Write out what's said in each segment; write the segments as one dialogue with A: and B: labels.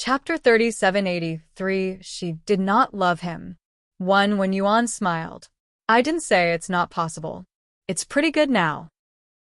A: Chapter 3783. She did not love him. 1. When Yuan smiled. I didn't say it's not possible. It's pretty good now.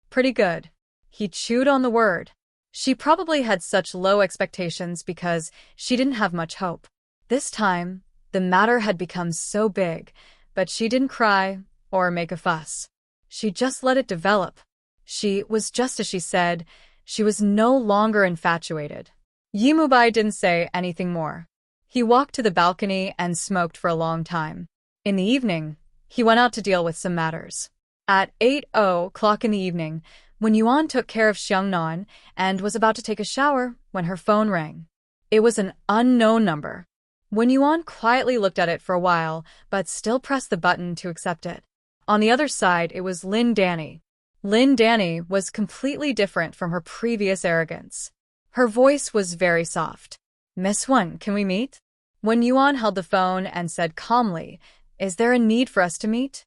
A: Pretty good. He chewed on the word. She probably had such low expectations because she didn't have much hope. This time, the matter had become so big, but she didn't cry or make a fuss. She just let it develop. She was just as she said. She was no longer infatuated. Yimubai didn't say anything more. He walked to the balcony and smoked for a long time. In the evening, he went out to deal with some matters. At 8:00 in the evening, when Yuan took care of Xiangnan and was about to take a shower when her phone rang. It was an unknown number. When Yuan quietly looked at it for a while, but still pressed the button to accept it. On the other side, it was Lin Danny. Lin Danny was completely different from her previous arrogance. Her voice was very soft. Miss Wen, can we meet? When Yuan held the phone and said calmly, is there a need for us to meet?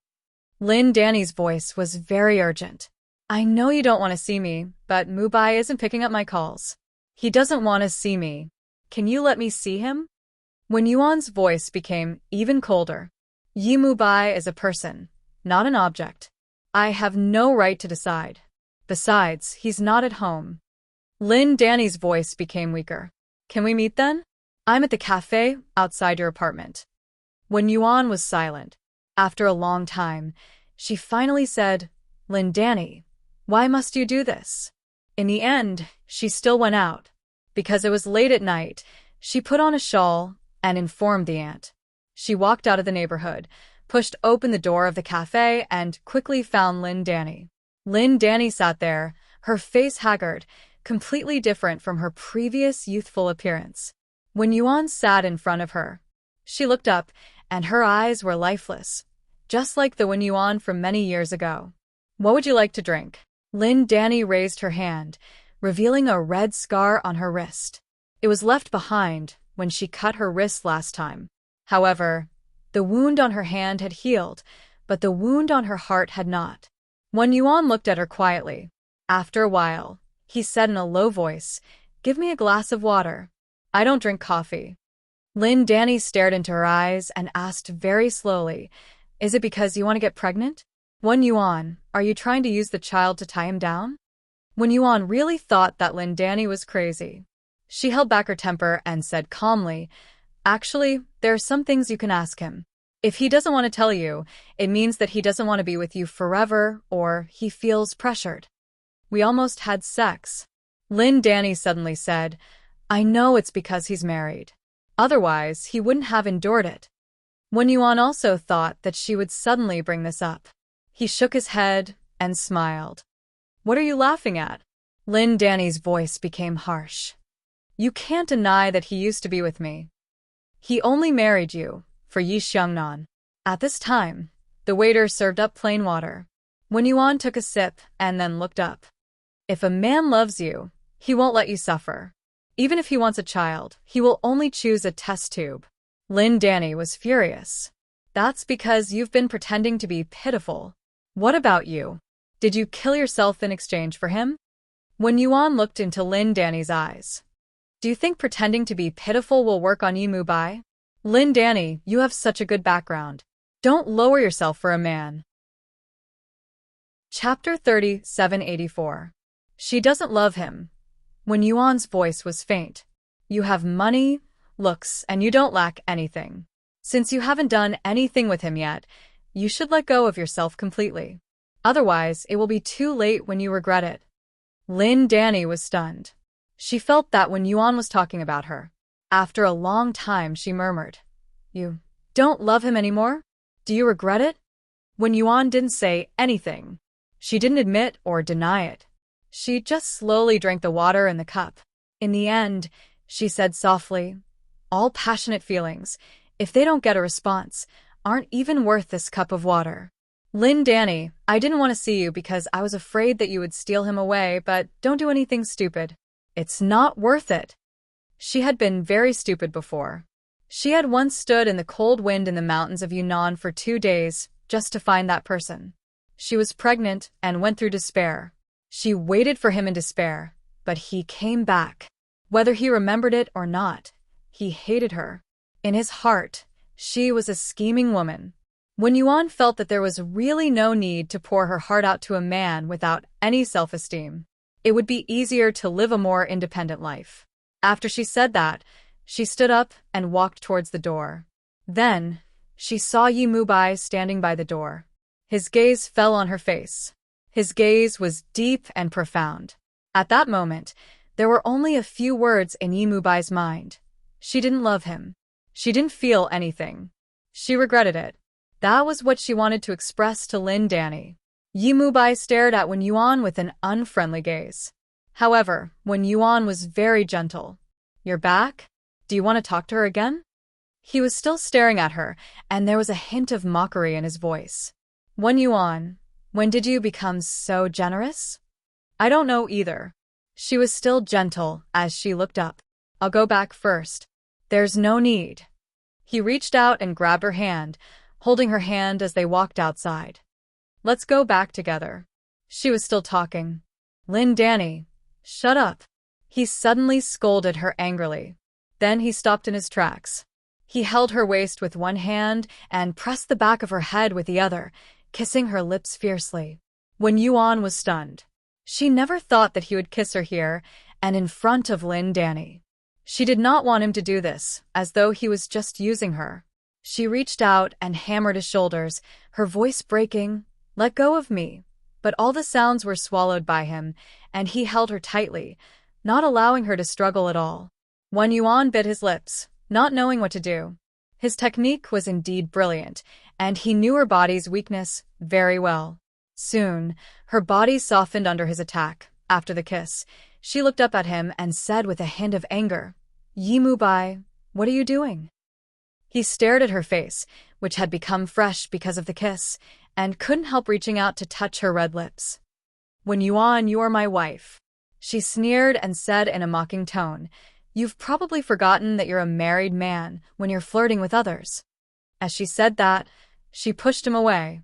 A: Lin Danny's voice was very urgent. I know you don't want to see me, but Mubai isn't picking up my calls. He doesn't want to see me. Can you let me see him? When Yuan's voice became even colder. Yi Mubai is a person, not an object. I have no right to decide. Besides, he's not at home. Lin Danny's voice became weaker. Can we meet then? I'm at the cafe outside your apartment. When Yuan was silent, after a long time, she finally said, Lin Danny, why must you do this? In the end, she still went out. Because it was late at night, she put on a shawl and informed the aunt. She walked out of the neighborhood, pushed open the door of the cafe, and quickly found Lin Danny. Lin Danny sat there, her face haggard, completely different from her previous youthful appearance. When Yuan sat in front of her, she looked up, and her eyes were lifeless, just like the Wen Yuan from many years ago. What would you like to drink? Lin Danny raised her hand, revealing a red scar on her wrist. It was left behind when she cut her wrist last time. However, the wound on her hand had healed, but the wound on her heart had not. When Yuan looked at her quietly, after a while, he said in a low voice, give me a glass of water. I don't drink coffee. Lin Danny stared into her eyes and asked very slowly, is it because you want to get pregnant? Wen Yuan, are you trying to use the child to tie him down? Wen Yuan really thought that Lin Danny was crazy. She held back her temper and said calmly, actually, there are some things you can ask him. If he doesn't want to tell you, it means that he doesn't want to be with you forever or he feels pressured. We almost had sex. Lin Danny suddenly said, I know it's because he's married. Otherwise, he wouldn't have endured it. Wen Yuan also thought that she would suddenly bring this up. He shook his head and smiled. What are you laughing at? Lin Danny's voice became harsh. You can't deny that he used to be with me. He only married you for Yi Xiangnan. At this time, the waiter served up plain water. Wen Yuan took a sip and then looked up. If a man loves you, he won't let you suffer. Even if he wants a child, he will only choose a test tube. Lin Danny was furious. That's because you've been pretending to be pitiful. What about you? Did you kill yourself in exchange for him? When Yuan looked into Lin Danny's eyes. Do you think pretending to be pitiful will work on you, Mubai? Lin Danny, you have such a good background. Don't lower yourself for a man. Chapter 3784. She doesn't love him. When Yuan's voice was faint. You have money, looks, and you don't lack anything. Since you haven't done anything with him yet, you should let go of yourself completely. Otherwise, it will be too late when you regret it. Lin Danny was stunned. She felt that when Yuan was talking about her. After a long time, she murmured, You don't love him anymore? Do you regret it? When Yuan didn't say anything, she didn't admit or deny it. She just slowly drank the water in the cup. In the end, she said softly, all passionate feelings, if they don't get a response, aren't even worth this cup of water. Lin Danny, I didn't want to see you because I was afraid that you would steal him away, but don't do anything stupid. It's not worth it. She had been very stupid before. She had once stood in the cold wind in the mountains of Yunnan for 2 days just to find that person. She was pregnant and went through despair. She waited for him in despair, but he came back. Whether he remembered it or not, He hated her. In his heart, she was a scheming woman. When Yuan felt that there was really no need to pour her heart out to a man without any self-esteem, it would be easier to live a more independent life. After she said that, she stood up and walked towards the door. Then, she saw Yi Mubai standing by the door. His gaze fell on her face. His gaze was deep and profound. At that moment, there were only a few words in Yi Mubai's mind. She didn't love him. She didn't feel anything. She regretted it. That was what she wanted to express to Lin Danny. Yi Mubai stared at Wen Yuan with an unfriendly gaze. However, Wen Yuan was very gentle. "You're back? Do you want to talk to her again?" He was still staring at her, and there was a hint of mockery in his voice. "Wen Yuan, when did you become so generous?" "I don't know either." She was still gentle as she looked up. "I'll go back first." "There's no need." He reached out and grabbed her hand, holding her hand as they walked outside. "Let's go back together." She was still talking. "Lin Danny, shut up." He suddenly scolded her angrily. Then he stopped in his tracks. He held her waist with one hand and pressed the back of her head with the other, kissing her lips fiercely. Wen Yuan was stunned. She never thought that he would kiss her here, and in front of Lin Danny. She did not want him to do this, as though he was just using her. She reached out and hammered his shoulders, her voice breaking, "Let go of me." But all the sounds were swallowed by him, and he held her tightly, not allowing her to struggle at all. Wen Yuan bit his lips, not knowing what to do. His technique was indeed brilliant, and he knew her body's weakness very well. Soon, her body softened under his attack. After the kiss, she looked up at him and said with a hint of anger, "Yi Mubai, what are you doing?" He stared at her face, which had become fresh because of the kiss, and couldn't help reaching out to touch her red lips. "Wen Yuan, you are my wife," she sneered and said in a mocking tone. "You've probably forgotten that you're a married man when you're flirting with others." As she said that, she pushed him away.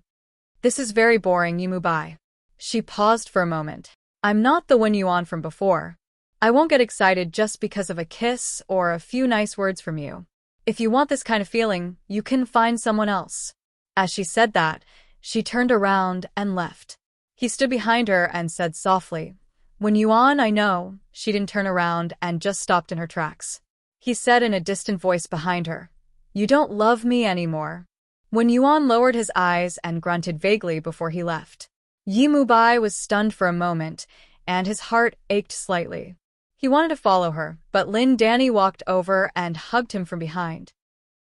A: "This is very boring, Yi Mubai." She paused for a moment. "I'm not the Wen Yuan from before. I won't get excited just because of a kiss or a few nice words from you. If you want this kind of feeling, you can find someone else." As she said that, she turned around and left. He stood behind her and said softly, "Wen Yuan, I know." She didn't turn around and just stopped in her tracks. He said in a distant voice behind her, "You don't love me anymore." Wen Yuan lowered his eyes and grunted vaguely before he left. Yi Mubai was stunned for a moment, and his heart ached slightly. He wanted to follow her, but Lin Danny walked over and hugged him from behind.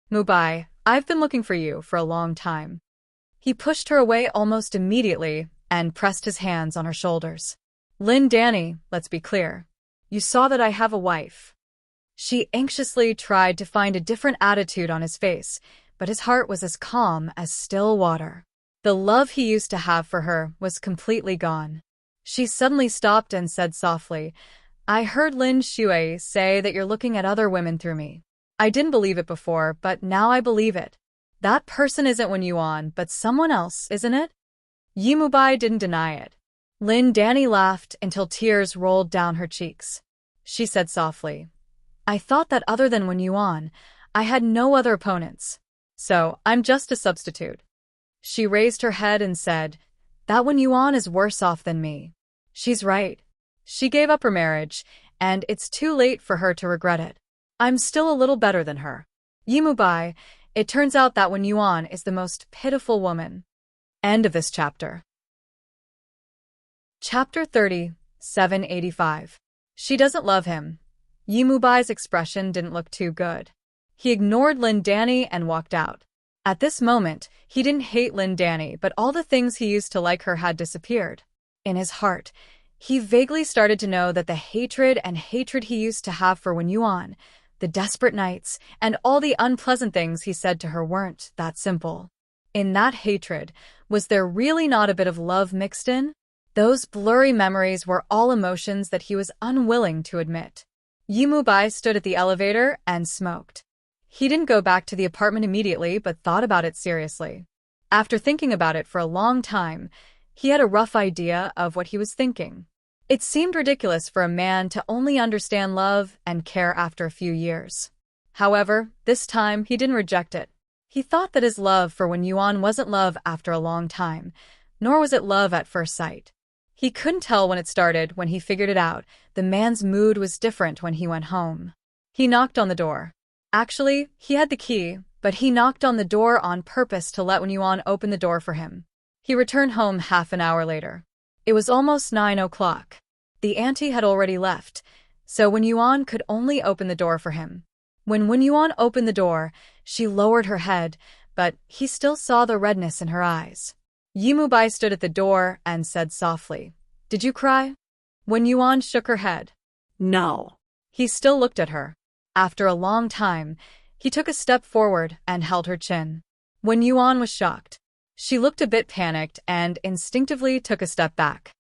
A: "Mubai, I've been looking for you for a long time." He pushed her away almost immediately and pressed his hands on her shoulders. "Lin Danny, let's be clear. You saw that I have a wife." She anxiously tried to find a different attitude on his face, but his heart was as calm as still water. The love he used to have for her was completely gone. She suddenly stopped and said softly, "I heard Lin Shui say that you're looking at other women through me. I didn't believe it before, but now I believe it. That person isn't Wen Yuan, but someone else, isn't it?" Yi Mubai didn't deny it. Lin Danny laughed until tears rolled down her cheeks. She said softly, "I thought that other than Wen Yuan, I had no other opponents. So, I'm just a substitute." She raised her head and said, "That Wen Yuan is worse off than me." She's right. She gave up her marriage, and it's too late for her to regret it. I'm still a little better than her. Yi Mubai, it turns out that Wen Yuan is the most pitiful woman. End of this chapter. Chapter 30, 785. She doesn't love him. Yi Mubai's expression didn't look too good. He ignored Lin Danny and walked out. At this moment, he didn't hate Lin Danny, but all the things he used to like her had disappeared. In his heart, he vaguely started to know that the hatred he used to have for Wen Yuan, the desperate nights, and all the unpleasant things he said to her weren't that simple. In that hatred, was there really not a bit of love mixed in? Those blurry memories were all emotions that he was unwilling to admit. Yi Mubai stood at the elevator and smoked. He didn't go back to the apartment immediately, but thought about it seriously. After thinking about it for a long time, he had a rough idea of what he was thinking. It seemed ridiculous for a man to only understand love and care after a few years. However, this time he didn't reject it. He thought that his love for Wen Yuan wasn't love after a long time, nor was it love at first sight. He couldn't tell when it started. When he figured it out, the man's mood was different when he went home. He knocked on the door. Actually, he had the key, but he knocked on the door on purpose to let Wen Yuan open the door for him. He returned home half an hour later. It was almost 9 o'clock. The auntie had already left, so Wen Yuan could only open the door for him. When Wen Yuan opened the door, she lowered her head, but he still saw the redness in her eyes. Yimu Bai stood at the door and said softly, "Did you cry?" Wen Yuan shook her head.
B: No.
A: He still looked at her. After a long time, he took a step forward and held her chin. Wen Yuan was shocked. She looked a bit panicked and instinctively took a step back.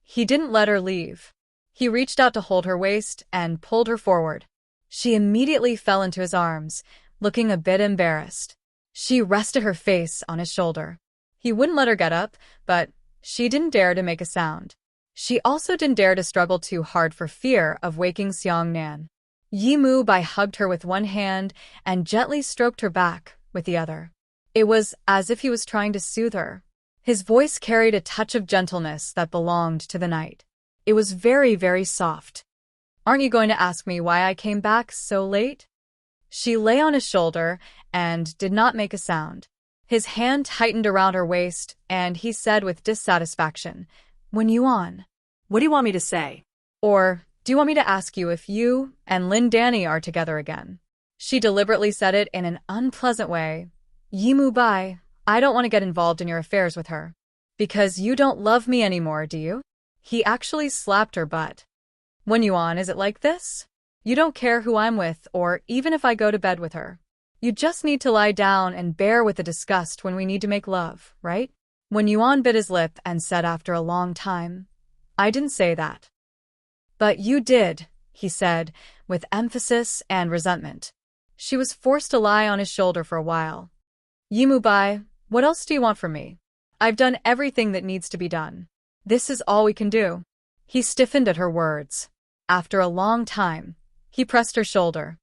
A: He didn't let her leave. He reached out to hold her waist and pulled her forward. She immediately fell into his arms, looking a bit embarrassed. She rested her face on his shoulder. He wouldn't let her get up, but she didn't dare to make a sound. She also didn't dare to struggle too hard for fear of waking Xiang Nan. Yimu Bai hugged her with one hand and gently stroked her back with the other. It was as if he was trying to soothe her. His voice carried a touch of gentleness that belonged to the night. It was very, very soft. "Aren't you going to ask me why I came back so late?" She lay on his shoulder and did not make a sound. His hand tightened around her waist, and he said with dissatisfaction, "Wen Yuan,
B: What do you want me to say?"
A: or do you want me to ask you if you and Lin Danny are together again?" She deliberately said it in an unpleasant way. "Yimu Bai, I don't want to get involved in your affairs with her. Because you don't love me anymore, do you?" He actually slapped her butt. "Wen Yuan, is it like this? You don't care who I'm with or even if I go to bed with her. You just need to lie down and bear with the disgust when we need to make love, right?" Wen Yuan bit his lip and said after a long time, "I didn't say that." "But you did," he said, with emphasis and resentment. She was forced to lie on his shoulder for a while. "Yimu Bai, what else do you want from me? I've done everything that needs to be done. This is all we can do." He stiffened at her words. After a long time, he pressed her shoulder.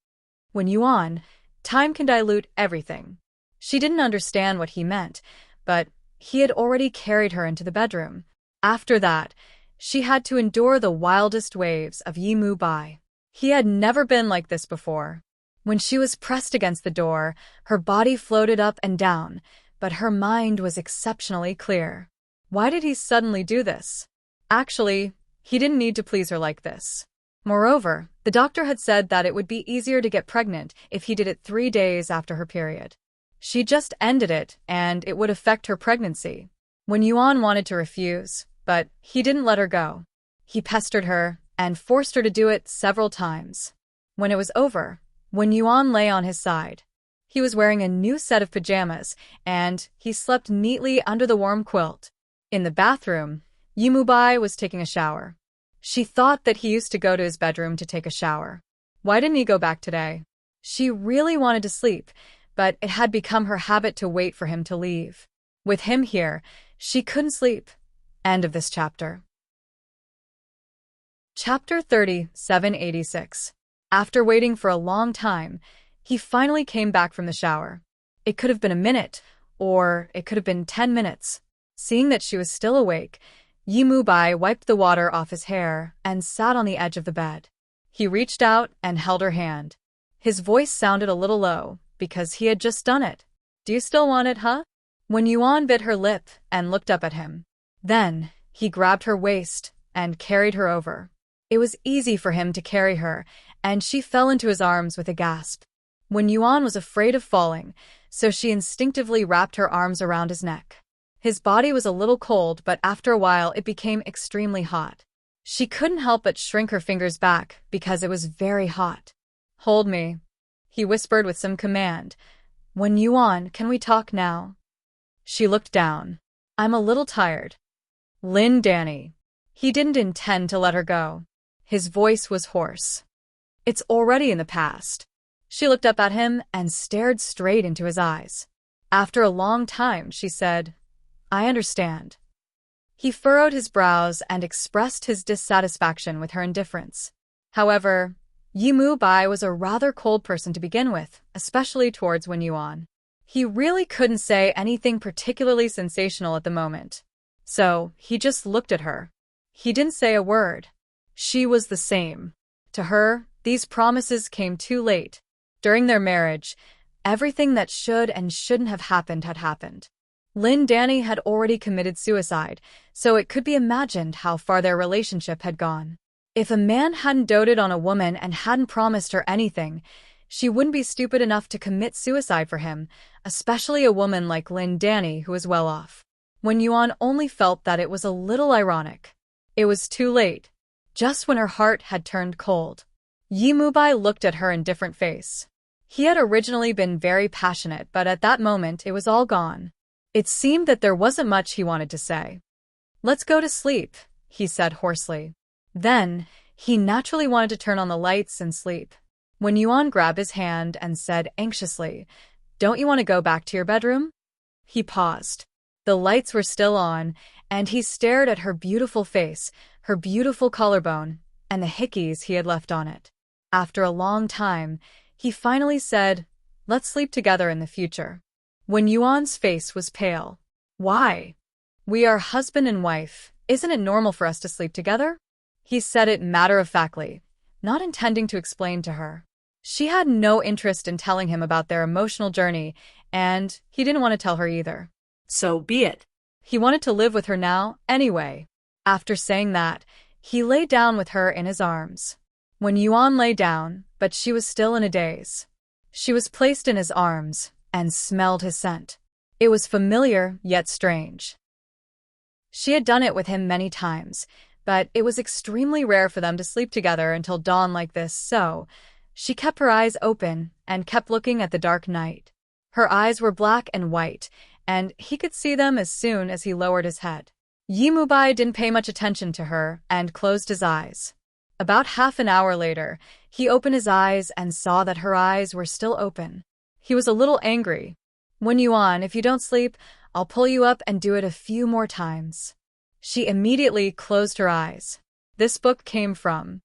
A: "Wen Yuan, time can dilute everything." She didn't understand what he meant, but he had already carried her into the bedroom. After that, she had to endure the wildest waves of Yimu Bai. He had never been like this before. When she was pressed against the door, her body floated up and down, but her mind was exceptionally clear. Why did he suddenly do this? Actually, he didn't need to please her like this. Moreover, the doctor had said that it would be easier to get pregnant if he did it 3 days after her period. She just ended it, and it would affect her pregnancy. Wen Yuan wanted to refuse, but he didn't let her go. He pestered her and forced her to do it several times. When it was over, Wen Yuan lay on his side. He was wearing a new set of pajamas, and he slept neatly under the warm quilt. In the bathroom, Yimu Bai was taking a shower. She thought that he used to go to his bedroom to take a shower. Why didn't he go back today? She really wanted to sleep, but it had become her habit to wait for him to leave. With him here, she couldn't sleep. End of this chapter. Chapter 3786. After waiting for a long time, he finally came back from the shower. It could have been a minute, or it could have been 10 minutes. Seeing that she was still awake, Yimu Bai wiped the water off his hair and sat on the edge of the bed. He reached out and held her hand. His voice sounded a little low, because he had just done it. "Do you still want it, huh?" Wen Yuan bit her lip and looked up at him. Then, he grabbed her waist and carried her over. It was easy for him to carry her, and she fell into his arms with a gasp. Wen Yuan was afraid of falling, so she instinctively wrapped her arms around his neck. His body was a little cold, but after a while it became extremely hot. She couldn't help but shrink her fingers back because it was very hot. "Hold me," he whispered with some command. "Wen Yuan, can we talk now?" She looked down. "I'm a little tired." "Lin Danny." He didn't intend to let her go. His voice was hoarse. "It's already in the past." She looked up at him and stared straight into his eyes. After a long time, she said, "I understand." He furrowed his brows and expressed his dissatisfaction with her indifference. However, Yi Bai was a rather cold person to begin with, especially towards Wen Yuan. He really couldn't say anything particularly sensational at the moment. So, he just looked at her. He didn't say a word. She was the same. To her, these promises came too late. During their marriage, everything that should and shouldn't have happened had happened. Lin Danny had already committed suicide, so it could be imagined how far their relationship had gone. If a man hadn't doted on a woman and hadn't promised her anything, she wouldn't be stupid enough to commit suicide for him, especially a woman like Lin Danny who was well off. Wen Yuan only felt that it was a little ironic. It was too late. Just when her heart had turned cold. Yi Bai looked at her indifferent face. He had originally been very passionate, but at that moment it was all gone. It seemed that there wasn't much he wanted to say. "Let's go to sleep," he said hoarsely. Then, he naturally wanted to turn on the lights and sleep. Wen Yuan grabbed his hand and said anxiously, "Don't you want to go back to your bedroom?" He paused. The lights were still on, and he stared at her beautiful face, her beautiful collarbone, and the hickeys he had left on it. After a long time, he finally said, "Let's sleep together in the future." Wen Yuan's face was pale. "Why? We are husband and wife. Isn't it normal for us to sleep together?" He said it matter-of-factly, not intending to explain to her. She had no interest in telling him about their emotional journey, and he didn't want to tell her either.
B: So be it.
A: He wanted to live with her now, anyway. After saying that, he lay down with her in his arms. Wen Yuan lay down, but she was still in a daze. She was placed in his arms and smelled his scent. It was familiar, yet strange. She had done it with him many times, but it was extremely rare for them to sleep together until dawn like this, so she kept her eyes open and kept looking at the dark night. Her eyes were black and white, and he could see them as soon as he lowered his head. Yi Bai didn't pay much attention to her and closed his eyes. About half an hour later, he opened his eyes and saw that her eyes were still open. He was a little angry. "Wen Yuan, if you don't sleep, I'll pull you up and do it a few more times." She immediately closed her eyes. This book came from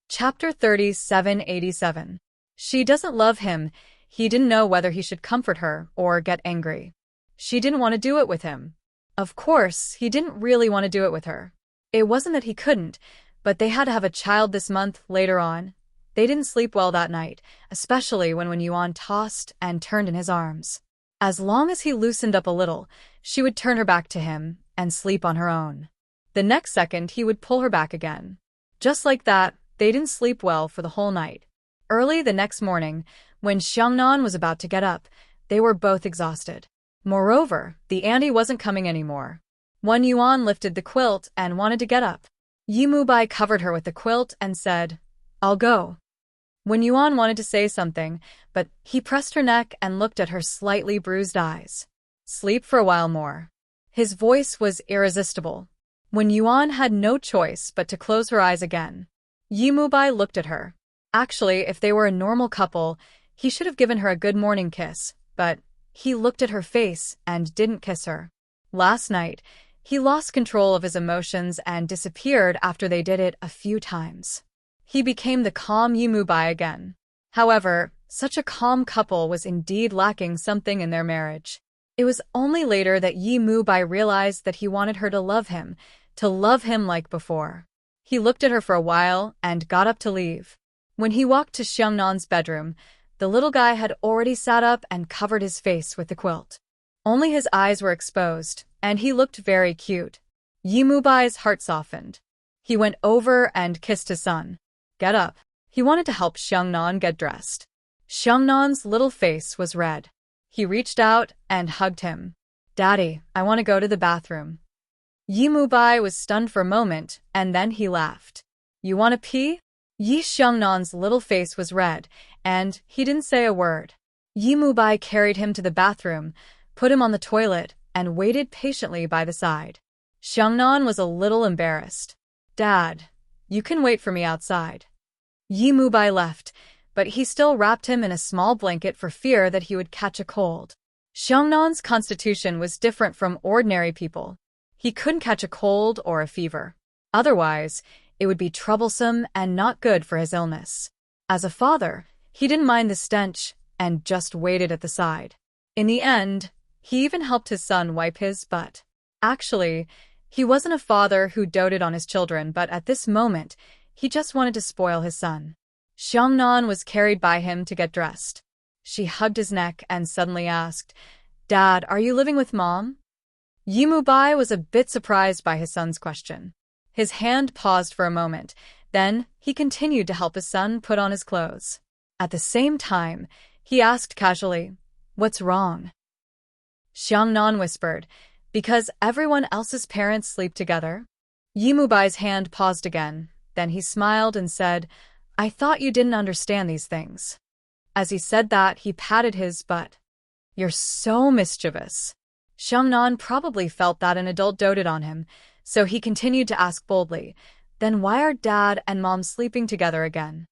A: Chapter 3787. She doesn't love him. He didn't know whether he should comfort her or get angry. She didn't want to do it with him. Of course, he didn't really want to do it with her. It wasn't that he couldn't, but they had to have a child this month later on. They didn't sleep well that night, especially when Yuan tossed and turned in his arms. As long as he loosened up a little, she would turn her back to him and sleep on her own. The next second, he would pull her back again. Just like that, they didn't sleep well for the whole night. Early the next morning, when Xiangnan was about to get up, they were both exhausted. Moreover, the auntie wasn't coming anymore. Wen Yuan lifted the quilt and wanted to get up. Yi Bai covered her with the quilt and said, "I'll go." Wen Yuan wanted to say something, but he pressed her neck and looked at her slightly bruised eyes. "Sleep for a while more." His voice was irresistible. Wen Yuan had no choice but to close her eyes again. Yi Bai looked at her. Actually, if they were a normal couple, he should have given her a good morning kiss, but he looked at her face and didn't kiss her. Last night, he lost control of his emotions and disappeared after they did it a few times. He became the calm Yi Bai again. However, such a calm couple was indeed lacking something in their marriage. It was only later that Yi Bai realized that he wanted her to love him like before. He looked at her for a while and got up to leave. When he walked to Xiangnan's bedroom, the little guy had already sat up and covered his face with the quilt. Only his eyes were exposed, and he looked very cute. Yi Bai's heart softened. He went over and kissed his son. "Get up." He wanted to help Xiangnan get dressed. Xiangnan's little face was red. He reached out and hugged him. "Daddy, I want to go to the bathroom." Yi Bai was stunned for a moment, and then he laughed. "You want to pee?" Xiangnan's little face was red, and he didn't say a word. Yi Bai carried him to the bathroom, put him on the toilet, and waited patiently by the side. Xiangnan was a little embarrassed. "Dad, you can wait for me outside." Yi Bai left, but he still wrapped him in a small blanket for fear that he would catch a cold. Xiangnan's constitution was different from ordinary people. He couldn't catch a cold or a fever. Otherwise, It would be troublesome and not good for his illness. As a father, he didn't mind the stench and just waited at the side. In the end, he even helped his son wipe his butt. Actually, he wasn't a father who doted on his children, but at this moment, he just wanted to spoil his son. Xiangnan was carried by him to get dressed. She hugged his neck and suddenly asked, "Dad, are you living with Mom?" Yimubai was a bit surprised by his son's question. His hand paused for a moment, then he continued to help his son put on his clothes. At the same time, he asked casually, "What's wrong?" Xiangnan whispered, "Because everyone else's parents sleep together." Yimubai's hand paused again, then he smiled and said, "I thought you didn't understand these things." As he said that, he patted his butt. "You're so mischievous." Xiangnan probably felt that an adult doted on him, so he continued to ask boldly, "Then why are Dad and Mom sleeping together again?"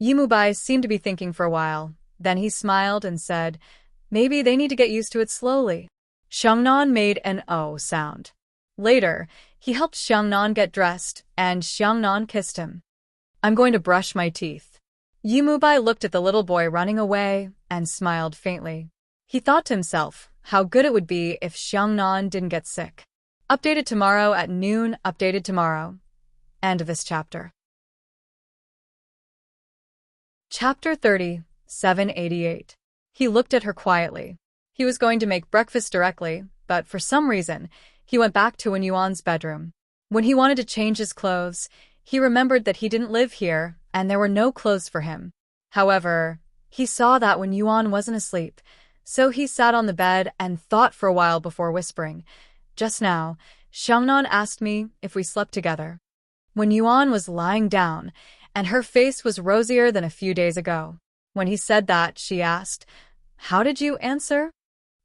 A: Yimubai seemed to be thinking for a while, then he smiled and said, "Maybe they need to get used to it slowly." Xiangnan made an "oh" sound. Later, he helped Xiangnan get dressed, and Xiangnan kissed him. "I'm going to brush my teeth." Yimubai looked at the little boy running away and smiled faintly. He thought to himself how good it would be if Xiangnan didn't get sick. Updated tomorrow at noon, updated tomorrow. End of this chapter. Chapter 30, 788. He looked at her quietly. He was going to make breakfast directly, but for some reason, he went back to Wenyuan's bedroom. When he wanted to change his clothes, he remembered that he didn't live here and there were no clothes for him. However, he saw that Wenyuan wasn't asleep, so he sat on the bed and thought for a while before whispering, "Just now, Xiangnan asked me if we slept together." Wenyuan was lying down, and her face was rosier than a few days ago. When he said that, she asked, "How did you answer?"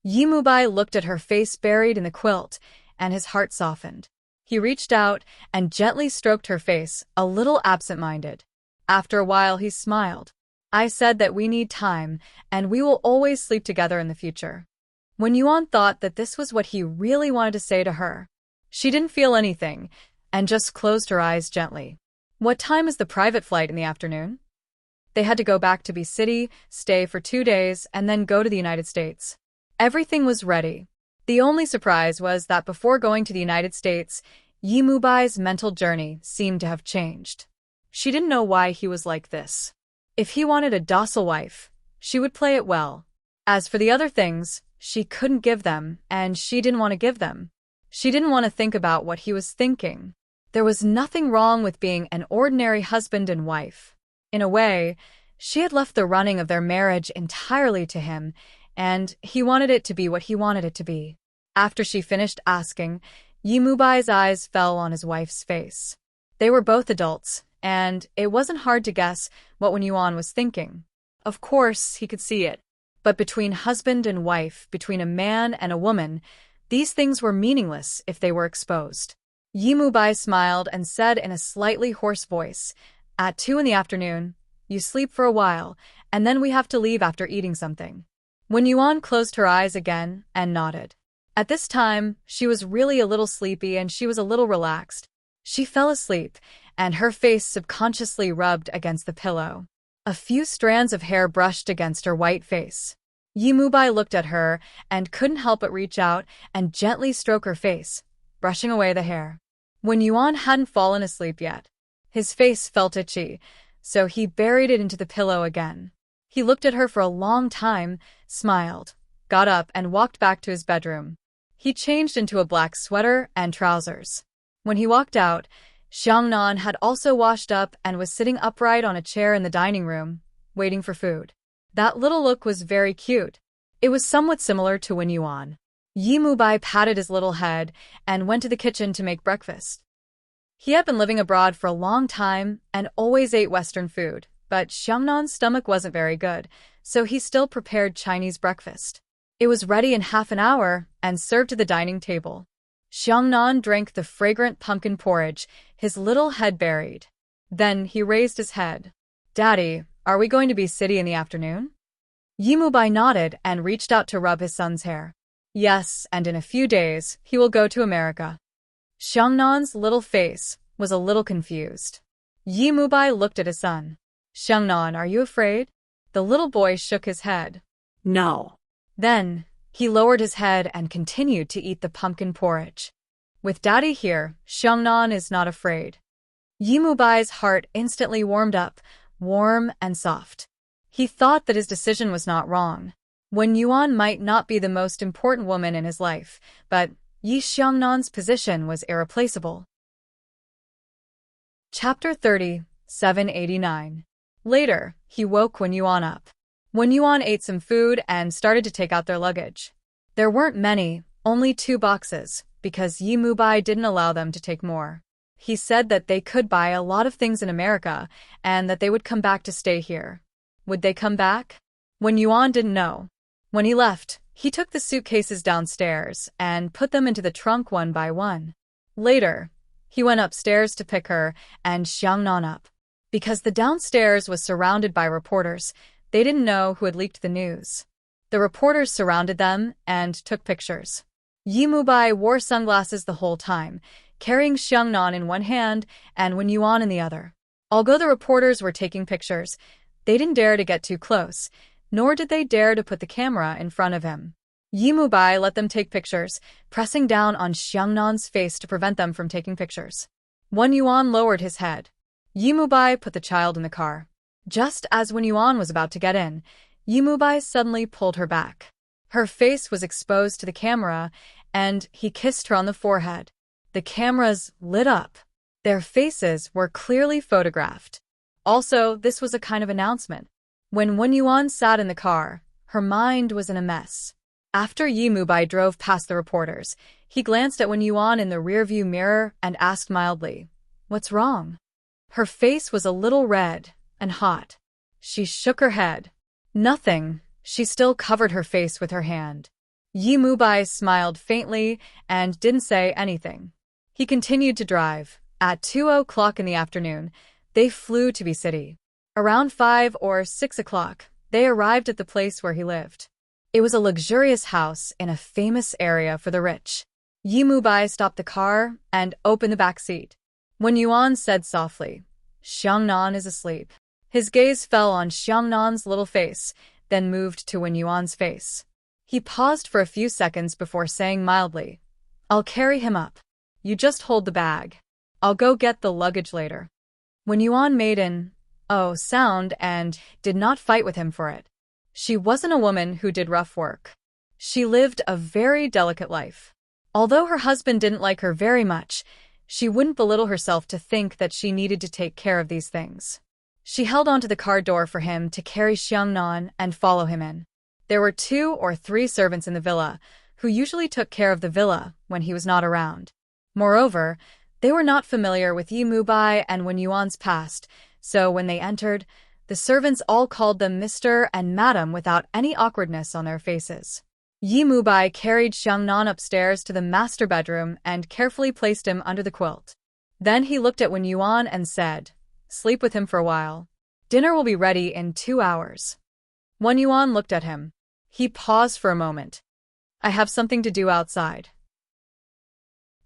A: Yimubai looked at her face buried in the quilt, and his heart softened. He reached out and gently stroked her face, a little absent-minded. After a while, he smiled. "I said that we need time, and we will always sleep together in the future." Wenyuan thought that this was what he really wanted to say to her. She didn't feel anything, and just closed her eyes gently. "What time is the private flight in the afternoon?" They had to go back to B City, stay for 2 days, and then go to the United States. Everything was ready. The only surprise was that before going to the United States, Yimubai's mental journey seemed to have changed. She didn't know why he was like this. If he wanted a docile wife, she would play it well. As for the other things, she couldn't give them, and she didn't want to give them. She didn't want to think about what he was thinking. There was nothing wrong with being an ordinary husband and wife. In a way, she had left the running of their marriage entirely to him, and he wanted it to be what he wanted it to be. After she finished asking, Yimubai's eyes fell on his wife's face. They were both adults, and it wasn't hard to guess what Wenyuan was thinking. Of course, he could see it. But between husband and wife, between a man and a woman, these things were meaningless if they were exposed. Yimubai smiled and said in a slightly hoarse voice, "At 2 in the afternoon, you sleep for a while, and then we have to leave after eating something." Wenyuan closed her eyes again and nodded. At this time, she was really a little sleepy and she was a little relaxed. She fell asleep, and her face subconsciously rubbed against the pillow. A few strands of hair brushed against her white face. Yimubai looked at her and couldn't help but reach out and gently stroke her face, brushing away the hair. Wenyuan hadn't fallen asleep yet. His face felt itchy, so he buried it into the pillow again. He looked at her for a long time, smiled, got up and walked back to his bedroom. He changed into a black sweater and trousers. When he walked out, Xiangnan had also washed up and was sitting upright on a chair in the dining room, waiting for food. That little look was very cute. It was somewhat similar to Wenyuan. Yimubai patted his little head and went to the kitchen to make breakfast. He had been living abroad for a long time and always ate Western food, but Xiangnan's stomach wasn't very good, so he still prepared Chinese breakfast. It was ready in half an hour and served to the dining table. Xiangnan drank the fragrant pumpkin porridge, his little head buried. Then he raised his head. "Daddy, are we going to be city in the afternoon?" Yimubai nodded and reached out to rub his son's hair. "Yes, and in a few days, he will go to America." Xiangnan's little face was a little confused. Yi Mubai looked at his son. Xiangnan, are you afraid? The little boy shook his head.
B: No.
A: Then, he lowered his head and continued to eat the pumpkin porridge. With Daddy here, Xiangnan is not afraid. Yi Mubai's heart instantly warmed up, warm and soft. He thought that his decision was not wrong. Wen Yuan might not be the most important woman in his life, but Yi Xiangnan's position was irreplaceable. Chapter 30, 789. Later, he woke Wen Yuan up. Wen Yuan ate some food and started to take out their luggage. There weren't many, only 2 boxes, because Yi Mubai didn't allow them to take more. He said that they could buy a lot of things in America and that they would come back to stay here. Would they come back? Wen Yuan didn't know. When he left, he took the suitcases downstairs and put them into the trunk one by one. Later, he went upstairs to pick her and Xiangnan up. Because the downstairs was surrounded by reporters, they didn't know who had leaked the news. The reporters surrounded them and took pictures. Yi Mubai wore sunglasses the whole time, carrying Xiangnan in one hand and Wen Yuan in the other. Although the reporters were taking pictures, they didn't dare to get too close, nor did they dare to put the camera in front of him. Yi Mubai let them take pictures, pressing down on Xiangnan's face to prevent them from taking pictures. Wen Yuan lowered his head. Yi Mubai put the child in the car. Just as Wen Yuan was about to get in, Yi Mubai suddenly pulled her back. Her face was exposed to the camera, and he kissed her on the forehead. The cameras lit up. Their faces were clearly photographed. Also, this was a kind of announcement. When Wen Yuan sat in the car, her mind was in a mess. After Yi Mubai drove past the reporters, he glanced at Wen Yuan in the rearview mirror and asked mildly, "What's wrong?" Her face was a little red and hot. She shook her head. Nothing. She still covered her face with her hand. Yi Mubai smiled faintly and didn't say anything. He continued to drive. At 2 o'clock in the afternoon, they flew to the city. Around 5 or 6 o'clock, they arrived at the place where he lived. It was a luxurious house in a famous area for the rich. Yi Mubai stopped the car and opened the back seat. Wen Yuan said softly, "Xiangnan is asleep." His gaze fell on Xiangnan's little face, then moved to Wen Yuan's face. He paused for a few seconds before saying mildly, "I'll carry him up. You just hold the bag. I'll go get the luggage later." Wen Yuan made an "oh" sound and did not fight with him for it. She wasn't a woman who did rough work. She lived a very delicate life. Although her husband didn't like her very much, she wouldn't belittle herself to think that she needed to take care of these things. She held onto the car door for him to carry Xiangnan and follow him in. There were 2 or 3 servants in the villa, who usually took care of the villa when he was not around. Moreover, they were not familiar with Yi Mubai and Wen Yuan's past, so when they entered, the servants all called them Mr. and Madam without any awkwardness on their faces. Yi Mubai carried Xiangnan upstairs to the master bedroom and carefully placed him under the quilt. Then he looked at Wen Yuan and said, "Sleep with him for a while. Dinner will be ready in 2 hours." Wen Yuan looked at him. He paused for a moment. "I have something to do outside.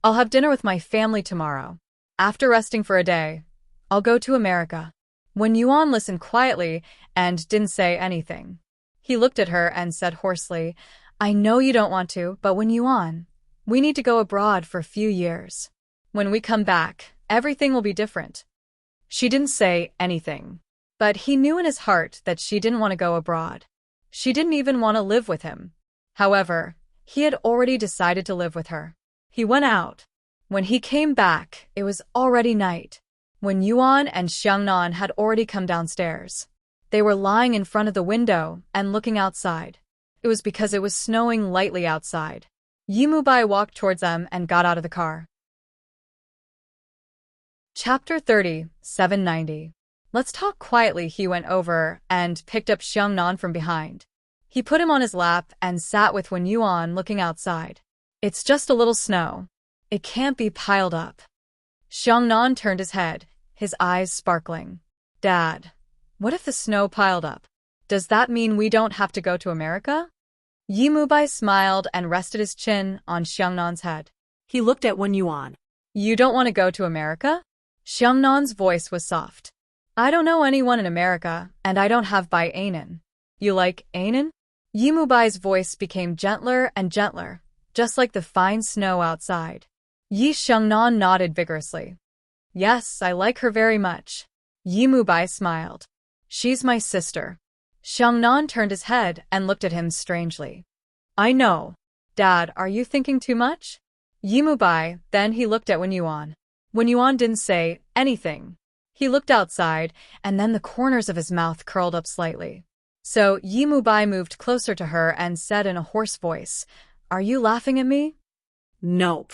A: I'll have dinner with my family tomorrow. After resting for a day, I'll go to America." Wen Yuan listened quietly and didn't say anything. He looked at her and said hoarsely, "I know you don't want to, but Wen Yuan, we need to go abroad for a few years. When we come back, everything will be different." She didn't say anything, but he knew in his heart that she didn't want to go abroad. She didn't even want to live with him. However, he had already decided to live with her. He went out. When he came back, it was already night. Wen Yuan and Xiangnan had already come downstairs. They were lying in front of the window and looking outside. It was because it was snowing lightly outside. Yi Mubai walked towards them and got out of the car. Chapter 30, 790. "Let's talk quietly." He went over and picked up Xiangnan from behind. He put him on his lap and sat with Wen Yuan looking outside. "It's just a little snow. It can't be piled up." Xiangnan turned his head, his eyes sparkling. "Dad, what if the snow piled up? Does that mean we don't have to go to America?" Yi Mubai smiled and rested his chin on Xiangnan's head.
B: He looked at Wen Yuan.
A: "You don't want to go to America?" Xiangnan's voice was soft. I don't know anyone in America, and I don't have Bai Anan. You like Anan? Yimubai's voice became gentler and gentler, just like the fine snow outside. Yi Xiangnan nodded vigorously. Yes, I like her very much. Yimubai smiled. She's my sister. Xiangnan turned his head and looked at him strangely. I know. Dad, are you thinking too much? Yimubai, then he looked at Wenyuan. Wenyuan didn't say anything. He looked outside, and then the corners of his mouth curled up slightly. So Yimubai moved closer to her and said in a hoarse voice, Are you laughing at me?
B: Nope.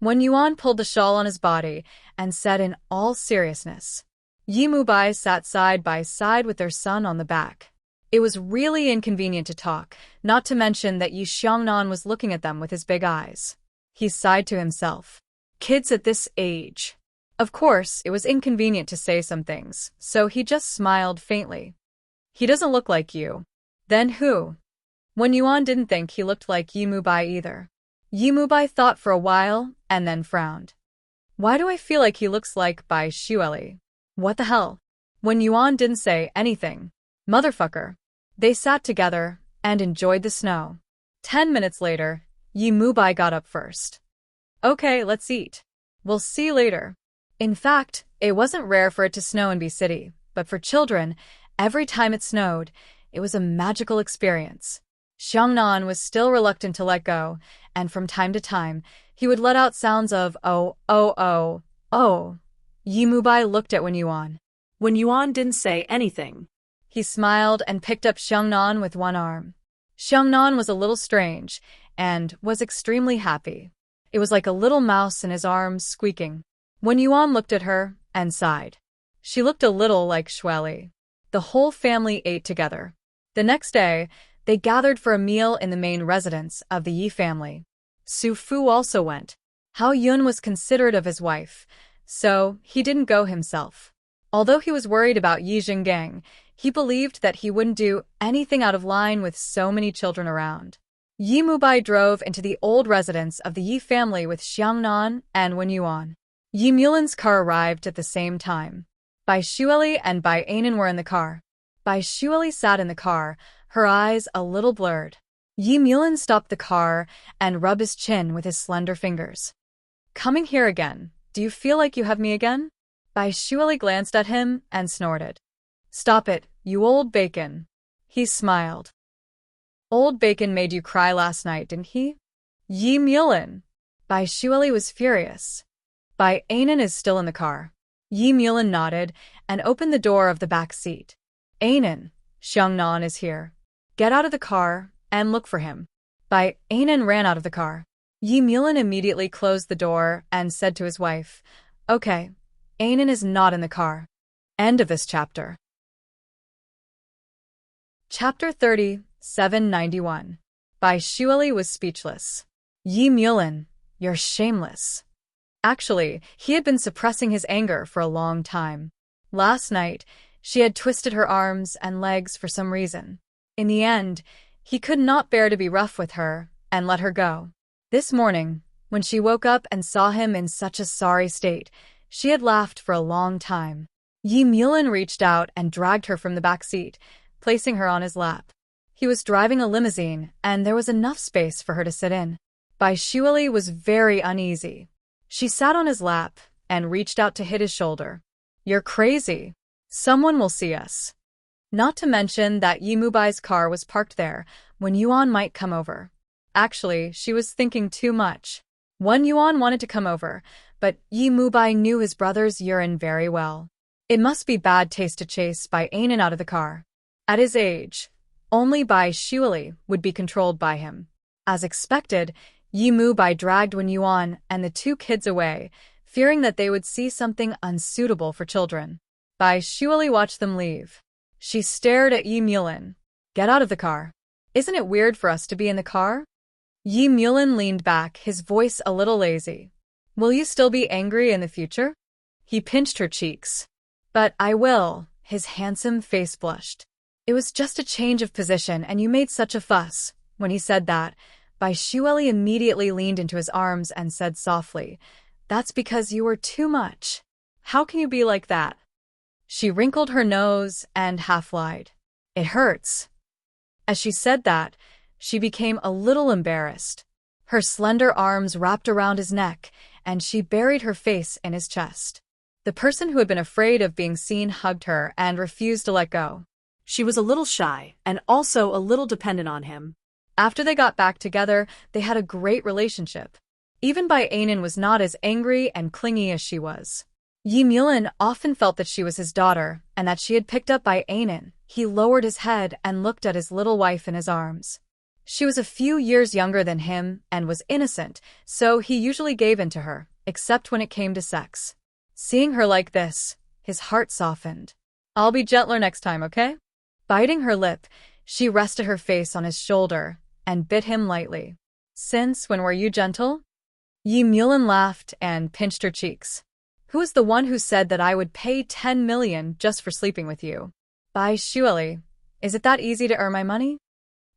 A: Wenyuan pulled the shawl on his body and said in all seriousness. Yimubai sat side by side with their son on the back. It was really inconvenient to talk, not to mention that Yi Xiangnan was looking at them with his big eyes. He sighed to himself. Kids at this age. Of course, it was inconvenient to say some things, so he just smiled faintly. He doesn't look like you. Then who? Wenyuan didn't think he looked like Yimubai either. Yimubai thought for a while, and then frowned. Why do I feel like he looks like Bai Xueli? What the hell? Wenyuan didn't say anything. Motherfucker. They sat together and enjoyed the snow. 10 minutes later, Yimubai got up first. Okay, let's eat. We'll see you later. In fact, it wasn't rare for it to snow in B City, but for children, every time it snowed, it was a magical experience. Xiangnan was still reluctant to let go, and from time to time, he would let out sounds of oh, oh, oh, oh. Yimubai looked at Wenyuan.
B: Wenyuan didn't say anything.
A: He smiled and picked up Xiangnan with one arm. Xiangnan was a little strange, and was extremely happy. It was like a little mouse in his arms squeaking. Wenyuan looked at her and sighed. She looked a little like Xueli. The whole family ate together. The next day, they gathered for a meal in the main residence of the Yi family. Su Fu also went. Hao Yun was considerate of his wife, so he didn't go himself. Although he was worried about Yi Jinggang, he believed that he wouldn't do anything out of line with so many children around. Yimubai drove into the old residence of the Yi family with Xiangnan and Wenyuan. Yi Mulin's car arrived at the same time. Bai Xueli and Bai Anan were in the car. Bai Xueli sat in the car, her eyes a little blurred. Yi Mulin stopped the car and rubbed his chin with his slender fingers. Coming here again, do you feel like you have me again? Bai Xueli glanced at him and snorted. Stop it, you old bacon. He smiled. Old bacon made you cry last night, didn't he? Yi Mulin. Bai Xueli was furious. Bai Anan is still in the car. Yi Mulin nodded and opened the door of the back seat. Anan, Xiangnan is here. Get out of the car and look for him. Bai Anan ran out of the car. Yi Mulin immediately closed the door and said to his wife, Okay, Anan is not in the car. End of this chapter. Chapter 30, 791. Bai Xueli was speechless. Yi Mulin, you're shameless. Actually, he had been suppressing his anger for a long time. Last night, she had twisted her arms and legs for some reason. In the end, he could not bear to be rough with her and let her go. This morning, when she woke up and saw him in such a sorry state, she had laughed for a long time. Yi Mulin reached out and dragged her from the back seat, placing her on his lap. He was driving a limousine, and there was enough space for her to sit in. Bai Xueli was very uneasy. She sat on his lap and reached out to hit his shoulder. You're crazy. Someone will see us. Not to mention that Yimubai's car was parked there when Yuan might come over. Actually, she was thinking too much. Yuan wanted to come over, but Yimubai knew his brother's urine very well. It must be bad taste to chase Bai Anan out of the car. At his age, only Bai Xueli would be controlled by him. As expected, Yimubai dragged Wenyuan and the two kids away, fearing that they would see something unsuitable for children. Bai Xueli watched them leave. She stared at Yi Mulin. Get out of the car. Isn't it weird for us to be in the car? Yi Mulin leaned back, his voice a little lazy. Will you still be angry in the future? He pinched her cheeks. But I will. His handsome face blushed. It was just a change of position and you made such a fuss. When he said that, Bai Xueli immediately leaned into his arms and said softly, That's because you were too much. How can you be like that? She wrinkled her nose and half lied. It hurts. As she said that, she became a little embarrassed. Her slender arms wrapped around his neck, and she buried her face in his chest. The person who had been afraid of being seen hugged her and refused to let go.
B: She was a little shy and also a little dependent on him.
A: After they got back together, they had a great relationship. Even Ainan was not as angry and clingy as she was. Mulin often felt that she was his daughter and that she had picked up Ainan. He lowered his head and looked at his little wife in his arms. She was a few years younger than him and was innocent, so he usually gave in to her, except when it came to sex. Seeing her like this, his heart softened. I'll be gentler next time, okay? Biting her lip, she rested her face on his shoulder and bit him lightly. Since when were you gentle? Mulin laughed and pinched her cheeks. Who is the one who said that I would pay 10 million just for sleeping with you? By Shueli, is it that easy to earn my money?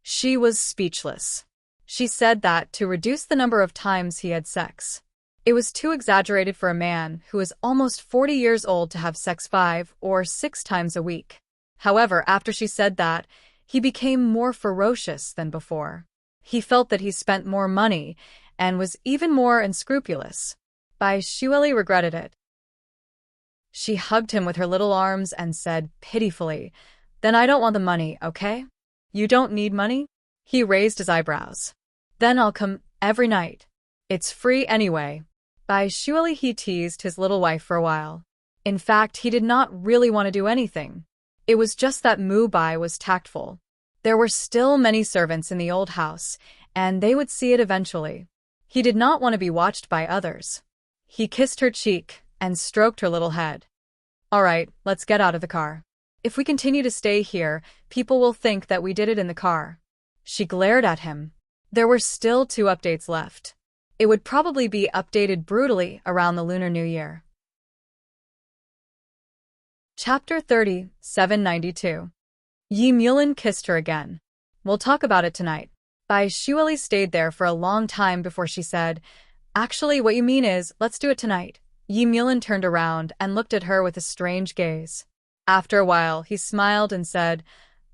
A: She was speechless. She said that to reduce the number of times he had sex. It was too exaggerated for a man who was almost 40 years old to have sex 5 or 6 times a week. However, after she said that, he became more ferocious than before. He felt that he spent more money and was even more unscrupulous. Bai Shueli regretted it. She hugged him with her little arms and said pitifully, "Then I don't want the money, okay? You don't need money?" He raised his eyebrows. "Then I'll come every night. It's free anyway." By Shueli he teased his little wife for a while. In fact, he did not really want to do anything. It was just that Bai was tactful. There were still many servants in the old house, and they would see it eventually. He did not want to be watched by others. He kissed her cheek and stroked her little head. "All right, let's get out of the car. If we continue to stay here, people will think that we did it in the car." She glared at him. There were still 2 updates left. It would probably be updated brutally around the Lunar New Year. Chapter 30, 792. Mulin kissed her again. "We'll talk about it tonight." Bai Shueli stayed there for a long time before she said, "Actually, what you mean is, let's do it tonight." Mulin turned around and looked at her with a strange gaze. After a while, he smiled and said,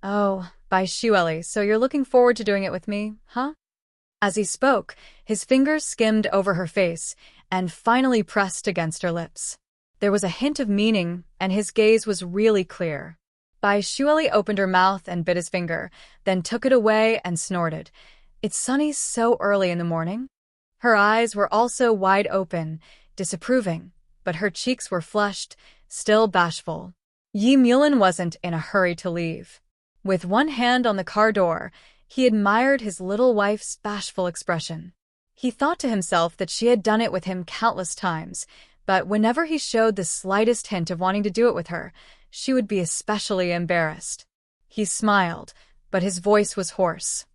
A: "Oh, Bai Shueli, so you're looking forward to doing it with me, huh?" As he spoke, his fingers skimmed over her face and finally pressed against her lips. There was a hint of meaning, and his gaze was really clear. Bai Shueli opened her mouth and bit his finger, then took it away and snorted. "It's sunny so early in the morning?" Her eyes were also wide open, disapproving, but her cheeks were flushed, still bashful. Mulin wasn't in a hurry to leave. With one hand on the car door, he admired his little wife's bashful expression. He thought to himself that she had done it with him countless times, but whenever he showed the slightest hint of wanting to do it with her, she would be especially embarrassed. He smiled, but his voice was hoarse.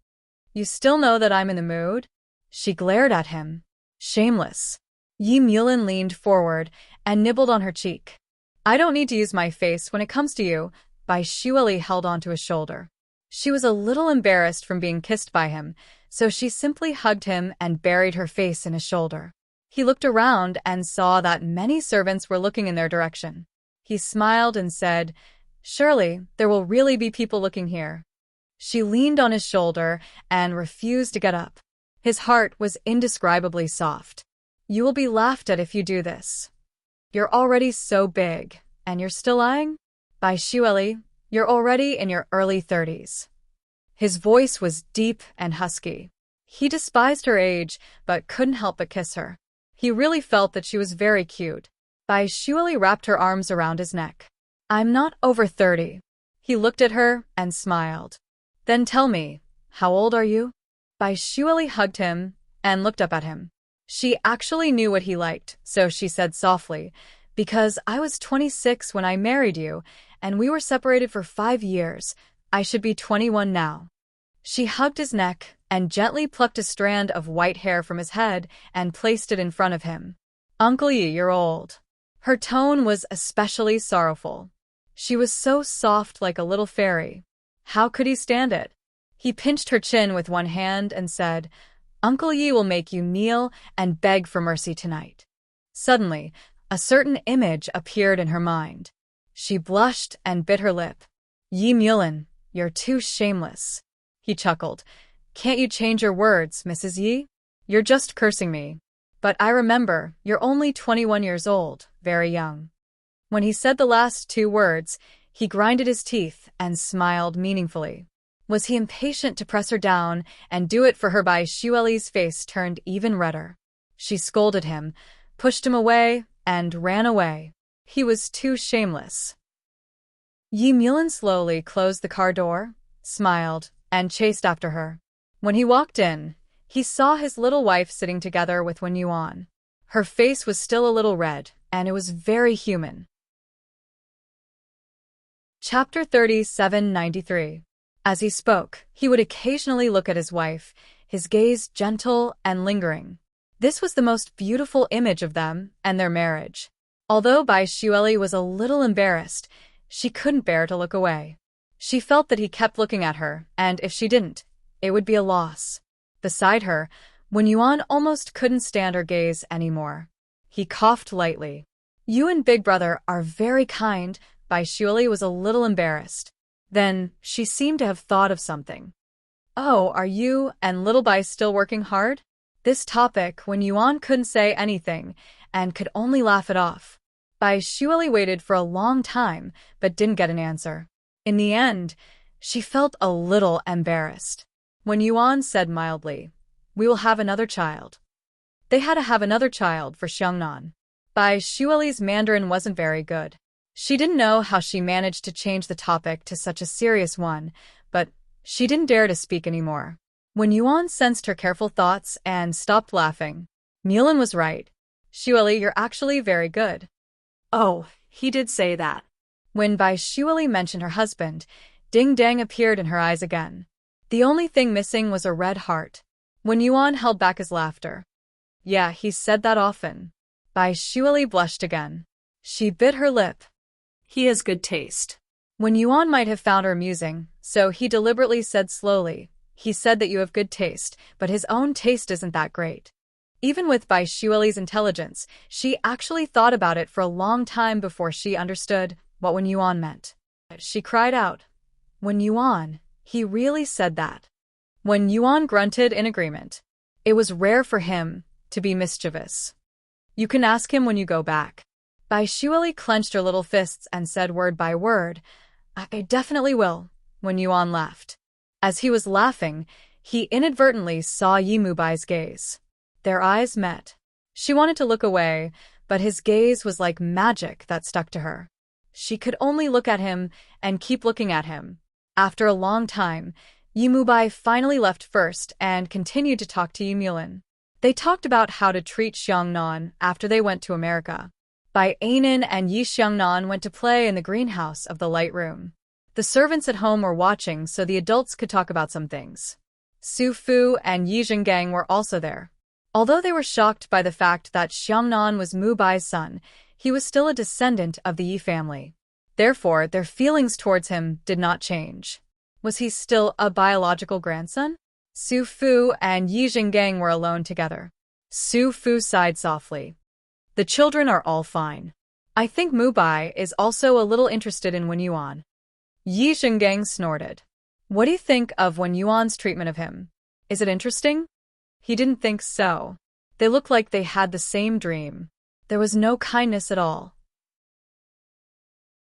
A: "You still know that I'm in the mood?" She glared at him. Shameless. Mulin leaned forward and nibbled on her cheek. "I don't need to use my face when it comes to you." Bai Shueli held onto his shoulder. She was a little embarrassed from being kissed by him, so she simply hugged him and buried her face in his shoulder. He looked around and saw that many servants were looking in their direction. He smiled and said, "Surely, there will really be people looking here." She leaned on his shoulder and refused to get up. His heart was indescribably soft. "You will be laughed at if you do this. You're already so big, and you're still lying? Bai Shueli, you're already in your early 30s. His voice was deep and husky. He despised her age, but couldn't help but kiss her. He really felt that she was very cute. Bai Shueli wrapped her arms around his neck. "I'm not over 30. He looked at her and smiled. "Then tell me, how old are you?" Bai Shueli hugged him and looked up at him. She actually knew what he liked, so she said softly, "Because I was 26 when I married you, and we were separated for 5 years. I should be 21 now." She hugged his neck and gently plucked a strand of white hair from his head and placed it in front of him. "Uncle Yi, you're old." Her tone was especially sorrowful. She was so soft like a little fairy. How could he stand it? He pinched her chin with one hand and said, "Uncle Yi will make you kneel and beg for mercy tonight." Suddenly, A certain image appeared in her mind. She blushed and bit her lip. Yi Mulin, you're too shameless. He chuckled. Can't you change your words, Mrs. Yi? You're just cursing me. But I remember, you're only 21 years old, very young. When he said the last two words, he grinded his teeth and smiled meaningfully. Was he impatient to press her down and do it for her? Bai Shueli's face turned even redder. She scolded him, pushed him away, and ran away. He was too shameless. Yi Mulin slowly closed the car door, smiled, and chased after her. When he walked in, he saw his little wife sitting together with Wen Yuan. Her face was still a little red, and it was very human. Chapter 3793. As he spoke, he would occasionally look at his wife, his gaze gentle and lingering. This was the most beautiful image of them and their marriage. Although Bai Shueli was a little embarrassed, she couldn't bear to look away. She felt that he kept looking at her, and if she didn't, it would be a loss. Beside her, Wen Yuan almost couldn't stand her gaze anymore. He coughed lightly. You and Big Brother are very kind. Bai Shueli was a little embarrassed. Then, she seemed to have thought of something. Oh, are you and Little Bai still working hard? This topic, Wen Yuan couldn't say anything, and could only laugh it off. Bai Shueli waited for a long time, but didn't get an answer. In the end, she felt a little embarrassed. Wen Yuan said mildly, We will have another child. They had to have another child for Xiangnan. Bai Shueli's Mandarin wasn't very good. She didn't know how she managed to change the topic to such a serious one, but she didn't dare to speak anymore. Wen Yuan sensed her careful thoughts and stopped laughing. Mulin was right. Shueli, you're actually very good.
B: Oh, he did say that.
A: When Bai Shueli mentioned her husband, ding-dang appeared in her eyes again. The only thing missing was a red heart. Wen Yuan held back his laughter. Yeah, he said that often. Bai Shueli blushed again. She bit her lip.
B: He has good taste.
A: Wen Yuan might have found her amusing, so he deliberately said slowly, He said that you have good taste, but his own taste isn't that great. Even with Bai Shueli's intelligence, she actually thought about it for a long time before she understood what Wen Yuan meant. She cried out, Wen Yuan, he really said that. Wen Yuan grunted in agreement. It was rare for him to be mischievous. You can ask him when you go back. Bai Shueli clenched her little fists and said word by word, I definitely will. Wen Yuan laughed. As he was laughing, he inadvertently saw Yi Mubai's gaze. Their eyes met. She wanted to look away, but his gaze was like magic that stuck to her. She could only look at him and keep looking at him. After a long time, Yi Mubai finally left first and continued to talk to Yi Mulin. They talked about how to treat Xiangnan after they went to America. Bai Anan and Yi Xiangnan went to play in the greenhouse of the light room. The servants at home were watching so the adults could talk about some things. Su Fu and Yi Zhenggang were also there. Although they were shocked by the fact that Xiangnan was Mubai's son, he was still a descendant of the Yi family. Therefore, their feelings towards him did not change. Was he still a biological grandson? Su Fu and Yi Zhenggang were alone together. Su Fu sighed softly. The children are all fine. I think Mubai is also a little interested in Wen Yuan. Yi Zhenggang snorted. What do you think of Wen Yuan's treatment of him? Is it interesting? He didn't think so. They looked like they had the same dream. There was no kindness at all.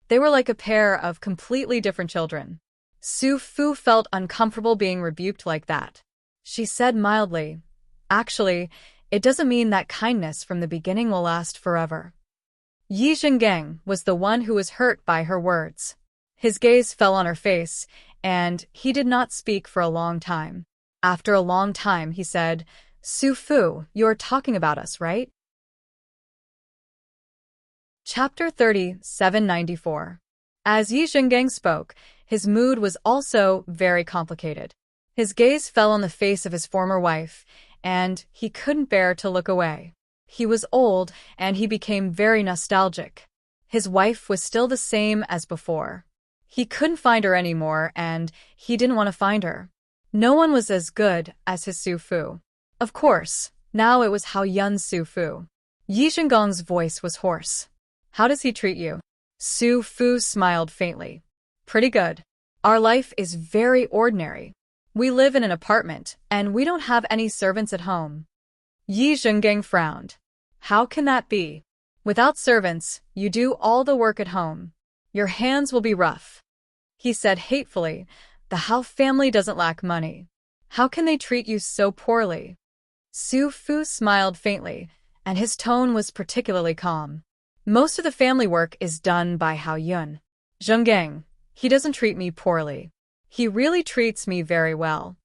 A: They were like a pair of completely different children. Su Fu felt uncomfortable being rebuked like that. She said mildly, Actually, it doesn't mean that kindness from the beginning will last forever. Yi Zhenggang was the one who was hurt by her words. His gaze fell on her face, and he did not speak for a long time. After a long time, he said, Su Fu, you're talking about us, right? Chapter 3794. As Yi Zhenggang spoke, his mood was also very complicated. His gaze fell on the face of his former wife, and he couldn't bear to look away. He was old, and he became very nostalgic. His wife was still the same as before. He couldn't find her anymore, and he didn't want to find her. No one was as good as his Su Fu. Of course, now it was Hao Yun's Su Fu. Yi Zhenggong's voice was hoarse. How does he treat you? Su Fu smiled faintly. Pretty good. Our life is very ordinary. We live in an apartment, and we don't have any servants at home. Yi Zhenggong frowned. How can that be? Without servants, you do all the work at home. Your hands will be rough. He said hatefully, the Hao family doesn't lack money. How can they treat you so poorly? Su Fu smiled faintly, and his tone was particularly calm. Most of the family work is done by Hao Yun. Zhenggong, he doesn't treat me poorly. He really treats me very well.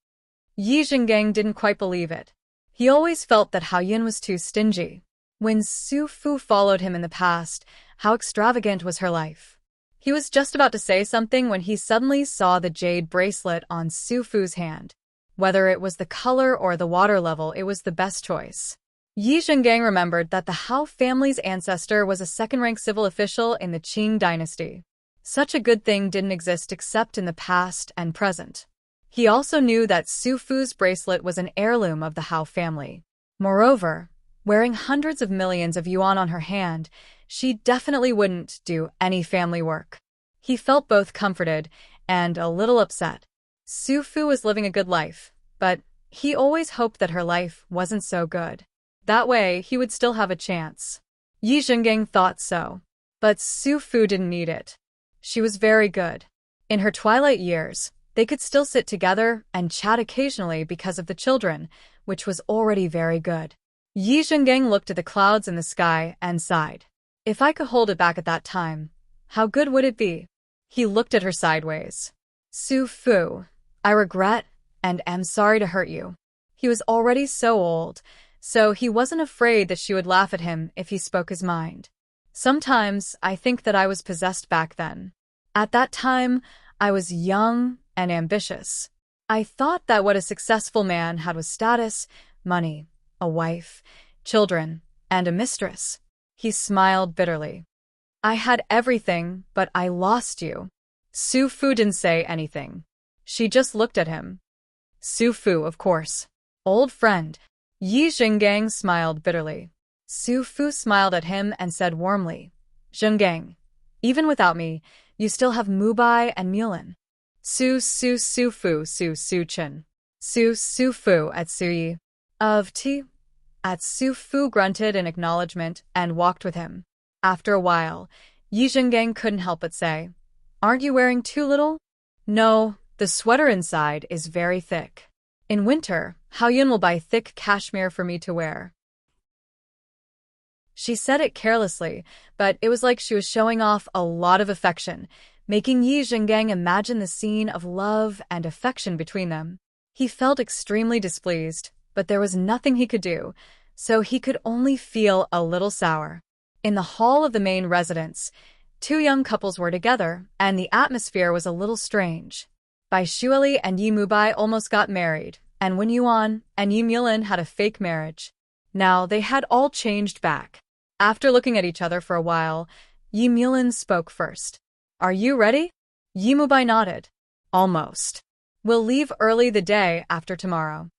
A: Yi Zhenggong didn't quite believe it. He always felt that Hao Yun was too stingy. When Su Fu followed him in the past, how extravagant was her life. He was just about to say something when he suddenly saw the jade bracelet on Su Fu's hand. Whether it was the color or the water level, it was the best choice. Yi Zhenggong remembered that the Hao family's ancestor was a second-rank civil official in the Qing dynasty. Such a good thing didn't exist except in the past and present. He also knew that Su Fu's bracelet was an heirloom of the Hao family. Moreover, wearing hundreds of millions of yuan on her hand, she definitely wouldn't do any family work. He felt both comforted and a little upset. Su Fu was living a good life, but he always hoped that her life wasn't so good. That way, he would still have a chance. Yi Zhenggong thought so. But Su Fu didn't need it. She was very good. In her twilight years, they could still sit together and chat occasionally because of the children, which was already very good. Yi Zhenggong looked at the clouds in the sky and sighed. If I could hold it back at that time, how good would it be? He looked at her sideways. Su Fu, I regret and am sorry to hurt you. He was already so old, so he wasn't afraid that she would laugh at him if he spoke his mind. Sometimes I think that I was possessed back then. At that time, I was young and ambitious. I thought that what a successful man had was status, money, a wife, children, and a mistress. He smiled bitterly. I had everything, but I lost you. Su Fu didn't say anything. She just looked at him. Su Fu, of course. Old friend. Yi Zhenggong smiled bitterly. Su Fu smiled at him and said warmly, Zhenggong, even without me, you still have Mubai and Mulan. Su Fu Chen. Su Fu at Su Yi. Of Ti. At Su Fu grunted in acknowledgement and walked with him. After a while, Yi Zhenggong couldn't help but say, Aren't you wearing too little? No, the sweater inside is very thick. In winter, Hao Yun will buy thick cashmere for me to wear. She said it carelessly, but it was like she was showing off a lot of affection, making Yi Zhenggong imagine the scene of love and affection between them. He felt extremely displeased, but there was nothing he could do, so he could only feel a little sour. In the hall of the main residence, two young couples were together, and the atmosphere was a little strange. Bai Shueli and Yi Mubai almost got married, and Wen Yuan and Yi Mulan had a fake marriage. Now they had all changed back. After looking at each other for a while, Yi Mulan spoke first. Are you ready? Yi Mubai nodded. Almost. We'll leave early the day after tomorrow.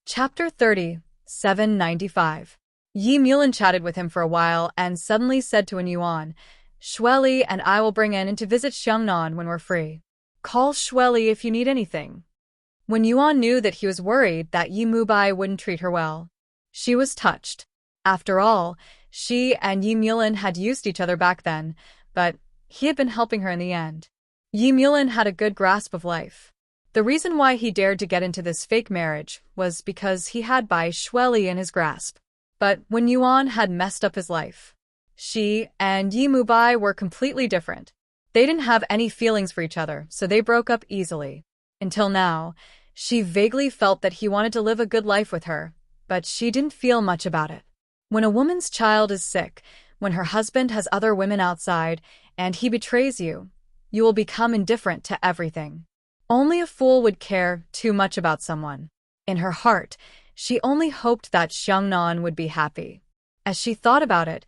A: Chapter 30, 795. Yi Mulan chatted with him for a while and suddenly said to Wen Yuan, Shueli and I will bring in to visit Xiangnan when we're free. Call Shueli if you need anything. Wen Yuan knew that he was worried that Yi Mubai wouldn't treat her well. She was touched. After all, she and Yi Mulan had used each other back then, but he had been helping her in the end. Yi Mulan had a good grasp of life. The reason why he dared to get into this fake marriage was because he had Bai Shueli in his grasp. But Wen Yuan had messed up his life. She and Yi Mubai were completely different. They didn't have any feelings for each other, so they broke up easily. Until now, she vaguely felt that he wanted to live a good life with her, but she didn't feel much about it. When a woman's child is sick, when her husband has other women outside, and he betrays you, you will become indifferent to everything. Only a fool would care too much about someone. In her heart, she only hoped that Xiangnan would be happy. As she thought about it,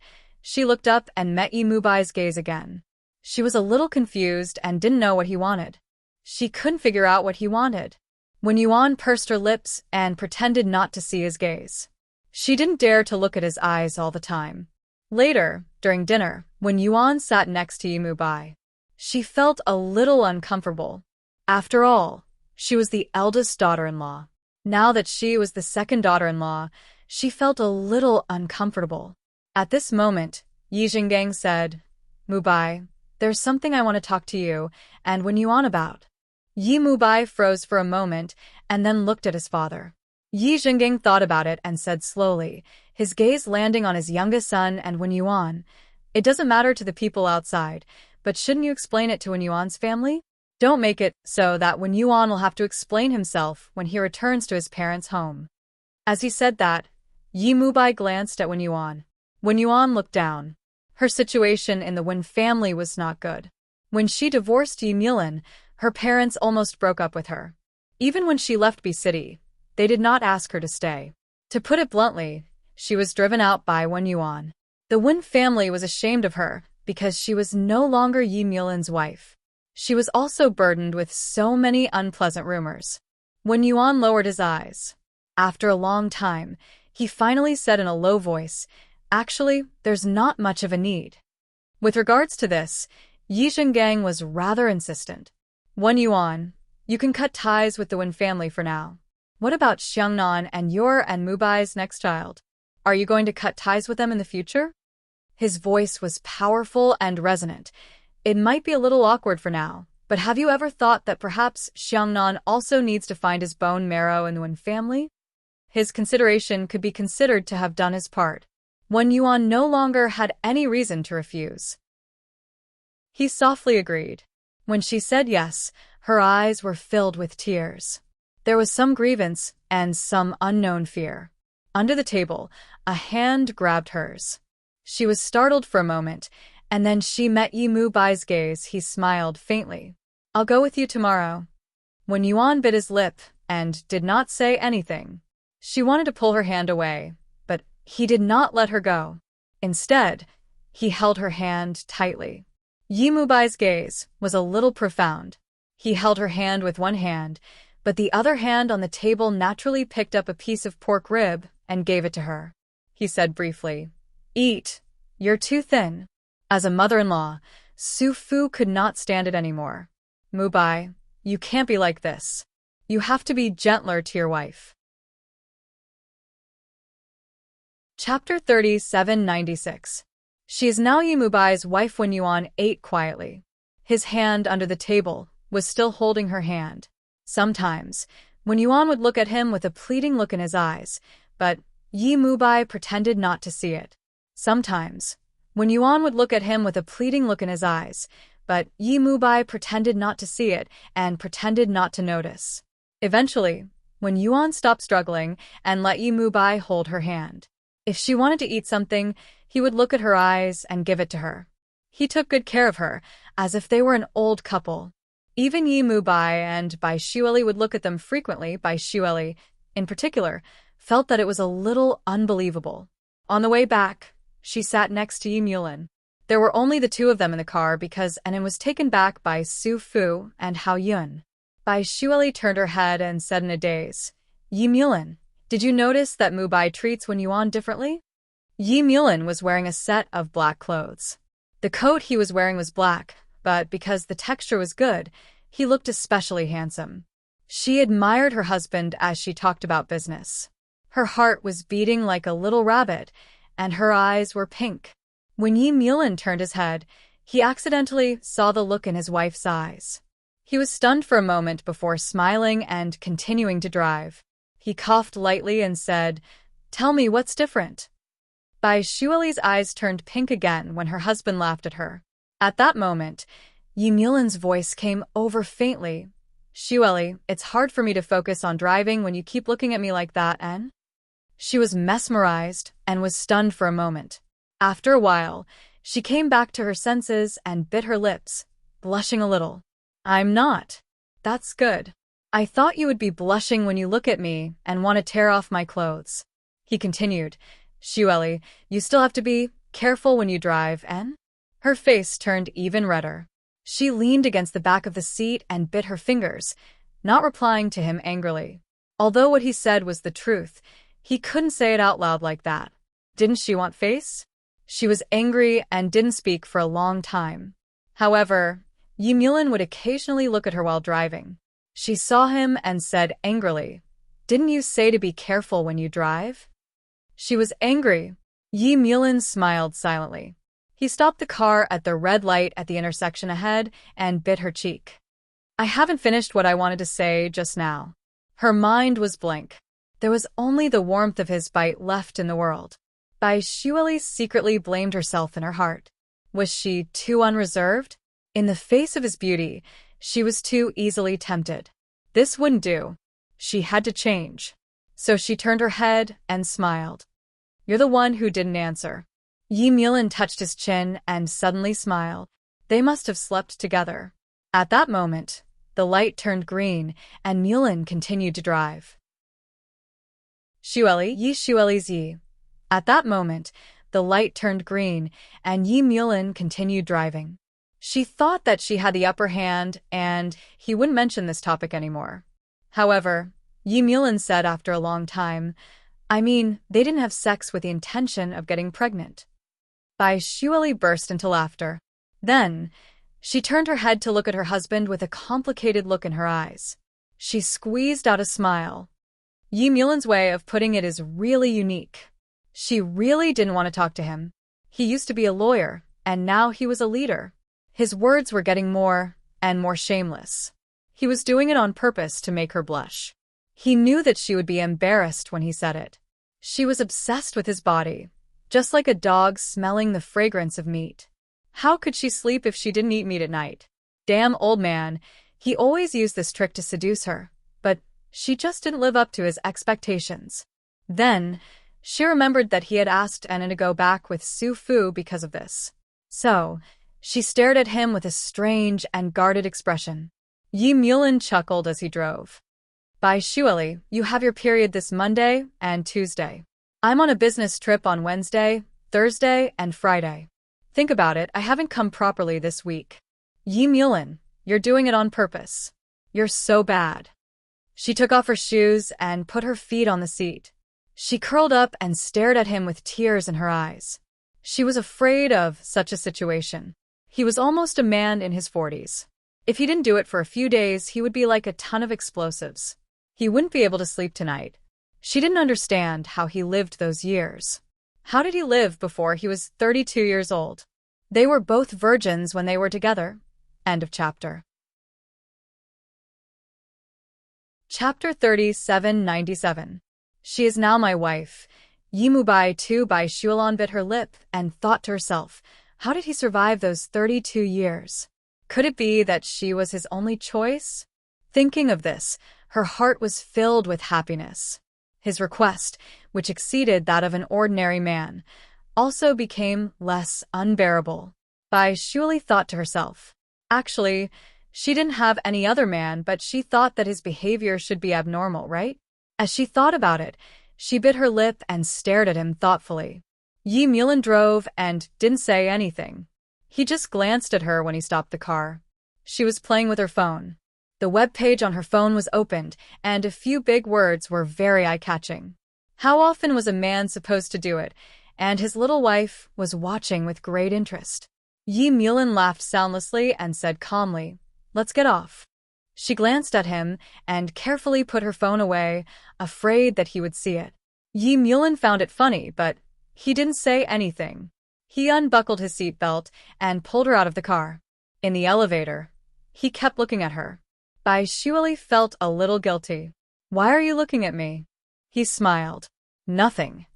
A: she looked up and met Yi Mubai's gaze again. She was a little confused and didn't know what he wanted. She couldn't figure out what he wanted. Wen Yuan pursed her lips and pretended not to see his gaze. She didn't dare to look at his eyes all the time. Later, during dinner, when Yuan sat next to Yimu Bai, she felt a little uncomfortable. After all, she was the eldest daughter-in-law. Now that she was the second daughter-in-law, she felt a little uncomfortable. At this moment, Yi Jinggang said, "Mubai, there's something I want to talk to you and Wen Yuan about." Yi Mubai froze for a moment and then looked at his father. Yi Jinggang thought about it and said slowly, his gaze landing on his youngest son and Wen Yuan, "It doesn't matter to the people outside, but shouldn't you explain it to Wen Yuan's family? Don't make it so that Wen Yuan will have to explain himself when he returns to his parents' home." As he said that, Yi Mubai glanced at Wen Yuan. Wen Yuan looked down. Her situation in the Wen family was not good. When she divorced Yi Mulin, her parents almost broke up with her. Even when she left B City, they did not ask her to stay. To put it bluntly, she was driven out by Wen Yuan. The Wen family was ashamed of her because she was no longer Yi Mulin's wife. She was also burdened with so many unpleasant rumors. Wen Yuan lowered his eyes. After a long time, he finally said in a low voice, "Actually, there's not much of a need." With regards to this, Yi Jinggang was rather insistent. "Wen Yuan, you can cut ties with the Wen family for now. What about Xiangnan and your and Mubai's next child? Are you going to cut ties with them in the future?" His voice was powerful and resonant. "It might be a little awkward for now, but have you ever thought that perhaps Xiangnan also needs to find his bone marrow in the Wen family?" His consideration could be considered to have done his part. Wen Yuan no longer had any reason to refuse. He softly agreed. When she said yes, her eyes were filled with tears. There was some grievance and some unknown fear. Under the table, a hand grabbed hers. She was startled for a moment, and then she met Yi Mubai's gaze. He smiled faintly. "I'll go with you tomorrow." When Yuan bit his lip and did not say anything, she wanted to pull her hand away, but he did not let her go. Instead, he held her hand tightly. Yi Mubai's gaze was a little profound. He held her hand with one hand, but the other hand on the table naturally picked up a piece of pork rib and gave it to her. He said briefly, "Eat, you're too thin." As a mother-in-law, Su Fu could not stand it anymore. "Mubai, you can't be like this. You have to be gentler to your wife." Chapter 3796. She is now Yi Mubai's wife. Wen Yuan ate quietly. His hand under the table was still holding her hand. Sometimes, Wen Yuan would look at him with a pleading look in his eyes, but Yi Mubai pretended not to see it. Sometimes, Wen Yuan would look at him with a pleading look in his eyes, but Yi Mubai pretended not to see it and pretended not to notice. Eventually, Wen Yuan stopped struggling and let Yi Mubai hold her hand. If she wanted to eat something, he would look at her eyes and give it to her. He took good care of her, as if they were an old couple. Even Yi Mubai and Bai Xueli would look at them frequently. Bai Xueli, in particular, felt that it was a little unbelievable. On the way back, she sat next to Yi Mulin. There were only the two of them in the car because Enin was taken back by Su Fu and Hao Yun. Bai Xueli turned her head and said in a daze, "Yi Mulin, did you notice that Mubai treats Wen Yuan differently?" Yi Mulin was wearing a set of black clothes. The coat he was wearing was black, but because the texture was good, he looked especially handsome. She admired her husband as she talked about business. Her heart was beating like a little rabbit, and her eyes were pink. When Yi Mulin turned his head, he accidentally saw the look in his wife's eyes. He was stunned for a moment before smiling and continuing to drive. He coughed lightly and said, "Tell me what's different." Bai Xueli's eyes turned pink again when her husband laughed at her. At that moment, Yi Mulin's voice came over faintly. "Xueli, it's hard for me to focus on driving when you keep looking at me like that, En?" She was mesmerized and was stunned for a moment. After a while, she came back to her senses and bit her lips, blushing a little. "I'm not. That's good. I thought you would be blushing when you look at me and want to tear off my clothes." He continued, "Xueli, you still have to be careful when you drive, En?" Her face turned even redder. She leaned against the back of the seat and bit her fingers. not replying to him angrily. Although what he said was the truth, he couldn't say it out loud like that. Didn't she want face? She was angry and didn't speak for a long time. However, Yi Mulin would occasionally look at her while driving. She saw him and said angrily, "Didn't you say to be careful when you drive?" She was angry. Yi Mulin smiled silently. He stopped the car at the red light at the intersection ahead and bit her cheek. "I haven't finished what I wanted to say just now." Her mind was blank. There was only the warmth of his bite left in the world. Bai Shueli secretly blamed herself in her heart. Was she too unreserved? In the face of his beauty, she was too easily tempted. This wouldn't do. She had to change. So she turned her head and smiled. "You're the one who didn't answer." Yi Mulin touched his chin and suddenly smiled. They must have slept together. At that moment, the light turned green and Mulin continued to drive. Shueli, Yi Shueli's Yi. At that moment, the light turned green and Yi Mulin continued driving. She thought that she had the upper hand and he wouldn't mention this topic anymore. However, Yi Mulin said after a long time, "I mean, they didn't have sex with the intention of getting pregnant." Bai Shueli burst into laughter. Then, she turned her head to look at her husband with a complicated look in her eyes. She squeezed out a smile. Yi Mulin's way of putting it is really unique. She really didn't want to talk to him. He used to be a lawyer, and now he was a leader. His words were getting more and more shameless. He was doing it on purpose to make her blush. He knew that she would be embarrassed when he said it. She was obsessed with his body, just like a dog smelling the fragrance of meat. How could she sleep if she didn't eat meat at night? Damn old man, he always used this trick to seduce her, but she just didn't live up to his expectations. Then, she remembered that he had asked Anna to go back with Su Fu because of this. So, she stared at him with a strange and guarded expression. Yi Mulin chuckled as he drove. "Bai Shueli, you have your period this Monday and Tuesday. I'm on a business trip on Wednesday, Thursday, and Friday. Think about it, I haven't come properly this week." "Yi Mulin, you're doing it on purpose. You're so bad." She took off her shoes and put her feet on the seat. She curled up and stared at him with tears in her eyes. She was afraid of such a situation. He was almost a man in his 40s. If he didn't do it for a few days, he would be like a ton of explosives. He wouldn't be able to sleep tonight. She didn't understand how he lived those years. How did he live before he was 32 years old? They were both virgins when they were together. End of chapter. Chapter 3797. She is now my wife. Yimubai too Bai Shuelon bit her lip and thought to herself, how did he survive those 32 years? Could it be that she was his only choice? Thinking of this, her heart was filled with happiness. His request, which exceeded that of an ordinary man, also became less unbearable. Bai Shueli thought to herself. Actually, she didn't have any other man, but she thought that his behavior should be abnormal, right? As she thought about it, she bit her lip and stared at him thoughtfully. Yi Mulin drove and didn't say anything. He just glanced at her when he stopped the car. She was playing with her phone. The web page on her phone was opened, and a few big words were very eye-catching. How often was a man supposed to do it? And his little wife was watching with great interest. Yi Mulin laughed soundlessly and said calmly, "Let's get off." She glanced at him and carefully put her phone away, afraid that he would see it. Yi Mulin found it funny, but he didn't say anything. He unbuckled his seatbelt and pulled her out of the car. In the elevator, he kept looking at her. Bai Shueli felt a little guilty. "Why are you looking at me?" He smiled. "Nothing."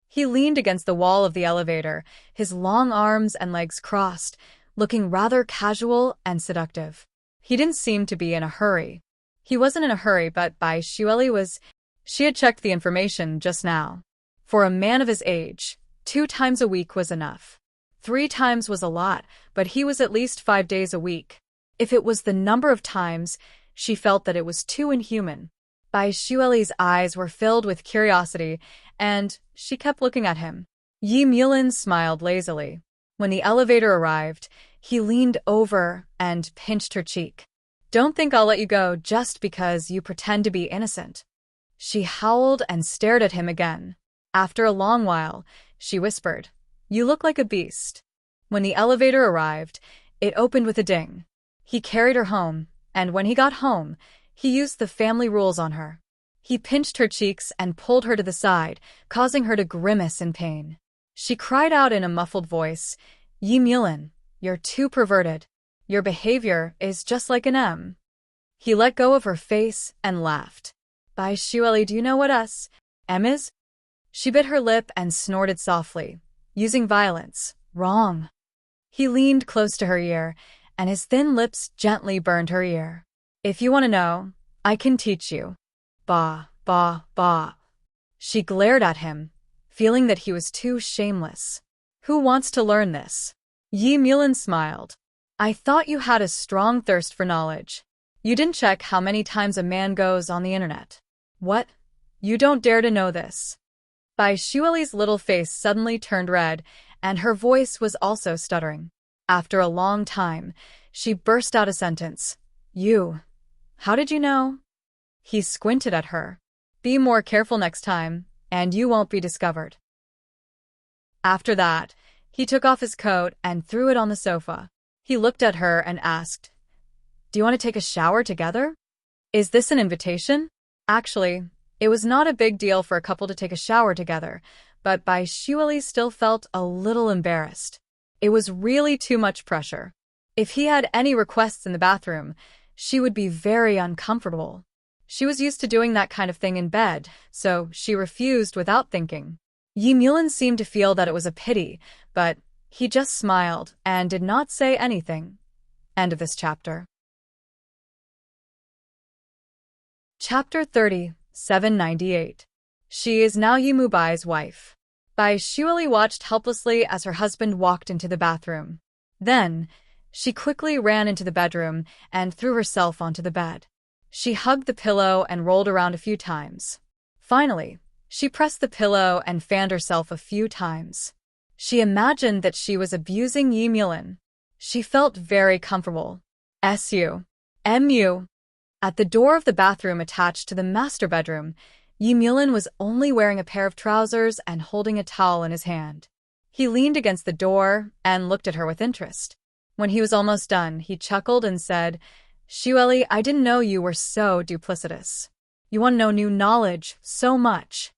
A: He leaned against the wall of the elevator, his long arms and legs crossed, looking rather casual and seductive. He didn't seem to be in a hurry. He wasn't in a hurry, but Bai Shueli was. She had checked the information just now. For a man of his age, 2 times a week was enough. 3 times was a lot, but he was at least 5 days a week. If it was the number of times, she felt that it was too inhuman. Bai Shueli's eyes were filled with curiosity, and she kept looking at him. Yi Mulin smiled lazily. When the elevator arrived, he leaned over and pinched her cheek. Don't think I'll let you go just because you pretend to be innocent. She howled and stared at him again. After a long while, she whispered, You look like a beast. When the elevator arrived, it opened with a ding. He carried her home, and when he got home, he used the family rules on her. He pinched her cheeks and pulled her to the side, causing her to grimace in pain. She cried out in a muffled voice, Yi Mulin, you're too perverted. Your behavior is just like an M. He let go of her face and laughed. Bai Shueli, do you know what M is? She bit her lip and snorted softly, using violence. Wrong. He leaned close to her ear, and his thin lips gently burned her ear. If you want to know, I can teach you. Bah, bah, bah. She glared at him, feeling that he was too shameless. Who wants to learn this? Yi Mulin smiled. I thought you had a strong thirst for knowledge. You didn't check how many times a man goes on the internet. What? You don't dare to know this. Bai Shueli's little face suddenly turned red, and her voice was also stuttering. After a long time, she burst out a sentence. You. How did you know? He squinted at her. Be more careful next time, and you won't be discovered. After that, he took off his coat and threw it on the sofa. He looked at her and asked, Do you want to take a shower together? Is this an invitation? Actually, it was not a big deal for a couple to take a shower together, but Bai Shueli still felt a little embarrassed. It was really too much pressure. If he had any requests in the bathroom, she would be very uncomfortable. She was used to doing that kind of thing in bed, so she refused without thinking. Yi Mulin seemed to feel that it was a pity, but he just smiled and did not say anything. End of this chapter. Chapter 30, 798. She is now Yi Mubai's wife. Bai Shueli watched helplessly as her husband walked into the bathroom. Then, she quickly ran into the bedroom and threw herself onto the bed. She hugged the pillow and rolled around a few times. Finally, she pressed the pillow and fanned herself a few times. She imagined that she was abusing Yi Mulin. She felt very comfortable. S.U.M.U. At the door of the bathroom attached to the master bedroom, Yi Mulin was only wearing a pair of trousers and holding a towel in his hand. He leaned against the door and looked at her with interest. When he was almost done, he chuckled and said, Shueli, I didn't know you were so duplicitous. You want to know new knowledge so much.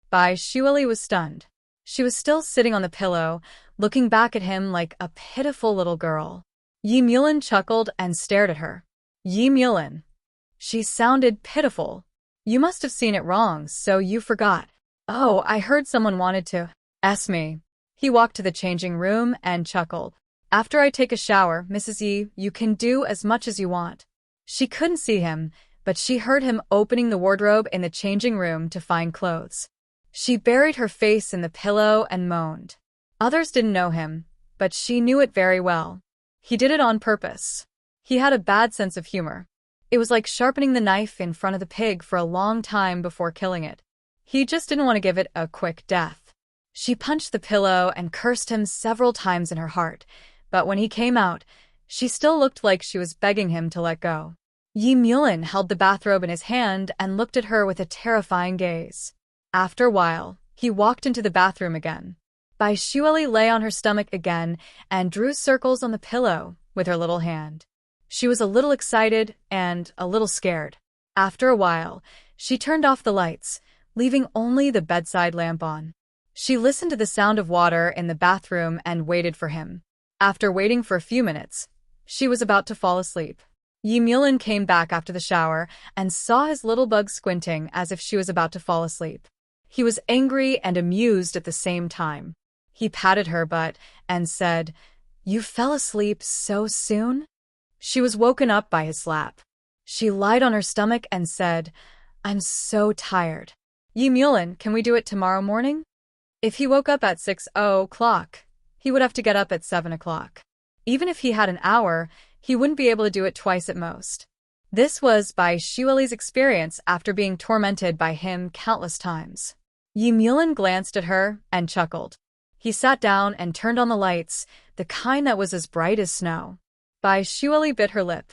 A: Bai Shueli was stunned. She was still sitting on the pillow, looking back at him like a pitiful little girl. Yi Mulin chuckled and stared at her. Yi Mulin. She sounded pitiful. You must have seen it wrong, so you forgot. Oh, I heard someone wanted to ask me. He walked to the changing room and chuckled. After I take a shower, Mrs. Yi, you can do as much as you want. She couldn't see him, but she heard him opening the wardrobe in the changing room to find clothes. She buried her face in the pillow and moaned. Others didn't know him, but she knew it very well. He did it on purpose. He had a bad sense of humor. It was like sharpening the knife in front of the pig for a long time before killing it. He just didn't want to give it a quick death. She punched the pillow and cursed him several times in her heart, but when he came out, she still looked like she was begging him to let go. Yi Mulin held the bathrobe in his hand and looked at her with a terrifying gaze. After a while, he walked into the bathroom again. Bai Shueli lay on her stomach again and drew circles on the pillow with her little hand. She was a little excited and a little scared. After a while, she turned off the lights, leaving only the bedside lamp on. She listened to the sound of water in the bathroom and waited for him. After waiting for a few minutes, she was about to fall asleep. Yi Mulin came back after the shower and saw his little bug squinting as if she was about to fall asleep. He was angry and amused at the same time. He patted her butt and said, You fell asleep so soon? She was woken up by his slap. She lied on her stomach and said, I'm so tired. Yi Mulin, can we do it tomorrow morning? If he woke up at 6 o'clock, he would have to get up at 7 o'clock. Even if he had an hour, he wouldn't be able to do it twice at most. This was Bai Shueli's experience after being tormented by him countless times. Yi Mulin glanced at her and chuckled. He sat down and turned on the lights, the kind that was as bright as snow. Bai Shueli bit her lip.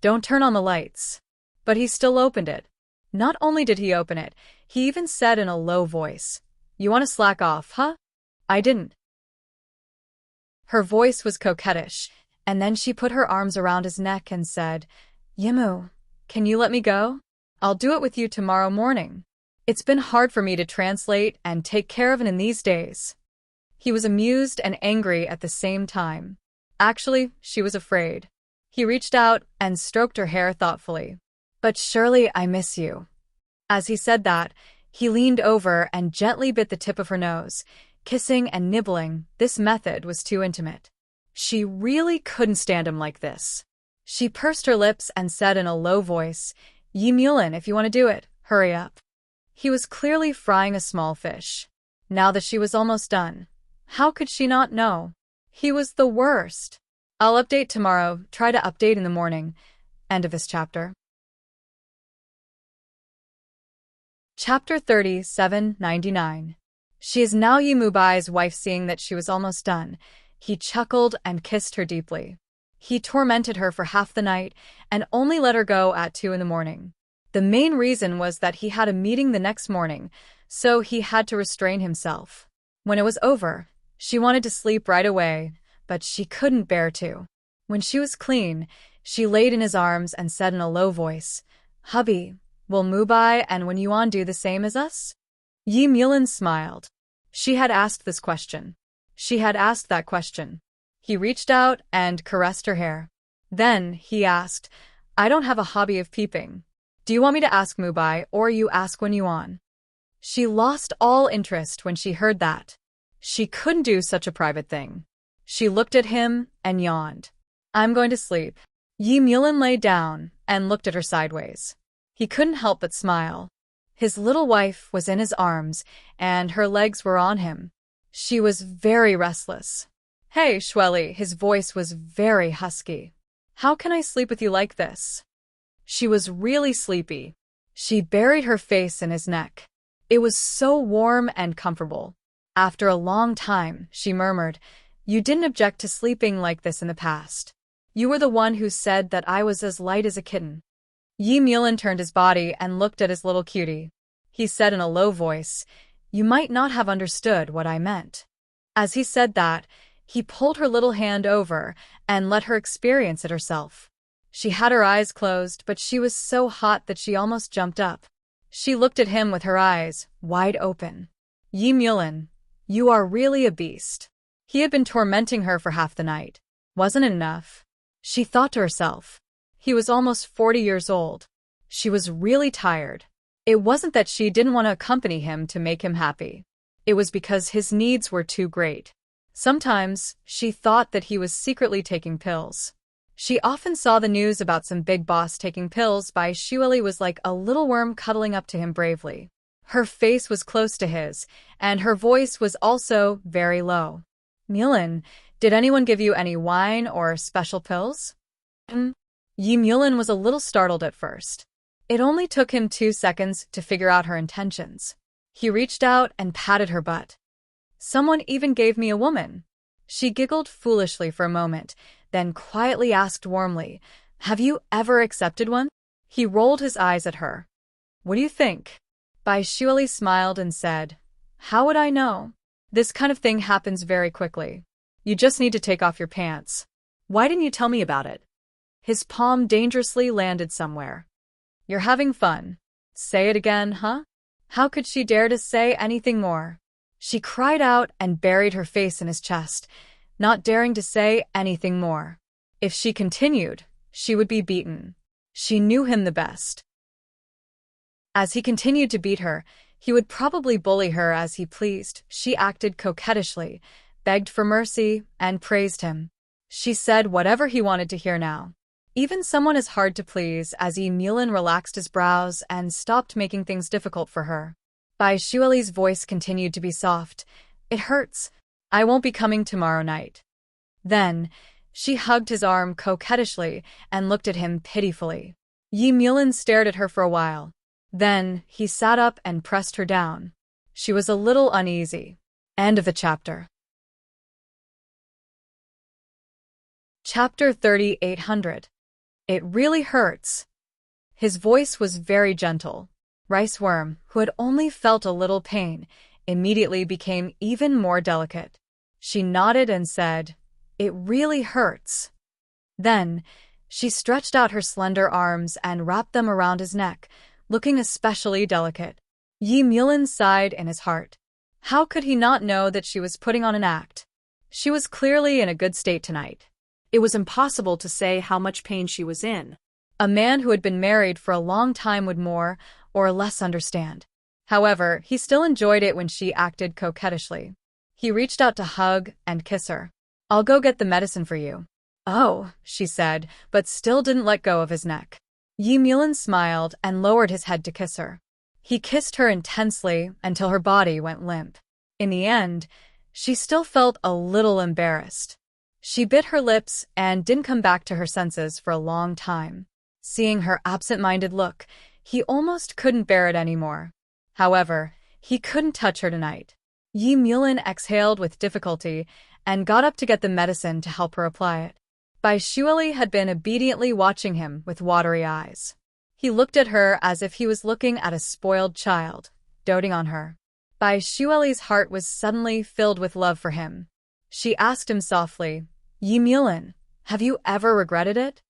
A: Don't turn on the lights. But he still opened it. Not only did he open it, he even said in a low voice, "You want to slack off, huh?" I didn't. Her voice was coquettish, and then she put her arms around his neck and said, "Yimu, can you let me go? I'll do it with you tomorrow morning. It's been hard for me to translate and take care of it in these days." He was amused and angry at the same time. Actually, she was afraid. He reached out and stroked her hair thoughtfully. "But surely I miss you." As he said that, he leaned over and gently bit the tip of her nose, kissing and nibbling. This method was too intimate. She really couldn't stand him like this. She pursed her lips and said in a low voice, "Yi Mulin, if you want to do it, hurry up." He was clearly frying a small fish. Now that she was almost done, how could she not know? He was the worst. I'll update tomorrow. Try to update in the morning. End of this chapter. Chapter 3799. She is now Yi Mubai's wife. Seeing that she was almost done, he chuckled and kissed her deeply. He tormented her for half the night and only let her go at 2 in the morning. The main reason was that he had a meeting the next morning, so he had to restrain himself. When it was over, she wanted to sleep right away, but she couldn't bear to. When she was clean, she laid in his arms and said in a low voice, "Hubby, will Mubai and Wen Yuan do the same as us?" Yi Mulin smiled. She had asked this question. She had asked that question. He reached out and caressed her hair. Then he asked, "I don't have a hobby of peeping. Do you want me to ask Mubai or you ask Wen Yuan?" She lost all interest when she heard that. She couldn't do such a private thing. She looked at him and yawned. "I'm going to sleep." Yi Mulin lay down and looked at her sideways. He couldn't help but smile. His little wife was in his arms, and her legs were on him. She was very restless. "Hey, Shweli," his voice was very husky. "How can I sleep with you like this?" She was really sleepy. She buried her face in his neck. It was so warm and comfortable. After a long time, she murmured, "You didn't object to sleeping like this in the past. You were the one who said that I was as light as a kitten." Yi Mulin turned his body and looked at his little cutie. He said in a low voice, "You might not have understood what I meant." As he said that, he pulled her little hand over and let her experience it herself. She had her eyes closed, but she was so hot that she almost jumped up. She looked at him with her eyes wide open. "Yi Mulin, you are really a beast." He had been tormenting her for half the night. Wasn't it enough? She thought to herself. He was almost 40 years old. She was really tired. It wasn't that she didn't want to accompany him to make him happy. It was because his needs were too great. Sometimes, she thought that he was secretly taking pills. She often saw the news about some big boss taking pills. Bai Shueli was like a little worm cuddling up to him bravely. Her face was close to his, and her voice was also very low. "Mulin, did anyone give you any wine or special pills?" Yi Mulin was a little startled at first. It only took him 2 seconds to figure out her intentions. He reached out and patted her butt. "Someone even gave me a woman." She giggled foolishly for a moment, then quietly asked warmly, "Have you ever accepted one?" He rolled his eyes at her. "What do you think?" Bai Shueli smiled and said, "How would I know? This kind of thing happens very quickly. You just need to take off your pants." "Why didn't you tell me about it?" His palm dangerously landed somewhere. "You're having fun. Say it again, huh?" How could she dare to say anything more? She cried out and buried her face in his chest, not daring to say anything more. If she continued, she would be beaten. She knew him the best. As he continued to beat her, he would probably bully her as he pleased. She acted coquettishly, begged for mercy, and praised him. She said whatever he wanted to hear now. Even someone as hard to please as Yi Mulin relaxed his brows and stopped making things difficult for her. Bai Shueli's voice continued to be soft. "It hurts. I won't be coming tomorrow night." Then, she hugged his arm coquettishly and looked at him pitifully. Yi Mulin stared at her for a while. Then, he sat up and pressed her down. She was a little uneasy. End of the chapter. Chapter 3800. It really hurts. His voice was very gentle. Rice Worm, who had only felt a little pain, immediately became even more delicate. She nodded and said, "It really hurts." Then, she stretched out her slender arms and wrapped them around his neck, looking especially delicate. Yi Mulin sighed in his heart. How could he not know that she was putting on an act? She was clearly in a good state tonight.
B: It was impossible to say how much pain she was in.
A: A man who had been married for a long time would more or less understand. However, he still enjoyed it when she acted coquettishly. He reached out to hug and kiss her. "I'll go get the medicine for you." "Oh," she said, but still didn't let go of his neck. Yi Mulin smiled and lowered his head to kiss her. He kissed her intensely until her body went limp. In the end, she still felt a little embarrassed. She bit her lips and didn't come back to her senses for a long time. Seeing her absent-minded look, he almost couldn't bear it anymore. However, he couldn't touch her tonight. Yi Mulin exhaled with difficulty and got up to get the medicine to help her apply it. Bai Shuili had been obediently watching him with watery eyes. He looked at her as if he was looking at a spoiled child, doting on her. Bai Shuili's heart was suddenly filled with love for him. She asked him softly, "Yi Mulin, have you ever regretted it?"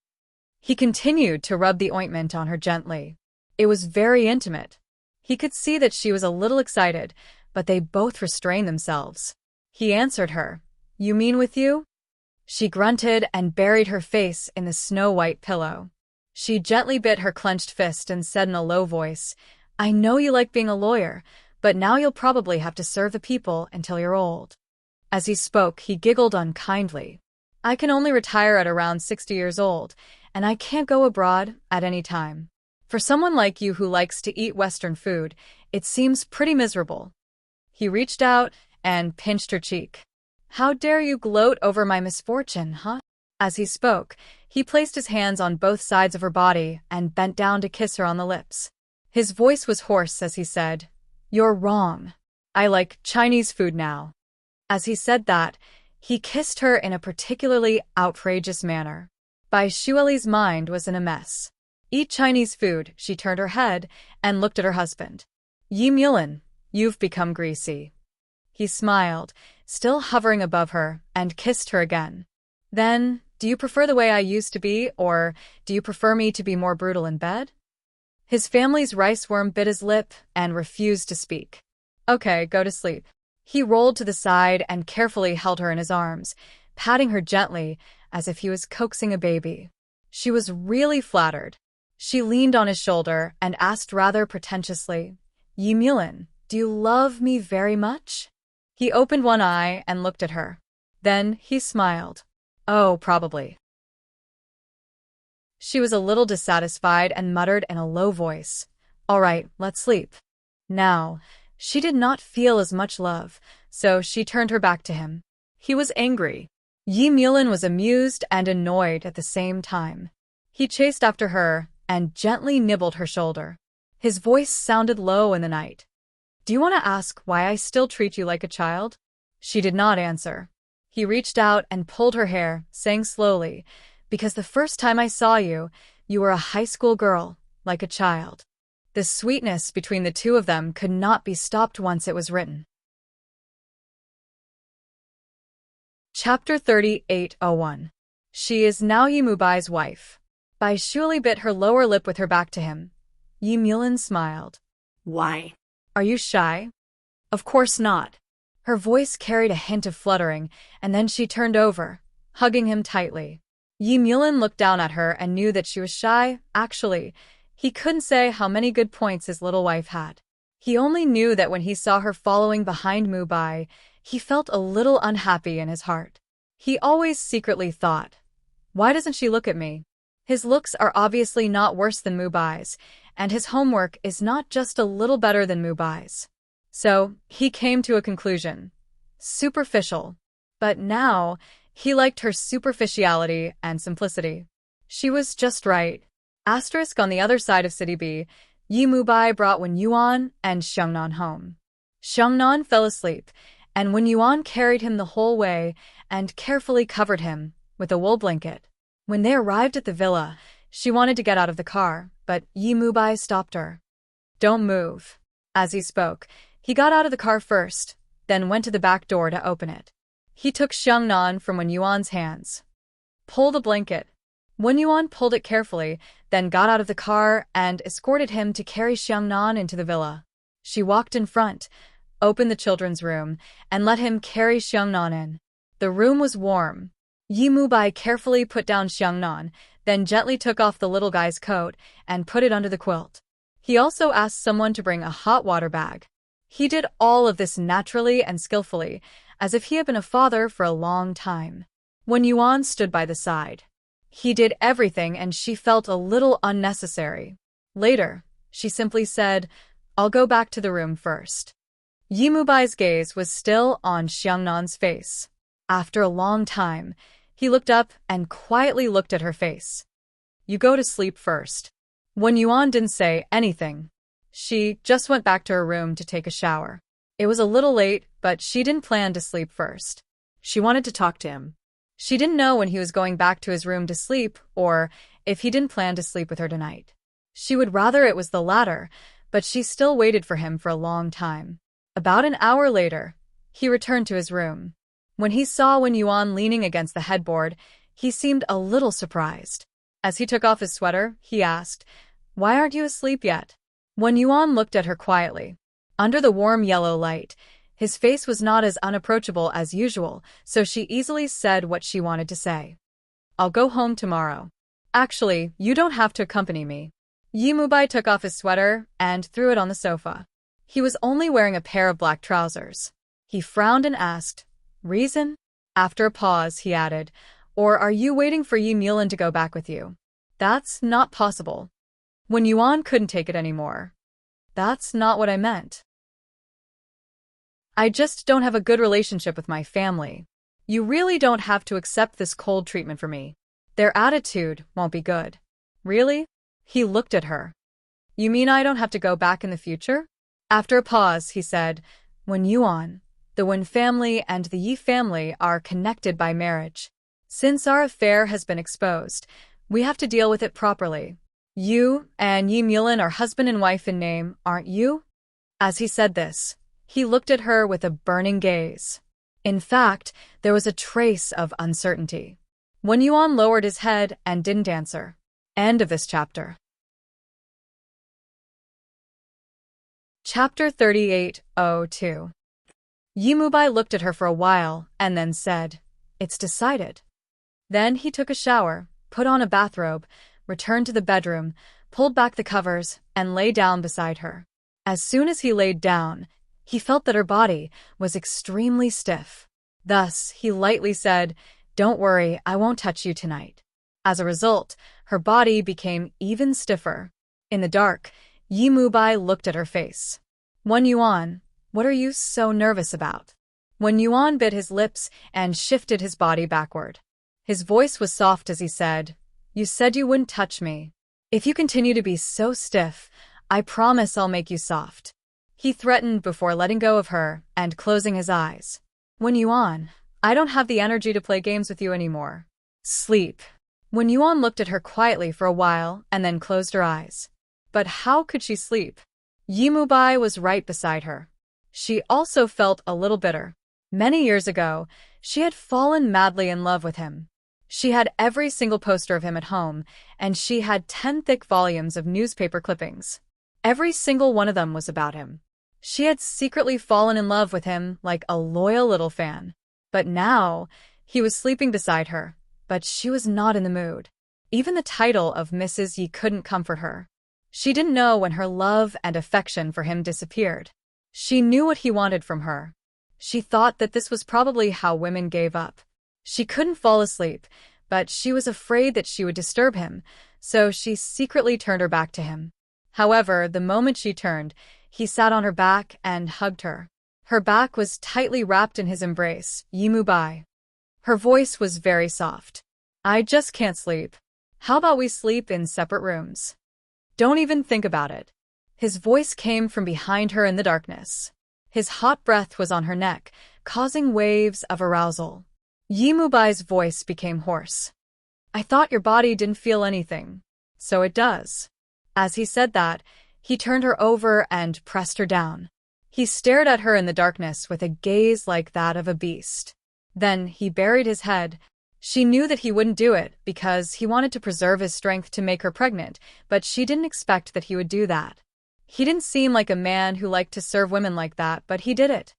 A: He continued to rub the ointment on her gently. It was very intimate. He could see that she was a little excited, but they both restrained themselves. He answered her, "You mean with you?" She grunted and buried her face in the snow-white pillow. She gently bit her clenched fist and said in a low voice, "I know you like being a lawyer, but now you'll probably have to serve the people until you're old." As he spoke, he giggled unkindly. "I can only retire at around 60 years old, and I can't go abroad at any time. For someone like you who likes to eat Western food, it seems pretty miserable." He reached out and pinched her cheek. "How dare you gloat over my misfortune, huh?" As he spoke, he placed his hands on both sides of her body and bent down to kiss her on the lips. His voice was hoarse as he said, "You're wrong. I like Chinese food now." As he said that, he kissed her in a particularly outrageous manner. Bai Shuili's mind was in a mess. "Eat Chinese food," she turned her head and looked at her husband. "Yi Mulin, you've become greasy." He smiled, still hovering above her, and kissed her again. "Then, do you prefer the way I used to be, or do you prefer me to be more brutal in bed?" His family's rice worm bit his lip and refused to speak. "Okay, go to sleep." He rolled to the side and carefully held her in his arms, patting her gently as if he was coaxing a baby. She was really flattered. She leaned on his shoulder and asked rather pretentiously, "Yi Mulin, do you love me very much?" He opened one eye and looked at her. Then he smiled. "Oh, probably." She was a little dissatisfied and muttered in a low voice, "All right, let's sleep." Now, she did not feel as much love, so she turned her back to him. He was angry. Yi Mulin was amused and annoyed at the same time. He chased after her and gently nibbled her shoulder. His voice sounded low in the night. "Do you want to ask why I still treat you like a child?" She did not answer. He reached out and pulled her hair, saying slowly, "Because the first time I saw you, you were a high school girl, like a child." The sweetness between the two of them could not be stopped once it was written. Chapter 38:01. She is now Yi Mubai's wife. Bai Shuili bit her lower lip with her back to him. Yi Mulin smiled.
B: "Why?
A: "Are you shy?"
B: Of course not."
A: Her voice carried a hint of fluttering, and then she turned over, hugging him tightly. Yi Mulin looked down at her and knew that she was shy. Actually, he couldn't say how many good points his little wife had. He only knew that when he saw her following behind Mubai, he felt a little unhappy in his heart. He always secretly thought, "Why doesn't she look at me?" His looks are obviously not worse than Mubai's, and his homework is not just a little better than Mubai's. So, he came to a conclusion. Superficial. But now, he liked her superficiality and simplicity. She was just right. Asterisk on the other side of City B, Yi Mubai brought Wen Yuan and Xiangnan home. Xiangnan fell asleep, and Wen Yuan carried him the whole way and carefully covered him with a wool blanket. When they arrived at the villa, She wanted to get out of the car, but Yi Mubai stopped her. Don't move. As he spoke, he got out of the car first, then went to the back door to open it. He took Xiangnan from Wen Yuan's hands. Pull the blanket. Wen Yuan pulled it carefully, then got out of the car and escorted him to carry Xiangnan into the villa. She walked in front, opened the children's room, and let him carry Xiangnan in. The room was warm. Yi Mubai carefully put down Xiangnan, then gently took off the little guy's coat and put it under the quilt. He also asked someone to bring a hot water bag. He did all of this naturally and skillfully, as if he had been a father for a long time. Wen Yuan stood by the side. He did everything and she felt a little unnecessary. Later, she simply said, I'll go back to the room first. Yi Mubai's gaze was still on Xiangnan's face. After a long time, he looked up and quietly looked at her face. You go to sleep first. Wen Yuan didn't say anything. She just went back to her room to take a shower. It was a little late, but she didn't plan to sleep first.
B: She wanted to talk to him.
A: She didn't know when he was going back to his room to sleep or if he didn't plan to sleep with her tonight. She would rather it was the latter, but she still waited for him for a long time. About an hour later, he returned to his room. When he saw Wen Yuan leaning against the headboard, he seemed a little surprised. As he took off his sweater, he asked, Why aren't you asleep yet? Wen Yuan looked at her quietly. Under the warm yellow light, his face was not as unapproachable as usual, so she easily said what she wanted to say. I'll go home tomorrow. Actually, you don't have to accompany me. Yi Mubai took off his sweater and threw it on the sofa. He was only wearing a pair of black trousers. He frowned and asked, Reason? After a pause, he added, Or are you waiting for Yi Mulan to go back with you? That's not possible. Wen Yuan couldn't take it anymore. That's not what I meant. I just don't have a good relationship with my family. You really don't have to accept this cold treatment for me. Their attitude won't be good. Really? He looked at her. You mean I don't have to go back in the future? After a pause, he said, Wen Yuan, the Wen family and the Yi family are connected by marriage. Since our affair has been exposed, we have to deal with it properly. You and Yi Mulan are husband and wife in name, aren't you? As he said this, he looked at her with a burning gaze. In fact, there was a trace of uncertainty. Wen Yuan lowered his head and didn't answer. End of this chapter. Chapter 38:02. Yi Mubai looked at her for a while and then said, It's decided. Then he took a shower, put on a bathrobe, returned to the bedroom, pulled back the covers, and lay down beside her. As soon as he laid down, he felt that her body was extremely stiff. Thus, he lightly said, Don't worry, I won't touch you tonight. As a result, her body became even stiffer. In the dark, Yi Mubai looked at her face. Wen Yuan, what are you so nervous about? Wen Yuan bit his lips and shifted his body backward. His voice was soft as he said, You said you wouldn't touch me. If you continue to be so stiff, I promise I'll make you soft. He threatened before letting go of her and closing his eyes. Wen Yuan, I don't have the energy to play games with you anymore. Sleep. Wen Yuan looked at her quietly for a while and then closed her eyes. But how could she sleep? Yi Mubai was right beside her. She also felt a little bitter. Many years ago, she had fallen madly in love with him. She had every single poster of him at home, and she had 10 thick volumes of newspaper clippings. Every single one of them was about him. She had secretly fallen in love with him like a loyal little fan. But now, he was sleeping beside her, but she was not in the mood. Even the title of Mrs. Yi couldn't comfort her. She didn't know when her love and affection for him disappeared. She knew what he wanted from her. She thought that this was probably how women gave up. She couldn't fall asleep, but she was afraid that she would disturb him, so she secretly turned her back to him. However, the moment she turned, he sat on her back and hugged her. Her back was tightly wrapped in his embrace, Yi Mubai. Her voice was very soft. I just can't sleep. How about we sleep in separate rooms? Don't even think about it. His voice came from behind her in the darkness. His hot breath was on her neck, causing waves of arousal. Yi Mubai's voice became hoarse. I thought your body didn't feel anything. So it does. As he said that, he turned her over and pressed her down. He stared at her in the darkness with a gaze like that of a beast. Then he buried his head. She knew that he wouldn't do it because he wanted to preserve his strength to make her pregnant, but she didn't expect that he would do that. He didn't seem like a man who liked to serve women like that, but he did it.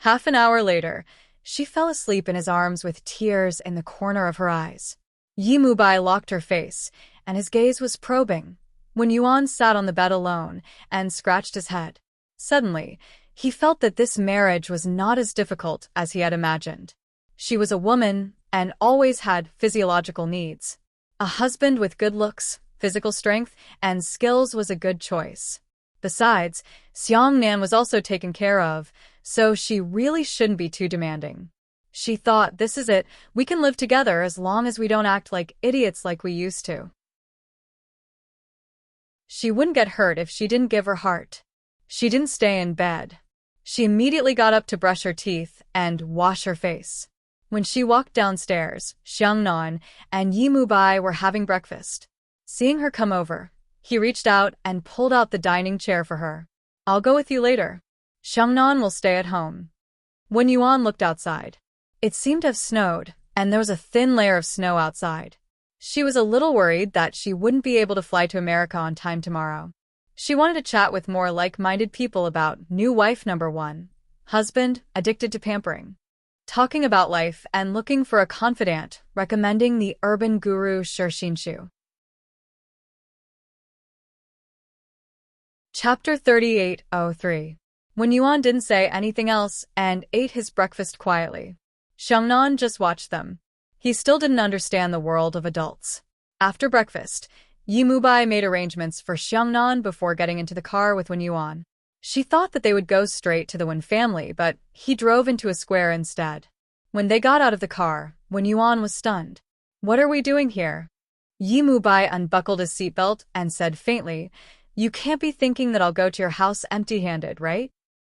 A: Half an hour later, she fell asleep in his arms with tears in the corner of her eyes. Yi Mubai locked her face, and his gaze was probing. When Yuan sat on the bed alone and scratched his head, suddenly, he felt that this marriage was not as difficult as he had imagined. She was a woman and always had physiological needs. A husband with good looks, physical strength, and skills was a good choice. Besides, Xiangnan was also taken care of, so she really shouldn't be too demanding. She thought, this is it, we can live together as long as we don't act like idiots like we used to. She wouldn't get hurt if she didn't give her heart. She didn't stay in bed. She immediately got up to brush her teeth and wash her face. When she walked downstairs, Xiangnan and Yi Mubai were having breakfast. Seeing her come over, he reached out and pulled out the dining chair for her. I'll go with you later. Xiangnan will stay at home. When Yuan looked outside, it seemed to have snowed, and there was a thin layer of snow outside. She was a little worried that she wouldn't be able to fly to America on time tomorrow. She wanted to chat with more like-minded people about new wife number 1, husband, addicted to pampering. Talking about life and looking for a confidant, recommending the urban guru Shirshinshu. Chapter 38:03. When Yuan didn't say anything else and ate his breakfast quietly, Xiangnan just watched them. He still didn't understand the world of adults. After breakfast, Yi Mubai made arrangements for Xiangnan before getting into the car with Wen Yuan. She thought that they would go straight to the Wen family, but he drove into a square instead. When they got out of the car, Wen Yuan was stunned. What are we doing here? Yi Mubai unbuckled his seatbelt and said faintly, you can't be thinking that I'll go to your house empty-handed, right?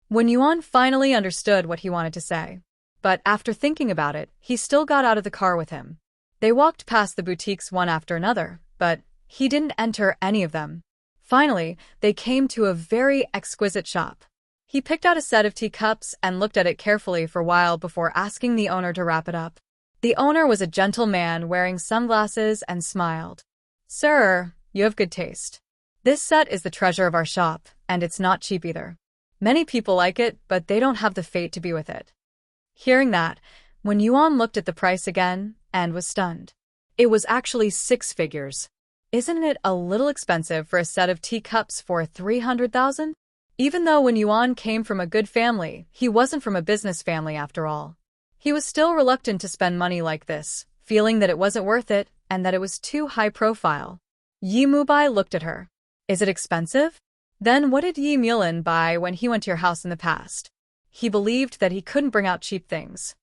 A: Wen Yuan finally understood what he wanted to say. But after thinking about it, he still got out of the car with him. They walked past the boutiques one after another, but he didn't enter any of them. Finally, they came to a very exquisite shop. He picked out a set of teacups and looked at it carefully for a while before asking the owner to wrap it up. The owner was a gentle man wearing sunglasses and smiled. Sir, you have good taste. This set is the treasure of our shop, and it's not cheap either. Many people like it, but they don't have the fate to be with it. Hearing that, Wen Yuan looked at the price again and was stunned. It was actually 6 figures. Isn't it a little expensive for a set of teacups for 300,000? Even though Wen Yuan came from a good family, he wasn't from a business family after all. He was still reluctant to spend money like this, feeling that it wasn't worth it and that it was too high profile. Yi Mubai looked at her. Is it expensive? Then what did Yi Mulan buy when he went to your house in the past? He believed that he couldn't bring out cheap things.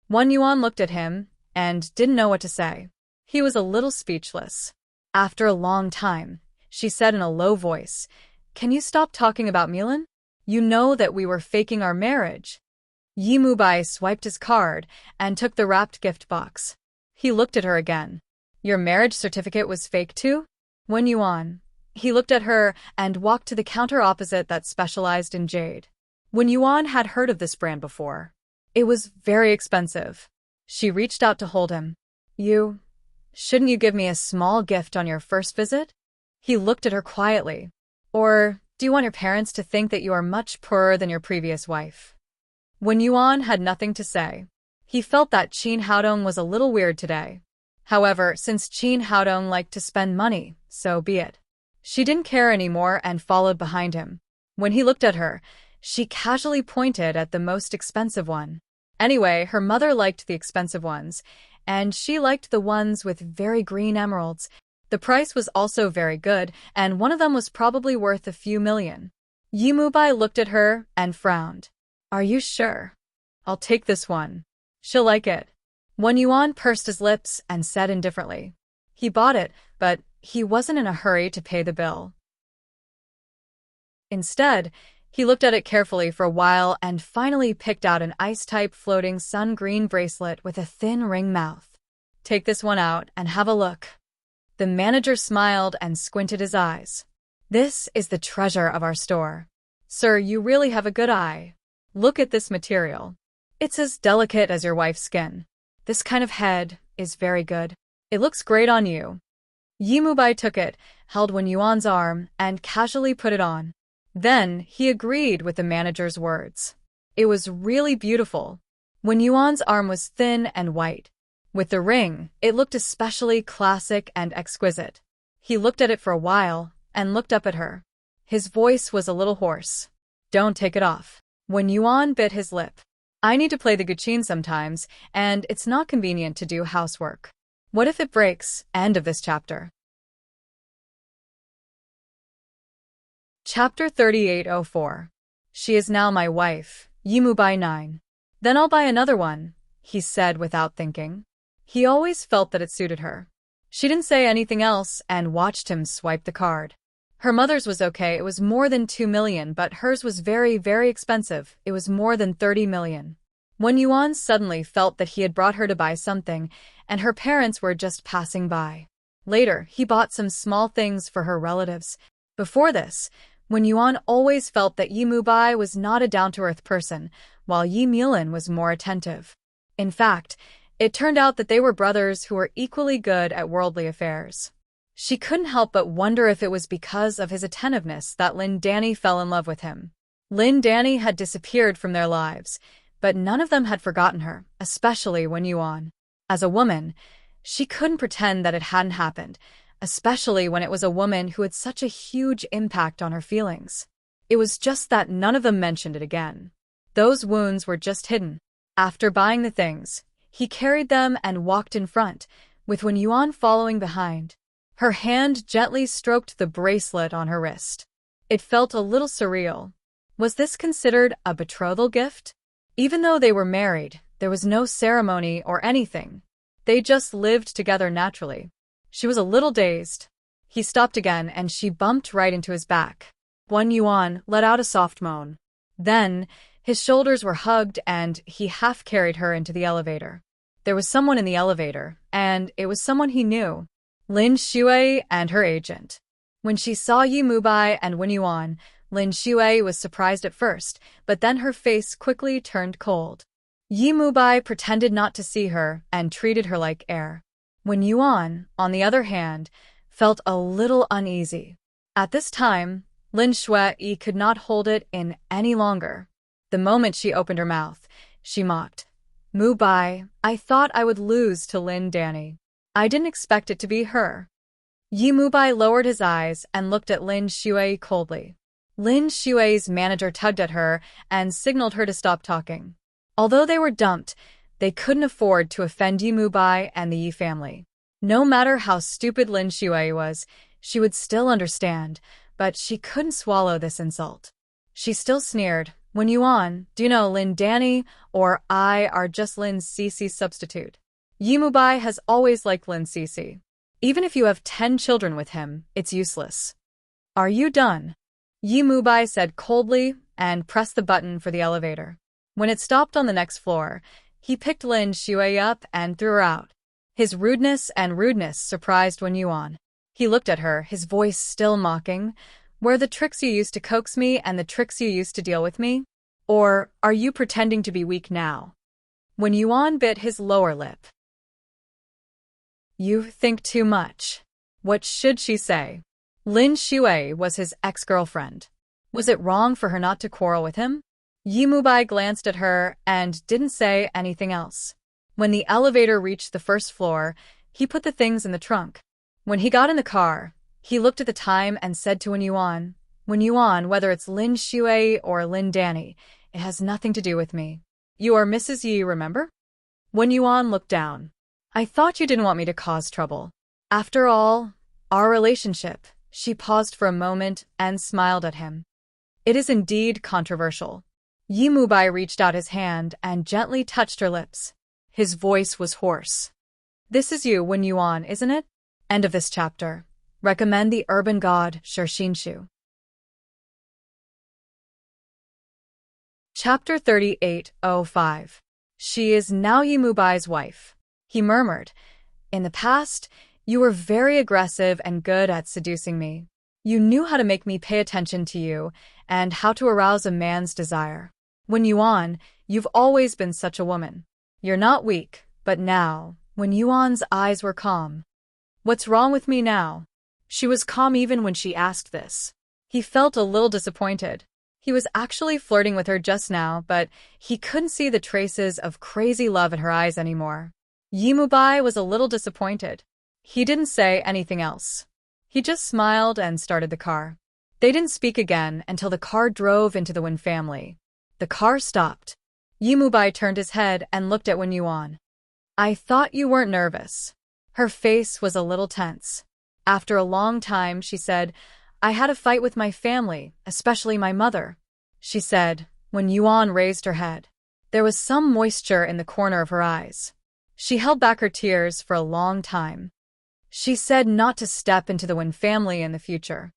A: Wen Yuan looked at him and didn't know what to say. He was a little speechless. After a long time, she said in a low voice, can you stop talking about Mulan? You know that we were faking our marriage. Yi Mubai swiped his card and took the wrapped gift box. He looked at her again. Your marriage certificate was fake too? Wen Yuan. He looked at her and walked to the counter opposite that specialized in jade. Wen Yuan had heard of this brand before. It was very expensive. She reached out to hold him. Shouldn't you give me a small gift on your first visit? He looked at her quietly. Or, do you want your parents to think that you are much poorer than your previous wife? Wen Yuan had nothing to say. He felt that Qin Haodong was a little weird today. However, since Qin Haodong liked to spend money, so be it. She didn't care anymore and followed behind him. When he looked at her, she casually pointed at the most expensive one. Anyway, her mother liked the expensive ones, and she liked the ones with very green emeralds. The price was also very good, and one of them was probably worth a few million. Yi Mubai looked at her and frowned. Are you sure? I'll take this one. She'll like it. Wen Yuan pursed his lips and said indifferently. He bought it, but he wasn't in a hurry to pay the bill. Instead, he looked at it carefully for a while and finally picked out an ice-type floating sun-green bracelet with a thin ring mouth. Take this one out and have a look. The manager smiled and squinted his eyes. This is the treasure of our store. Sir, you really have a good eye. Look at this material. It's as delicate as your wife's skin. This kind of head is very good. It looks great on you. Yimubai took it, held Wen Yuan's arm, and casually put it on. Then he agreed with the manager's words. It was really beautiful. Wen Yuan's arm was thin and white. With the ring, it looked especially classic and exquisite. He looked at it for a while and looked up at her. His voice was a little hoarse. Don't take it off. Wen Yuan bit his lip. I need to play the guqin sometimes, and it's not convenient to do housework. What if it breaks? End of this chapter. Chapter 3804. She is now my wife. Yimubai 9. Then I'll buy another one, he said without thinking. He always felt that it suited her. She didn't say anything else and watched him swipe the card. Her mother's was okay, it was more than 2 million, but hers was very, very expensive. It was more than 30 million. Wen Yuan suddenly felt that he had brought her to buy something, and her parents were just passing by. Later, he bought some small things for her relatives. Before this, Wen Yuan always felt that Yimubai was not a down-to-earth person, while Yi Mulin was more attentive. In fact, it turned out that they were brothers who were equally good at worldly affairs. She couldn't help but wonder if it was because of his attentiveness that Lin Danny fell in love with him. Lin Danny had disappeared from their lives, but none of them had forgotten her, especially Wen Yuan. As a woman, she couldn't pretend that it hadn't happened, especially when it was a woman who had such a huge impact on her feelings. It was just that none of them mentioned it again. Those wounds were just hidden. After buying the things, he carried them and walked in front, with Wen Yuan following behind. Her hand gently stroked the bracelet on her wrist. It felt a little surreal. Was this considered a betrothal gift? Even though they were married, there was no ceremony or anything. They just lived together naturally. She was a little dazed. He stopped again and she bumped right into his back. Wen Yuan let out a soft moan. Then, his shoulders were hugged and he half carried her into the elevator. There was someone in the elevator, and it was someone he knew. Lin Shui and her agent. When she saw Yimubai and Wen Yuan, Lin Shui was surprised at first, but then her face quickly turned cold. Yimubai pretended not to see her and treated her like air. Wen Yuan, on the other hand, felt a little uneasy. At this time, Lin Shui could not hold it in any longer. The moment she opened her mouth, she mocked. Mubai, I thought I would lose to Lin Danny. I didn't expect it to be her. Yimubai lowered his eyes and looked at Lin Shui coldly. Lin Shui's manager tugged at her and signaled her to stop talking. Although they were dumped, they couldn't afford to offend Yimubai and the Yi family. No matter how stupid Lin Shui was, she would still understand, but she couldn't swallow this insult. She still sneered. Wen Yuan, do you know Lin Danny or I are just Lin Cici's substitute? Yimubai has always liked Lin Cici. Even if you have 10 children with him, it's useless. Are you done? Yimubai said coldly and pressed the button for the elevator. When it stopped on the next floor, he picked Lin Shui up and threw her out. His rudeness surprised Wen Yuan. He looked at her, his voice still mocking. Were the tricks you used to coax me and the tricks you used to deal with me? Or are you pretending to be weak now? Wen Yuan bit his lower lip. You think too much. What should she say? Lin Shui was his ex-girlfriend. Was it wrong for her not to quarrel with him? Yimubai glanced at her and didn't say anything else. When the elevator reached the first floor, he put the things in the trunk. When he got in the car, he looked at the time and said to Wen Yuan, whether it's Lin Shui or Lin Danny, it has nothing to do with me. You are Mrs. Yi, remember? Wen Yuan looked down. I thought you didn't want me to cause trouble. After all, our relationship. She paused for a moment and smiled at him. It is indeed controversial. Yimubai reached out his hand and gently touched her lips. His voice was hoarse. This is you, Wen Yuan, isn't it? End of this chapter. Recommend the urban god Shirshinshu. Chapter 3805. She is now Yimubai's wife. He murmured. In the past, You were very aggressive and good at seducing me. You knew how to make me pay attention to you and how to arouse a man's desire. When Yuan, you've always been such a woman. You're not weak, but now, when Yuan's eyes were calm. What's wrong with me now? She was calm even when she asked this. He felt a little disappointed. He was actually flirting with her just now, but he couldn't see the traces of crazy love in her eyes anymore. Yimubai was a little disappointed. He didn't say anything else. He just smiled and started the car. They didn't speak again until the car drove into the Wen family. The car stopped. Yimubai turned his head and looked at Wen Yuan. I thought you weren't nervous. Her face was a little tense. After a long time, she said, I had a fight with my family, especially my mother, she said, when Yuan raised her head. There was some moisture in the corner of her eyes. She held back her tears for a long time. She said not to step into the Wen family in the future.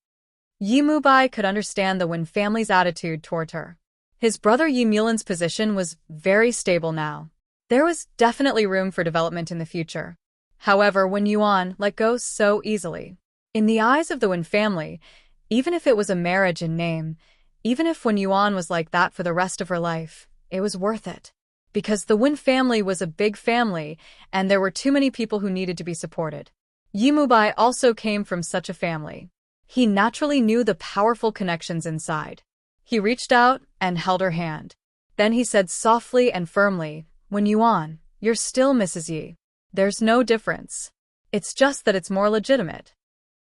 A: Yimubai could understand the Wen family's attitude toward her. His brother Yimulin's position was very stable now. There was definitely room for development in the future. However, Wen Yuan let go so easily. In the eyes of the Wen family, even if it was a marriage in name, even if Wen Yuan was like that for the rest of her life, it was worth it. Because the Wen family was a big family, and there were too many people who needed to be supported. Yimubai also came from such a family. He naturally knew the powerful connections inside. He reached out and held her hand. Then he said softly and firmly, Wen Yuan, you're still Mrs. Yi. There's no difference. It's just that it's more legitimate.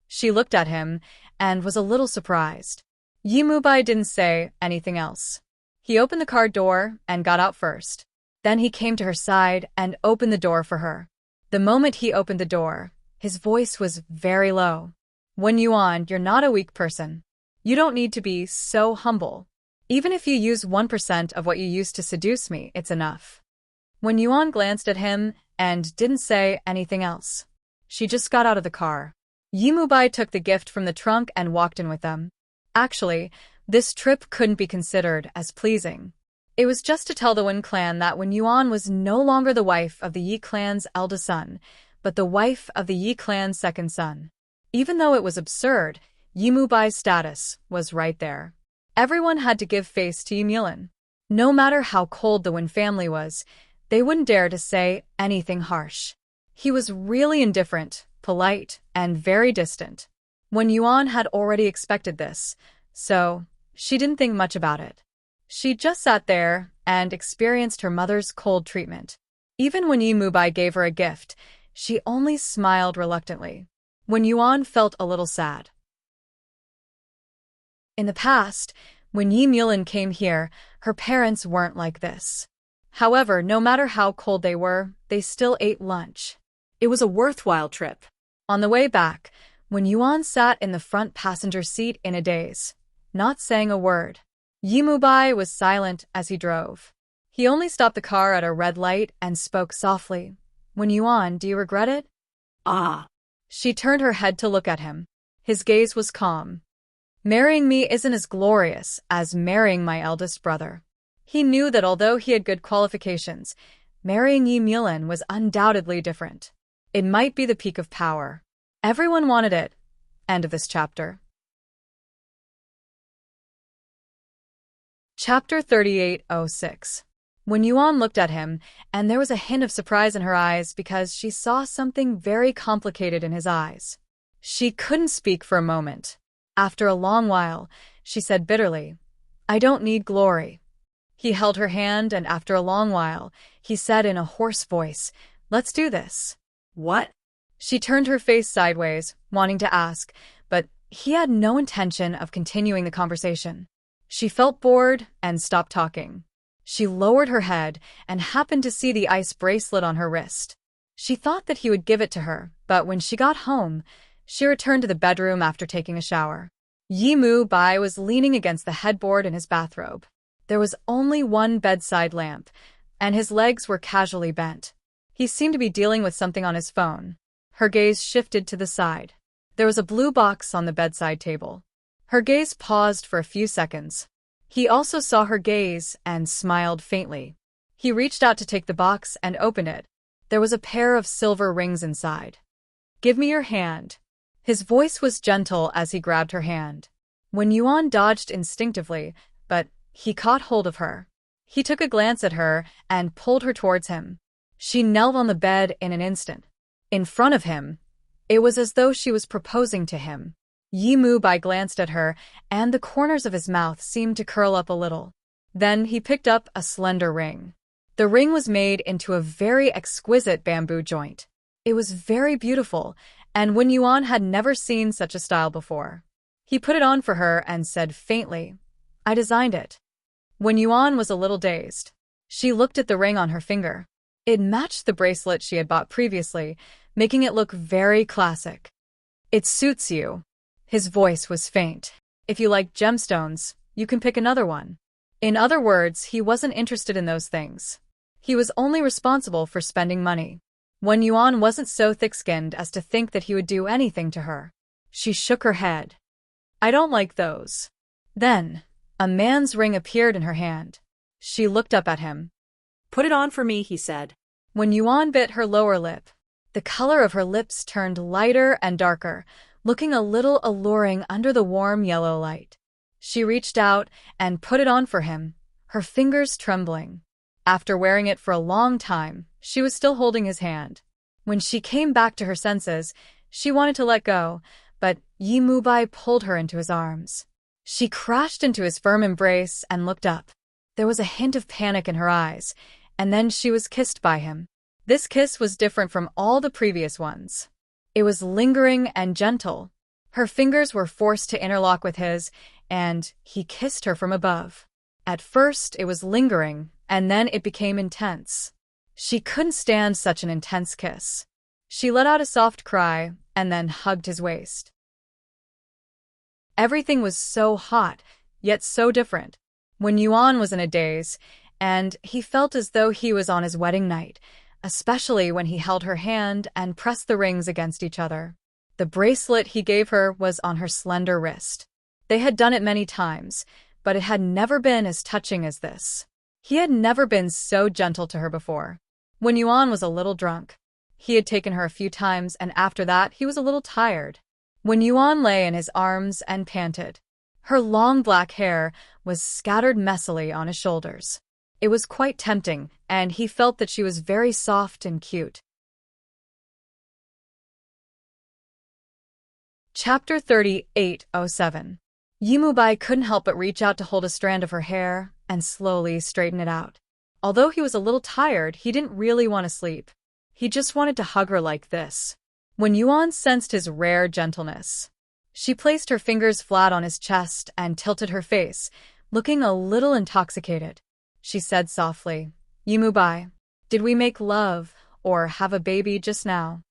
A: She looked at him and was a little surprised. Yimubai didn't say anything else. He opened the car door and got out first. Then he came to her side and opened the door for her. The moment he opened the door, his voice was very low. Wen Yuan, you're not a weak person. You don't need to be so humble. Even if you use 1% of what you used to seduce me, it's enough. Wen Yuan glanced at him and didn't say anything else. She just got out of the car. Yimubai took the gift from the trunk and walked in with them. Actually, this trip couldn't be considered as pleasing. It was just to tell the Wen clan that Wen Yuan was no longer the wife of the Yi clan's eldest son, but the wife of the Yi clan's second son. Even though it was absurd, Yimubai's status was right there. Everyone had to give face to Yimulin. No matter how cold the Wen family was, they wouldn't dare to say anything harsh. He was really indifferent, polite, and very distant. Wen Yuan had already expected this, so she didn't think much about it. She just sat there and experienced her mother's cold treatment. Even when Yimubai gave her a gift, she only smiled reluctantly. Wen Yuan felt a little sad. In the past, when Yimulin came here, her parents weren't like this. However, no matter how cold they were, they still ate lunch.
B: It was a worthwhile trip.
A: On the way back, Wen Yuan sat in the front passenger seat in a daze, not saying a word. Yimubai was silent as he drove. He only stopped the car at a red light and spoke softly. Wen Yuan, do you regret it?
B: Ah.
A: She turned her head to look at him. His gaze was calm. Marrying me isn't as glorious as marrying my eldest brother. He knew that although he had good qualifications, marrying Yimulin was undoubtedly different. It might be the peak of power. Everyone wanted it. End of this chapter. Chapter 38:06. Wen Yuan looked at him, and there was a hint of surprise in her eyes because she saw something very complicated in his eyes. She couldn't speak for a moment. After a long while, she said bitterly, I don't need glory. He held her hand, and after a long while, he said in a hoarse voice, Let's do this.
B: What?
A: She turned her face sideways, wanting to ask, but he had no intention of continuing the conversation. She felt bored and stopped talking. She lowered her head and happened to see the ice bracelet on her wrist. She thought that he would give it to her, but when she got home, she returned to the bedroom after taking a shower. Yimubai was leaning against the headboard in his bathrobe. There was only one bedside lamp, and his legs were casually bent. He seemed to be dealing with something on his phone. Her gaze shifted to the side. There was a blue box on the bedside table. Her gaze paused for a few seconds. He also saw her gaze and smiled faintly. He reached out to take the box and open it. There was a pair of silver rings inside. Give me your hand. His voice was gentle as he grabbed her hand. Wen Yuan dodged instinctively, but he caught hold of her. He took a glance at her and pulled her towards him. She knelt on the bed in an instant. In front of him, it was as though she was proposing to him. Yi Mubai glanced at her, and the corners of his mouth seemed to curl up a little. Then he picked up a slender ring. The ring was made into a very exquisite bamboo joint. It was very beautiful, and Wen Yuan had never seen such a style before. He put it on for her and said faintly, "I designed it." Wen Yuan was a little dazed. She looked at the ring on her finger. It matched the bracelet she had bought previously, making it look very classic. "It suits you." His voice was faint. "If you like gemstones, you can pick another one." In other words, he wasn't interested in those things. He was only responsible for spending money. Wen Yuan wasn't so thick-skinned as to think that he would do anything to her. She shook her head. "I don't like those." Then, a man's ring appeared in her hand. She looked up at him.
B: "Put it on for me," he said.
A: Wen Yuan bit her lower lip. The color of her lips turned lighter and darker, looking a little alluring under the warm yellow light. She reached out and put it on for him, her fingers trembling. After wearing it for a long time, she was still holding his hand. When she came back to her senses, she wanted to let go, but Yi Mubai pulled her into his arms. She crashed into his firm embrace and looked up. There was a hint of panic in her eyes, and then she was kissed by him. This kiss was different from all the previous ones. It was lingering and gentle. Her fingers were forced to interlock with his, and he kissed her from above. At first, it was lingering, and then it became intense. She couldn't stand such an intense kiss. She let out a soft cry, and then hugged his waist. Everything was so hot, yet so different. Wen Yuan was in a daze, and he felt as though he was on his wedding night, especially when he held her hand and pressed the rings against each other. The bracelet he gave her was on her slender wrist. They had done it many times, but it had never been as touching as this. He had never been so gentle to her before. Wen Yuan was a little drunk. He had taken her a few times, and after that he was a little tired. Wen Yuan lay in his arms and panted. Her long black hair was scattered messily on his shoulders. It was quite tempting, and he felt that she was very soft and cute. Chapter 38:07. Yi Mubai couldn't help but reach out to hold a strand of her hair and slowly straighten it out. Although he was a little tired, he didn't really want to sleep. He just wanted to hug her like this. Wen Yuan sensed his rare gentleness. She placed her fingers flat on his chest and tilted her face, looking a little intoxicated. She said softly, "Yi Mubai, did we make love or have a baby just now?"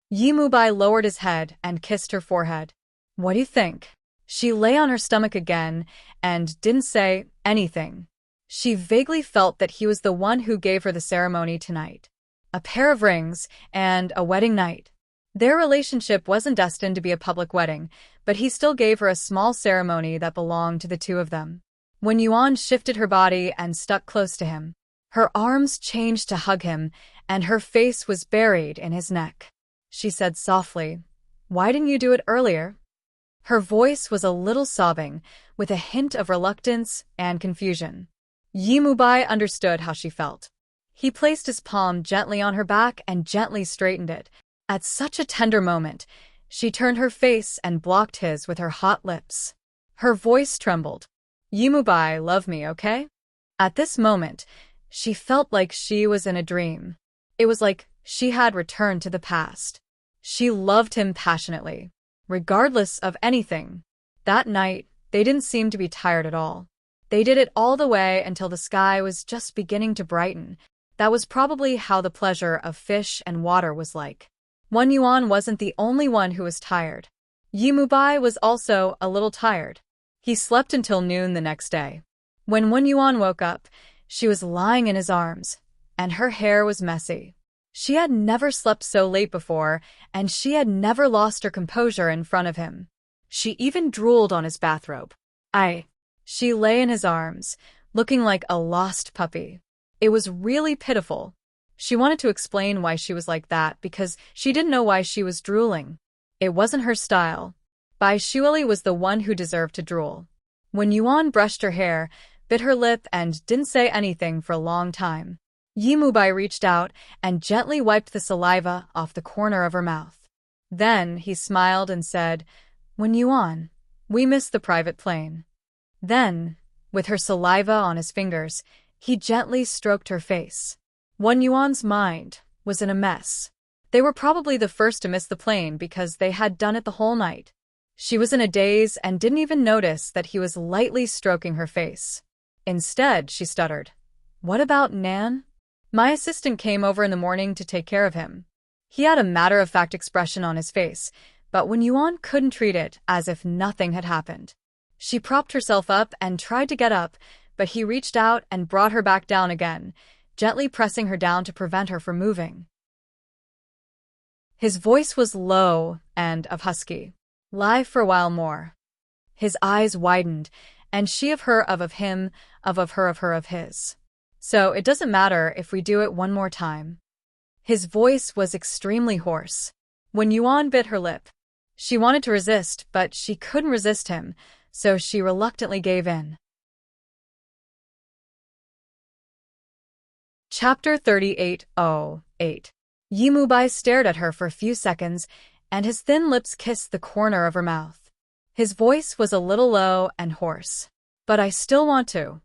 A: Yi Mubai lowered his head and kissed her forehead. "What do you think?" She lay on her stomach again and didn't say anything. She vaguely felt that he was the one who gave her the ceremony tonight. A pair of rings and a wedding night. Their relationship wasn't destined to be a public wedding, but he still gave her a small ceremony that belonged to the two of them. Wen Yuan shifted her body and stuck close to him. Her arms changed to hug him, and her face was buried in his neck. She said softly, "Why didn't you do it earlier?" Her voice was a little sobbing, with a hint of reluctance and confusion. Yi Mubai understood how she felt. He placed his palm gently on her back and gently straightened it. At such a tender moment, she turned her face and blocked his with her hot lips. Her voice trembled. "Yi Mubai, love me, okay?" At this moment, she felt like she was in a dream. It was like she had returned to the past. She loved him passionately, regardless of anything. That night, they didn't seem to be tired at all. They did it all the way until the sky was just beginning to brighten. That was probably how the pleasure of fish and water was like. Wen Yuan wasn't the only one who was tired. Yi Mubai was also a little tired. He slept until noon the next day. When Wen Yuan woke up, she was lying in his arms, and her hair was messy. She had never slept so late before, and she had never lost her composure in front of him. She even drooled on his bathrobe. She lay in his arms, looking like a lost puppy. It was really pitiful. She wanted to explain why she was like that because she didn't know why she was drooling. It wasn't her style. Bai Shuali was the one who deserved to drool. When Yuan brushed her hair, bit her lip and didn't say anything for a long time, Yi Mubai reached out and gently wiped the saliva off the corner of her mouth. Then he smiled and said, "When Yuan, we miss the private plane." Then, with her saliva on his fingers, he gently stroked her face. Wen Yuan's mind was in a mess. They were probably the first to miss the plane because they had done it the whole night. She was in a daze and didn't even notice that he was lightly stroking her face. Instead, she stuttered, "What about Nan?" "My assistant came over in the morning to take care of him." He had a matter-of-fact expression on his face, but Wen Yuan couldn't treat it as if nothing had happened. She propped herself up and tried to get up, but he reached out and brought her back down again, gently pressing her down to prevent her from moving. His voice was low and of husky. "Lie for a while more." His eyes widened, and she of her of him, of her of her of his. "So it doesn't matter if we do it one more time." His voice was extremely hoarse. When Yuan bit her lip, she wanted to resist, but she couldn't resist him, so she reluctantly gave in. Chapter 38:08. Yi Mubai stared at her for a few seconds, and his thin lips kissed the corner of her mouth. His voice was a little low and hoarse. "But I still want to."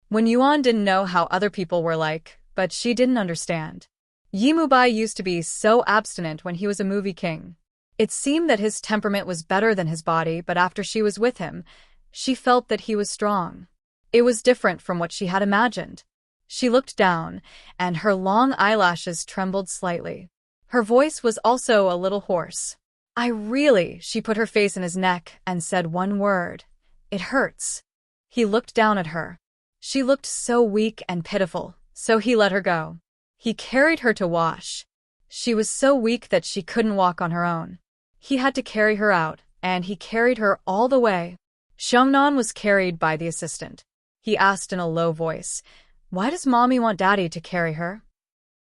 A: When Yuan didn't know how other people were like, but she didn't understand. Yi Mubai used to be so abstinent when he was a movie king. It seemed that his temperament was better than his body, but after she was with him, she felt that he was strong. It was different from what she had imagined. She looked down, and her long eyelashes trembled slightly. Her voice was also a little hoarse. She put her face in his neck and said one word. "It hurts." He looked down at her. She looked so weak and pitiful, so he let her go. He carried her to wash. She was so weak that she couldn't walk on her own. He had to carry her out, and he carried her all the way. Xiangnan was carried by the assistant. He asked in a low voice, "Why does Mommy want Daddy to carry her?"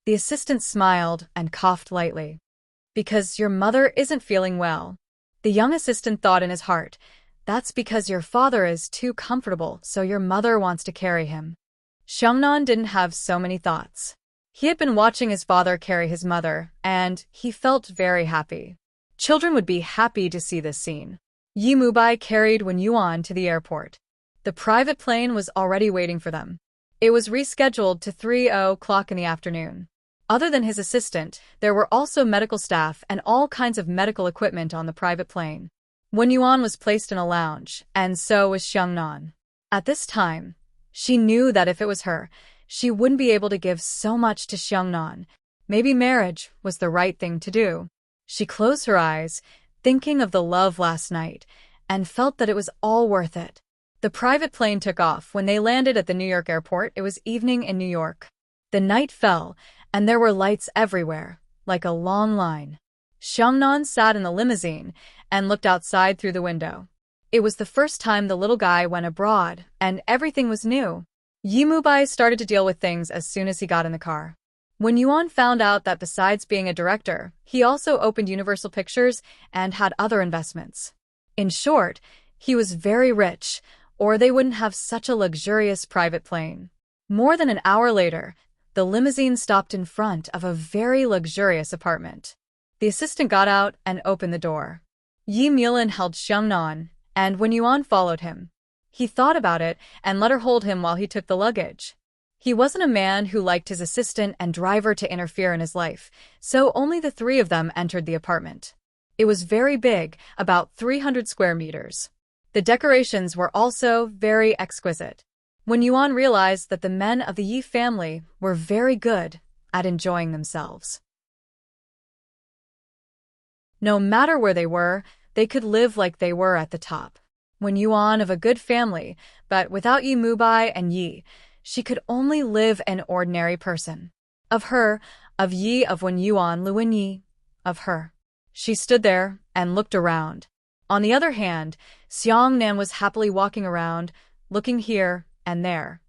A: The assistant smiled and coughed lightly. "Because your mother isn't feeling well." The young assistant thought in his heart, "That's because your father is too comfortable, so your mother wants to carry him." Xiangnan didn't have so many thoughts. He had been watching his father carry his mother, and he felt very happy. Children would be happy to see this scene. Yi Mubai carried Wen Yuan to the airport. The private plane was already waiting for them. It was rescheduled to 3:00 in the afternoon. Other than his assistant, there were also medical staff and all kinds of medical equipment on the private plane. Wen Yuan was placed in a lounge, and so was Xiangnan. At this time, she knew that if it was her, she wouldn't be able to give so much to Xiangnan. Maybe marriage was the right thing to do. She closed her eyes, thinking of the love last night, and felt that it was all worth it. The private plane took off. When they landed at the New York airport, it was evening in New York. The night fell, and there were lights everywhere, like a long line. Xiangnan sat in the limousine and looked outside through the window. It was the first time the little guy went abroad, and everything was new. Yi Mubai started to deal with things as soon as he got in the car. When Yuan found out that besides being a director, he also opened Universal Pictures and had other investments. In short, he was very rich, or they wouldn't have such a luxurious private plane. More than an hour later, the limousine stopped in front of a very luxurious apartment. The assistant got out and opened the door. Yi Mulan held Xiangnan, and when Yuan followed him, he thought about it and let her hold him while he took the luggage. He wasn't a man who liked his assistant and driver to interfere in his life, so only the three of them entered the apartment. It was very big, about 300 square meters. The decorations were also very exquisite. When Yuan realized that the men of the Yi family were very good at enjoying themselves. No matter where they were, they could live like they were at the top. When Yuan of a good family, but without Yi Mubai and Yi, she could only live an ordinary person. Of her, of Yi, of Wen Yuan, Luin Yi, of her. She stood there and looked around. On the other hand, Xiangnan was happily walking around, looking here and there.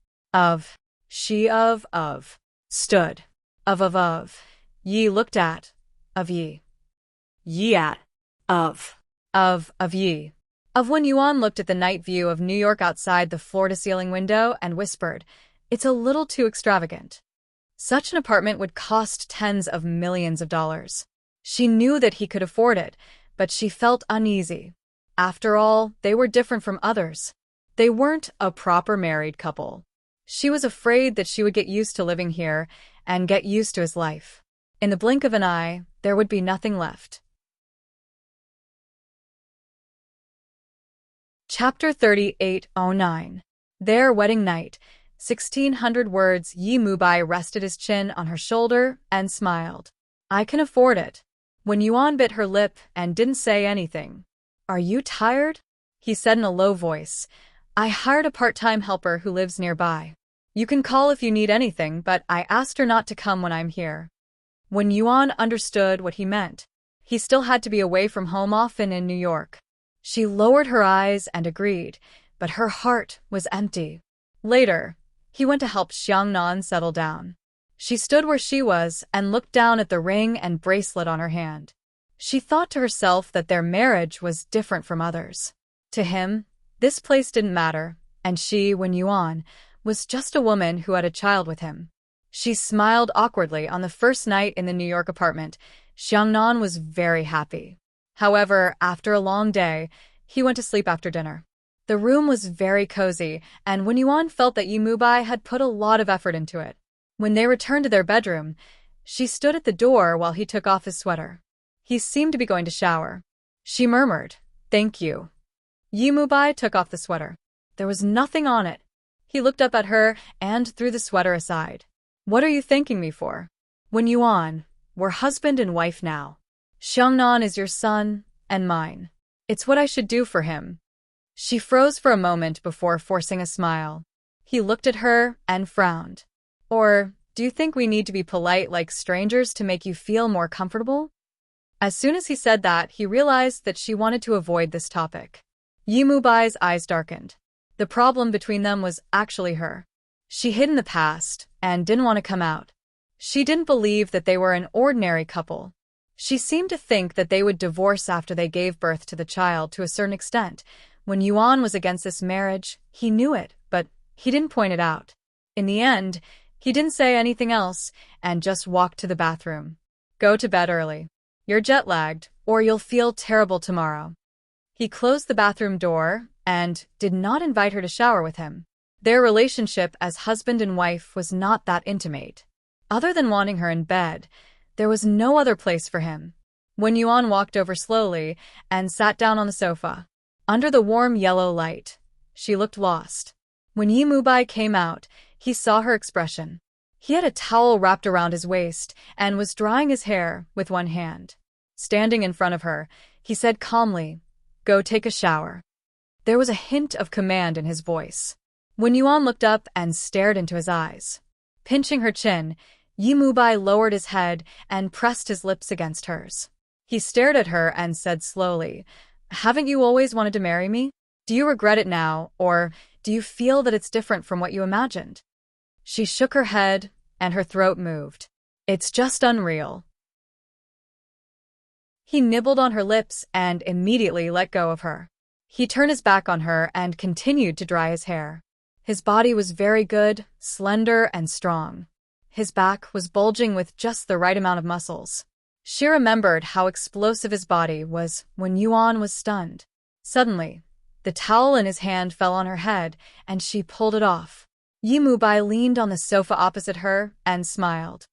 A: Stood. Of. Yi looked at. Of Yi.
B: Yi at. Of.
A: Of Yi. Of When Yuan looked at the night view of New York outside the floor-to-ceiling window and whispered, "It's a little too extravagant." Such an apartment would cost tens of millions of dollars. She knew that he could afford it, but she felt uneasy. After all, they were different from others. They weren't a proper married couple. She was afraid that she would get used to living here and get used to his life. In the blink of an eye, there would be nothing left. Chapter 3809. Their wedding night. 1,600 words. Yi Mubai rested his chin on her shoulder and smiled. "I can afford it." When Yuan bit her lip and didn't say anything. "Are you tired?" he said in a low voice. "I hired a part-time helper who lives nearby. You can call if you need anything, but I asked her not to come when I'm here." When Yuan understood what he meant, he still had to be away from home often in New York. She lowered her eyes and agreed, but her heart was empty. Later, he went to help Xiangnan settle down. She stood where she was and looked down at the ring and bracelet on her hand. She thought to herself that their marriage was different from others. To him, this place didn't matter, and she, Wen Yuan, was just a woman who had a child with him. She smiled awkwardly on the first night in the New York apartment. Xiangnan was very happy. However, after a long day, he went to sleep after dinner. The room was very cozy, and Wen Yuan felt that Yi Mubai had put a lot of effort into it. When they returned to their bedroom, she stood at the door while he took off his sweater. He seemed to be going to shower. She murmured, "Thank you." Yi Mubai took off the sweater. There was nothing on it. He looked up at her and threw the sweater aside. "What are you thanking me for?" "Wen Yuan, we're husband and wife now. Xiangnan is your son and mine. It's what I should do for him." She froze for a moment before forcing a smile. He looked at her and frowned. "Or, do you think we need to be polite like strangers to make you feel more comfortable?" As soon as he said that, he realized that she wanted to avoid this topic. Yi Mubai's eyes darkened. The problem between them was actually her. She hid in the past and didn't want to come out. She didn't believe that they were an ordinary couple. She seemed to think that they would divorce after they gave birth to the child to a certain extent. When Yuan was against this marriage, he knew it, but he didn't point it out. In the end, he didn't say anything else and just walked to the bathroom. "Go to bed early. You're jet-lagged, or you'll feel terrible tomorrow." He closed the bathroom door and did not invite her to shower with him. Their relationship as husband and wife was not that intimate. Other than wanting her in bed, there was no other place for him. When Yuan walked over slowly and sat down on the sofa, under the warm yellow light, she looked lost. When Yi Mubai came out, he saw her expression. He had a towel wrapped around his waist and was drying his hair with one hand. Standing in front of her, he said calmly, "Go take a shower." There was a hint of command in his voice. When Yuan looked up and stared into his eyes, pinching her chin, Yi Mubai lowered his head and pressed his lips against hers. He stared at her and said slowly, "Haven't you always wanted to marry me? Do you regret it now, or do you feel that it's different from what you imagined?" She shook her head, and her throat moved. "It's just unreal." He nibbled on her lips and immediately let go of her. He turned his back on her and continued to dry his hair. His body was very good, slender and strong. His back was bulging with just the right amount of muscles. She remembered how explosive his body was when Yuan was stunned. Suddenly, the towel in his hand fell on her head, and she pulled it off. Yi Mubai leaned on the sofa opposite her and smiled.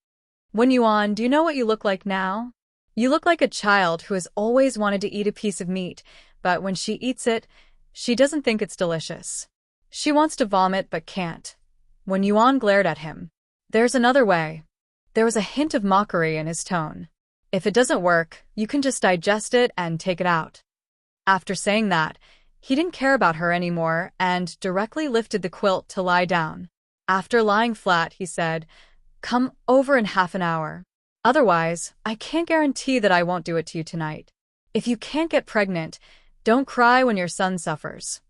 A: "Wen Yuan, do you know what you look like now? You look like a child who has always wanted to eat a piece of meat, but when she eats it, she doesn't think it's delicious. She wants to vomit but can't." When Yuan glared at him, "There's another way." There was a hint of mockery in his tone. "If it doesn't work, you can just digest it and take it out." After saying that, he didn't care about her anymore and directly lifted the quilt to lie down. After lying flat, he said, "Come over in half an hour. Otherwise, I can't guarantee that I won't do it to you tonight. If you can't get pregnant, don't cry when your son suffers."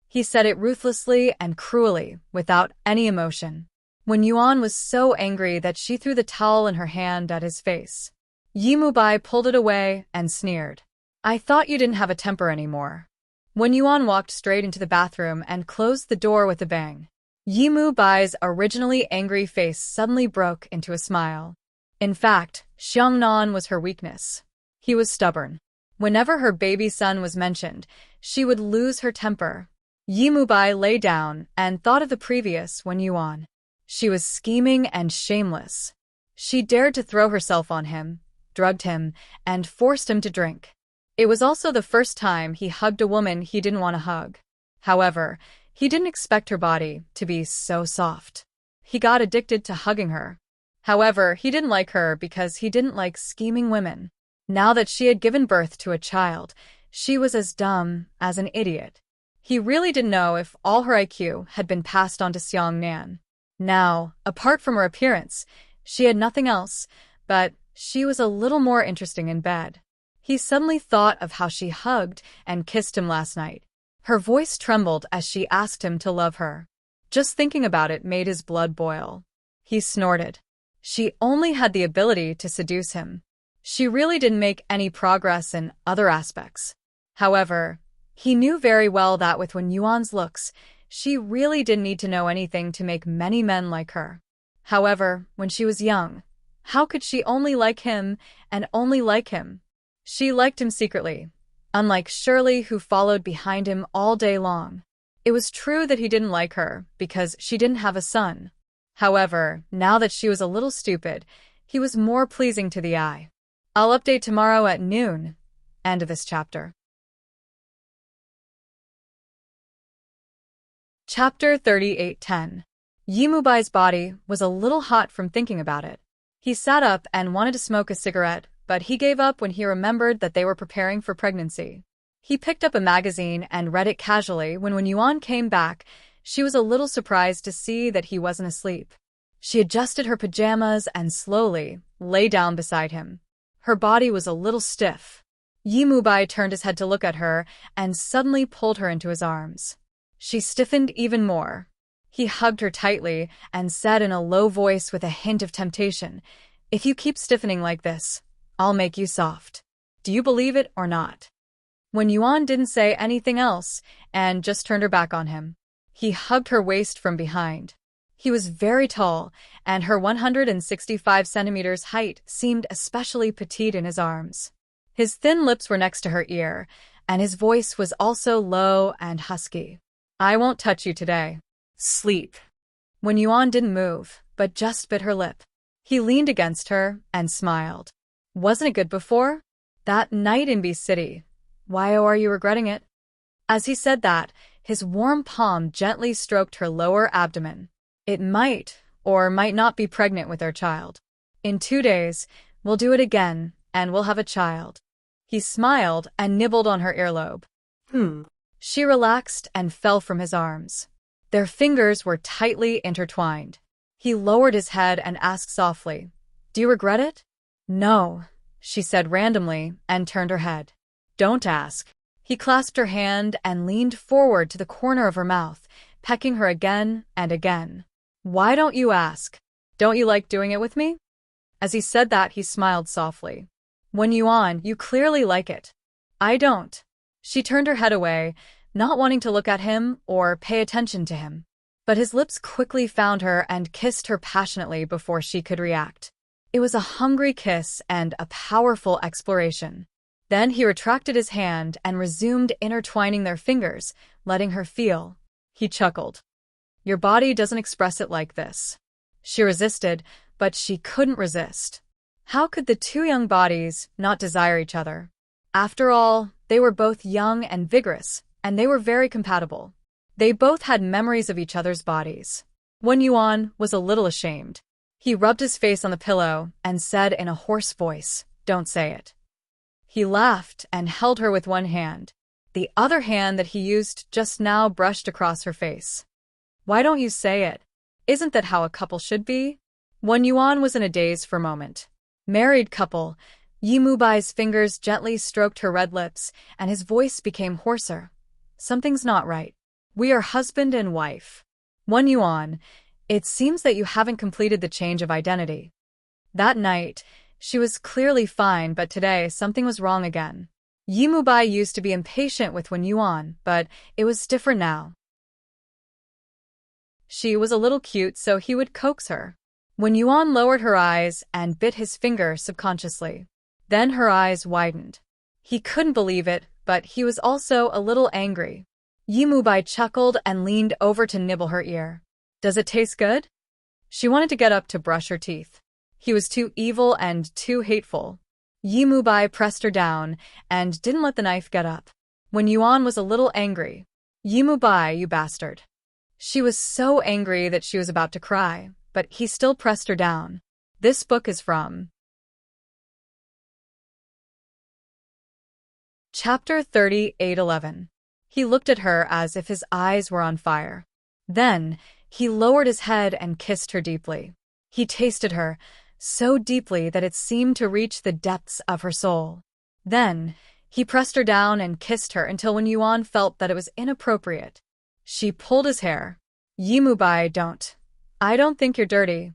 A: He said it ruthlessly and cruelly, without any emotion. Wen Yuan was so angry that she threw the towel in her hand at his face. Yi Mubai pulled it away and sneered. I thought you didn't have a temper anymore. Wen Yuan walked straight into the bathroom and closed the door with a bang. Yi Mubai's originally angry face suddenly broke into a smile. In fact, Xiangnan was her weakness. He was stubborn. Whenever her baby son was mentioned, she would lose her temper. Yi Mubai lay down and thought of the previous Wen Yuan. She was scheming and shameless. She dared to throw herself on him, drugged him, and forced him to drink. It was also the first time he hugged a woman he didn't want to hug. However, he didn't expect her body to be so soft. He got addicted to hugging her. However, he didn't like her because he didn't like scheming women. Now that she had given birth to a child, she was as dumb as an idiot. He really didn't know if all her IQ had been passed on to Xiangnan. Now, apart from her appearance, she had nothing else, but she was a little more interesting in bed. He suddenly thought of how she hugged and kissed him last night. Her voice trembled as she asked him to love her. Just thinking about it made his blood boil. He snorted. She only had the ability to seduce him. She really didn't make any progress in other aspects. However, he knew very well that with Wen Yuan's looks, she really didn't need to know anything to make many men like her. However, when she was young, how could she only like him and only like him? She liked him secretly, unlike Shirley, who followed behind him all day long. It was true that he didn't like her because she didn't have a son. However, now that she was a little stupid, he was more pleasing to the eye. I'll update tomorrow at noon. End of this chapter. Chapter 38:10. Yi Mubai's body was a little hot from thinking about it. He sat up and wanted to smoke a cigarette, but he gave up when he remembered that they were preparing for pregnancy. He picked up a magazine and read it casually. When Yuan came back, she was a little surprised to see that he wasn't asleep. She adjusted her pajamas and slowly lay down beside him. Her body was a little stiff. Yi Mubai turned his head to look at her and suddenly pulled her into his arms. She stiffened even more. He hugged her tightly and said in a low voice with a hint of temptation, "If you keep stiffening like this, I'll make you soft. Do you believe it or not?" Wen Yuan didn't say anything else and just turned her back on him. He hugged her waist from behind. He was very tall, and her 165 centimeters height seemed especially petite in his arms. His thin lips were next to her ear, and his voice was also low and husky. "I won't touch you today. Sleep." Wen Yuan didn't move, but just bit her lip. He leaned against her and smiled. "Wasn't it good before? That night in B City. Why are you regretting it?" As he said that, his warm palm gently stroked her lower abdomen. "It might or might not be pregnant with our child. In 2 days, we'll do it again, and we'll have a child." He smiled and nibbled on her earlobe. She relaxed and fell from his arms. Their fingers were tightly intertwined. He lowered his head and asked softly, "Do you regret it?" "No," she said randomly and turned her head. "Don't ask." He clasped her hand and leaned forward to the corner of her mouth, pecking her again and again. "Why don't you ask? Don't you like doing it with me?" As he said that, he smiled softly. "Wen Yuan, you clearly like it." "I don't." She turned her head away, not wanting to look at him or pay attention to him. But his lips quickly found her and kissed her passionately before she could react. It was a hungry kiss and a powerful exploration. Then he retracted his hand and resumed intertwining their fingers, letting her feel. He chuckled. "Your body doesn't express it like this." She resisted, but she couldn't resist. How could the two young bodies not desire each other? After all, they were both young and vigorous, and they were very compatible. They both had memories of each other's bodies. Wen Yuan was a little ashamed. He rubbed his face on the pillow and said in a hoarse voice, "Don't say it." He laughed and held her with one hand. The other hand that he used just now brushed across her face. "Why don't you say it? Isn't that how a couple should be?" Wen Yuan was in a daze for a moment. Married couple. Yi Mubai's fingers gently stroked her red lips, and his voice became hoarser. "Something's not right. We are husband and wife." Wen Yuan, It seems that you haven't completed the change of identity. That night, she was clearly fine, but today something was wrong again. Yimubai used to be impatient with Wen Yuan, but it was different now. She was a little cute, so he would coax her. Wen Yuan lowered her eyes and bit his finger subconsciously. Then her eyes widened. He couldn't believe it, but he was also a little angry. Yimubai chuckled and leaned over to nibble her ear. Does it taste good? She wanted to get up to brush her teeth. He was too evil and too hateful. Yimubai pressed her down and didn't let the knife get up. Wen Yuan was a little angry. Yimubai, you bastard. She was so angry that she was about to cry, but he still pressed her down. This book is from Chapter 38:11. He looked at her as if his eyes were on fire. Then, he lowered his head and kissed her deeply. He tasted her, so deeply that it seemed to reach the depths of her soul. Then, he pressed her down and kissed her until Wen Yuan felt that it was inappropriate. She pulled his hair. Yimubai, don't. I don't think you're dirty,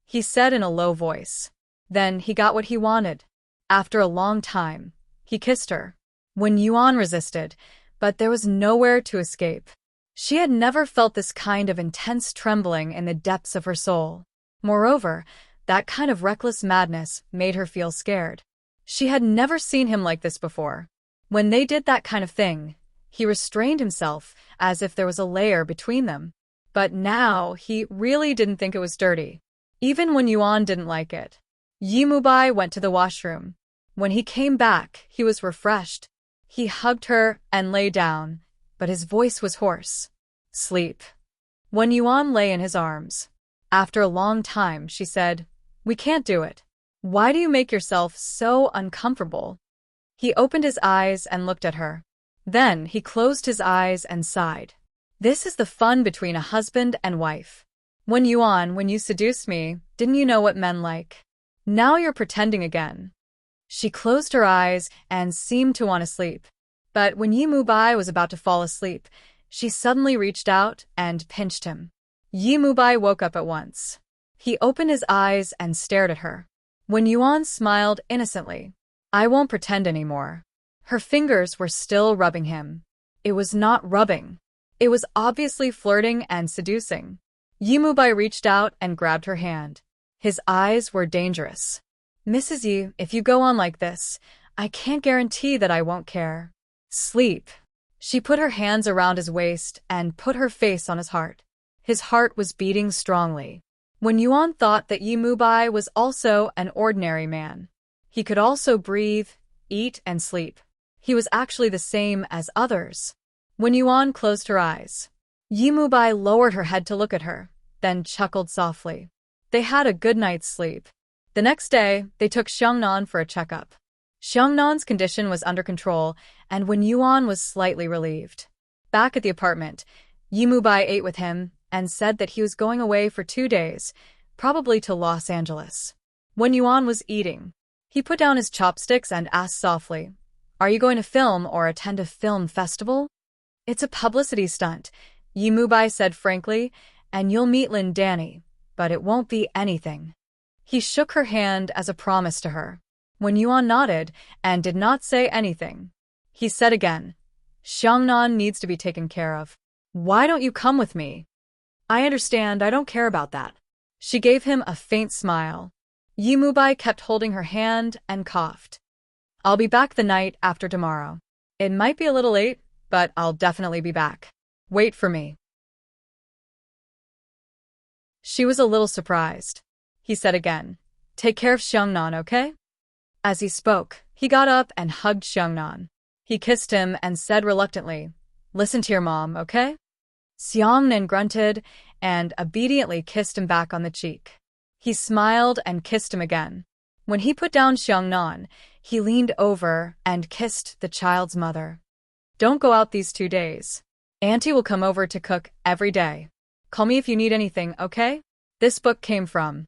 A: he said in a low voice. Then he got what he wanted. After a long time, he kissed her. Wen Yuan resisted, but there was nowhere to escape. She had never felt this kind of intense trembling in the depths of her soul. Moreover, that kind of reckless madness made her feel scared. She had never seen him like this before. When they did that kind of thing, he restrained himself as if there was a layer between them. But now he really didn't think it was dirty. Even Wen Yuan didn't like it. Yimubai went to the washroom. When he came back, he was refreshed. He hugged her and lay down, but his voice was hoarse. Sleep. Wen Yuan lay in his arms. After a long time, she said, We can't do it. Why do you make yourself so uncomfortable? He opened his eyes and looked at her. Then he closed his eyes and sighed. This is the fun between a husband and wife. Wen Yuan, when you seduced me, didn't you know what men like? Now you're pretending again. She closed her eyes and seemed to want to sleep. But when Yimubai was about to fall asleep, she suddenly reached out and pinched him. Yimubai woke up at once. He opened his eyes and stared at her. Wen Yuan smiled innocently. I won't pretend anymore. Her fingers were still rubbing him. It was not rubbing. It was obviously flirting and seducing. Yimubai reached out and grabbed her hand. His eyes were dangerous. Mrs. Yi, if you go on like this, I can't guarantee that I won't care. Sleep. She put her hands around his waist and put her face on his heart. His heart was beating strongly. Wen Yuan thought that Yimubai was also an ordinary man. He could also breathe, eat, and sleep. He was actually the same as others. Wen Yuan closed her eyes. Yimubai lowered her head to look at her, then chuckled softly. They had a good night's sleep. The next day, they took Xiangnan for a checkup. Xiangnan's condition was under control, and Wen Yuan was slightly relieved. Back at the apartment, Yimubai ate with him and said that he was going away for 2 days, probably to Los Angeles. Wen Yuan was eating. He put down his chopsticks and asked softly, Are you going to film or attend a film festival? It's a publicity stunt, Yimubai said frankly, and you'll meet Lin Danny, but it won't be anything. He shook her hand as a promise to her. Wen Yuan nodded and did not say anything. He said again, Xiangnan needs to be taken care of. Why don't you come with me? I understand, I don't care about that. She gave him a faint smile. Yimubai kept holding her hand and coughed. I'll be back the night after tomorrow. It might be a little late, but I'll definitely be back. Wait for me. She was a little surprised. He said again, Take care of Xiangnan, okay? As he spoke, he got up and hugged Xiangnan. He kissed him and said reluctantly, Listen to your mom, okay? Xiangnan grunted and obediently kissed him back on the cheek. He smiled and kissed him again. When he put down Xiangnan, he leaned over and kissed the child's mother. Don't go out these 2 days. Auntie will come over to cook every day. Call me if you need anything, okay? This book came from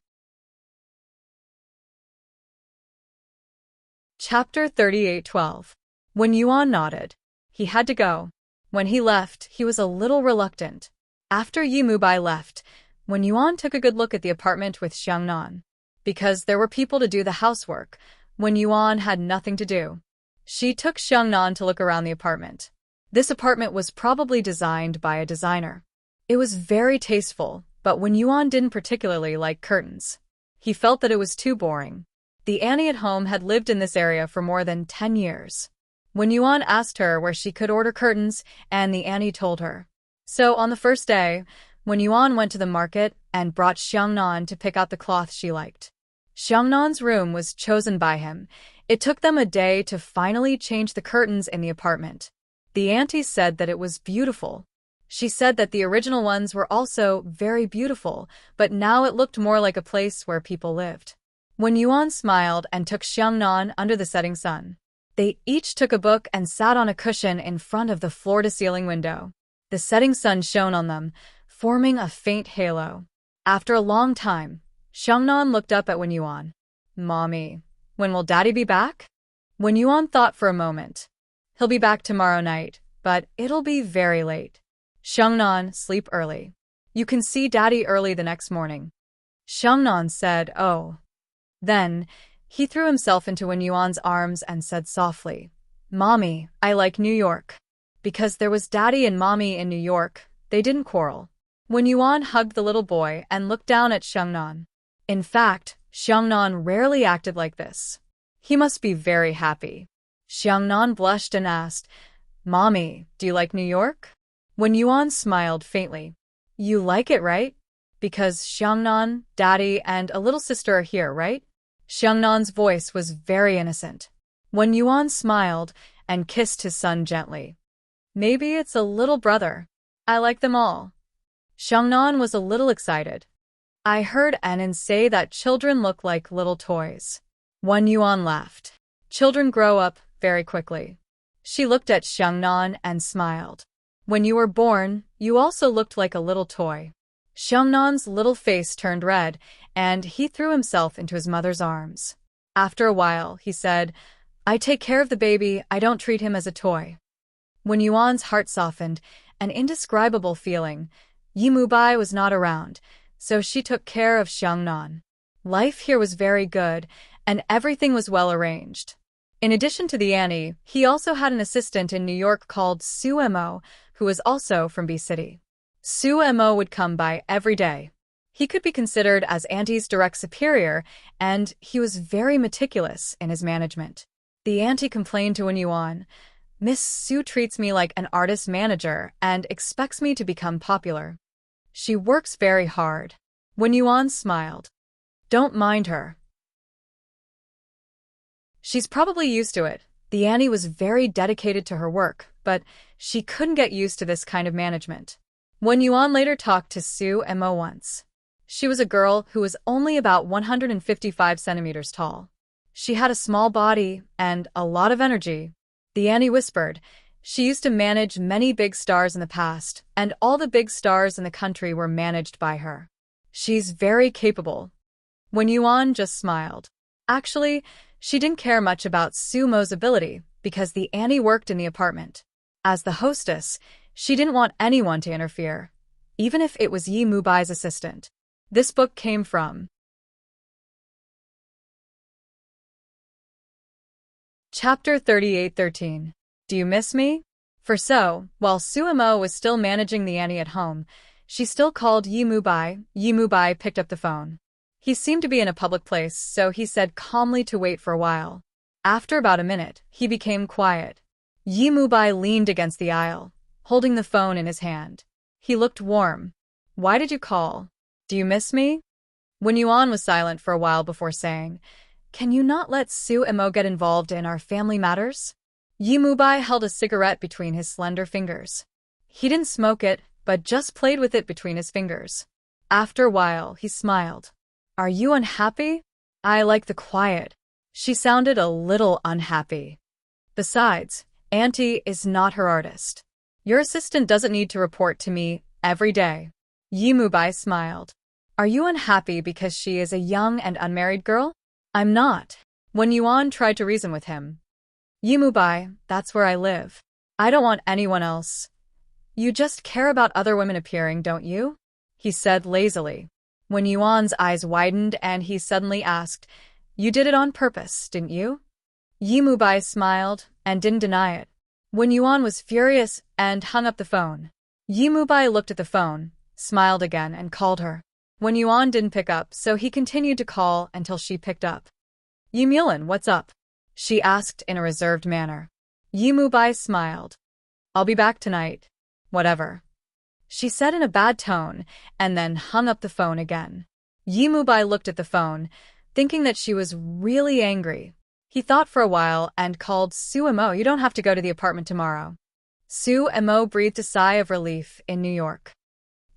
A: Chapter 38:12. Wen Yuan nodded. He had to go. When he left, he was a little reluctant. After Yimubai left, When Yuan took a good look at the apartment with Xiangnan, because there were people to do the housework, when Yuan had nothing to do, she took Xiangnan to look around the apartment. This apartment was probably designed by a designer. It was very tasteful, but when Yuan didn't particularly like curtains, he felt that it was too boring. The Annie at home had lived in this area for more than 10 years. When Yuan asked her where she could order curtains, and the Annie told her. So on the first day, when Yuan went to the market and brought Xiangnan to pick out the cloth she liked, Xiangnan's room was chosen by him. It took them a day to finally change the curtains in the apartment. The auntie said that it was beautiful. She said that the original ones were also very beautiful, but now it looked more like a place where people lived. When Yuan smiled and took Xiangnan under the setting sun, they each took a book and sat on a cushion in front of the floor-to-ceiling window. The setting sun shone on them, forming a faint halo. After a long time, Xiangnan looked up at Wen Yuan. "Mommy, when will Daddy be back?" Wen Yuan thought for a moment. "He'll be back tomorrow night, but it'll be very late." Xiangnan, sleep early. You can see Daddy early the next morning. Xiangnan said, "Oh." Then, he threw himself into Wen Yuan's arms and said softly, "Mommy, I like New York." Because there was Daddy and Mommy in New York, they didn't quarrel. Wen Yuan hugged the little boy and looked down at Xiangnan. In fact, Xiangnan rarely acted like this. He must be very happy. Xiangnan blushed and asked, "Mommy, do you like New York?" Wen Yuan smiled faintly. "You like it, right? Because Xiangnan, Daddy, and a little sister are here, right?" Xiangnan's voice was very innocent. Wen Yuan smiled and kissed his son gently. "Maybe it's a little brother. I like them all." Xiangnan was a little excited. "I heard Anan say that children look like little toys." Wen Yuan laughed. "Children grow up very quickly." She looked at Xiangnan and smiled. "When you were born, you also looked like a little toy." Xiangnan's little face turned red, and he threw himself into his mother's arms. After a while, he said, "I take care of the baby, I don't treat him as a toy." When Yuan's heart softened, an indescribable feeling, Yi Mubai was not around, so she took care of Xiangnan. Life here was very good, and everything was well arranged. In addition to the Annie, he also had an assistant in New York called Su Mo, who was also from B City. Su Mo would come by every day. He could be considered as Auntie's direct superior, and he was very meticulous in his management. The auntie complained to Wen Yuan, "Miss Su treats me like an artist manager and expects me to become popular. She works very hard." Wen Yuan smiled. "Don't mind her. She's probably used to it." The Annie was very dedicated to her work, but she couldn't get used to this kind of management. Wen Yuan later talked to Su Mo once. She was a girl who was only about 155 centimeters tall. She had a small body and a lot of energy. The Annie whispered, "She used to manage many big stars in the past, and all the big stars in the country were managed by her. She's very capable." Wen Yuan just smiled. Actually, she didn't care much about Su Mo's ability because the Annie worked in the apartment. As the hostess, she didn't want anyone to interfere, even if it was Yi Mubai's assistant. This book came from Chapter 3813. Do you miss me? For so, while Su Mo was still managing the Annie at home, she still called Yi Mubai. Yi Mubai picked up the phone. He seemed to be in a public place, so he said calmly to wait for a while. After about a minute, he became quiet. Yi Mubai leaned against the aisle, holding the phone in his hand. He looked warm. "Why did you call? Do you miss me?" Wen Yuan was silent for a while before saying, "Can you not let Su Mo get involved in our family matters?" Yi Mubai held a cigarette between his slender fingers. He didn't smoke it, but just played with it between his fingers. After a while, he smiled. "Are you unhappy?" "I like the quiet." She sounded a little unhappy. "Besides, Auntie is not her artist. Your assistant doesn't need to report to me every day." Yi Mubai smiled. "Are you unhappy because she is a young and unmarried girl?" "I'm not." Wen Yuan tried to reason with him. "Yi Mubai, that's where I live. I don't want anyone else. You just care about other women appearing, don't you?" he said lazily. Wen Yuan's eyes widened and he suddenly asked, "You did it on purpose, didn't you?" Yi Mubai smiled and didn't deny it. Wen Yuan was furious and hung up the phone. Yi Mubai looked at the phone, smiled again and called her. Wen Yuan didn't pick up, so he continued to call until she picked up. "Yi Mulan, what's up?" she asked in a reserved manner. Yi Mubai smiled. "I'll be back tonight. Whatever," she said in a bad tone, and then hung up the phone again. Yi Mubai looked at the phone, thinking that she was really angry. He thought for a while and called Su Mo. "You don't have to go to the apartment tomorrow." Su Mo breathed a sigh of relief in New York.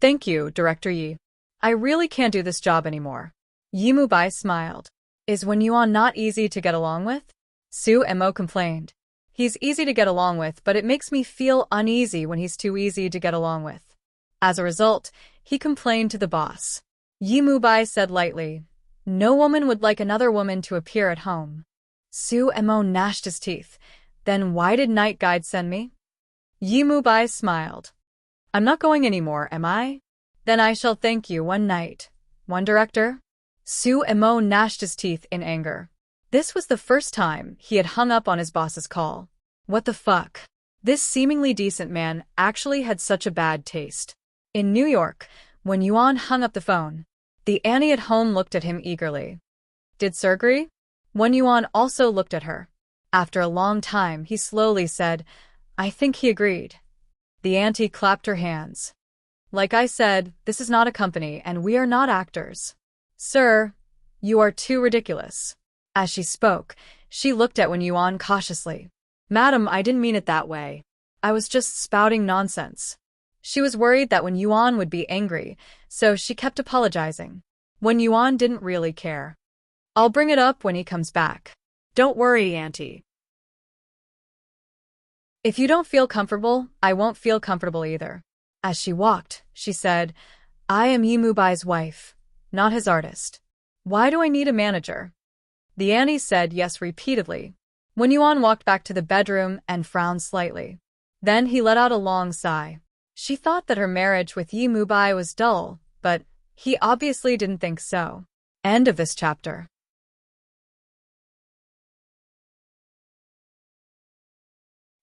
A: "Thank you, Director Yi. I really can't do this job anymore." Yi Mubai smiled. "Is Wen Yuan not easy to get along with?" Su Mo complained. "He's easy to get along with, but it makes me feel uneasy when he's too easy to get along with." As a result, he complained to the boss. Yi Mubai said lightly, "No woman would like another woman to appear at home." Su Mo gnashed his teeth. "Then why did Night Guide send me?" Yi Mubai smiled. "I'm not going anymore, am I? Then I shall thank you one night. One director?" Su Mo gnashed his teeth in anger. This was the first time he had hung up on his boss's call. What the fuck? This seemingly decent man actually had such a bad taste. In New York, when Yuan hung up the phone, the Annie at home looked at him eagerly. "Did Sir agree?" Wen Yuan also looked at her. After a long time, he slowly said, "I think he agreed." The auntie clapped her hands. "Like I said, this is not a company and we are not actors. Sir, you are too ridiculous." As she spoke, she looked at Wen Yuan cautiously. "Madam, I didn't mean it that way. I was just spouting nonsense." She was worried that Wen Yuan would be angry, so she kept apologizing. Wen Yuan didn't really care. "I'll bring it up when he comes back. Don't worry, Auntie. If you don't feel comfortable, I won't feel comfortable either." As she walked, she said, "I am Yi Mubai's wife, not his artist. Why do I need a manager?" The Annie said yes repeatedly. Wen Yuan walked back to the bedroom and frowned slightly. Then he let out a long sigh. She thought that her marriage with Yi Mubai was dull, but he obviously didn't think so. End of this chapter.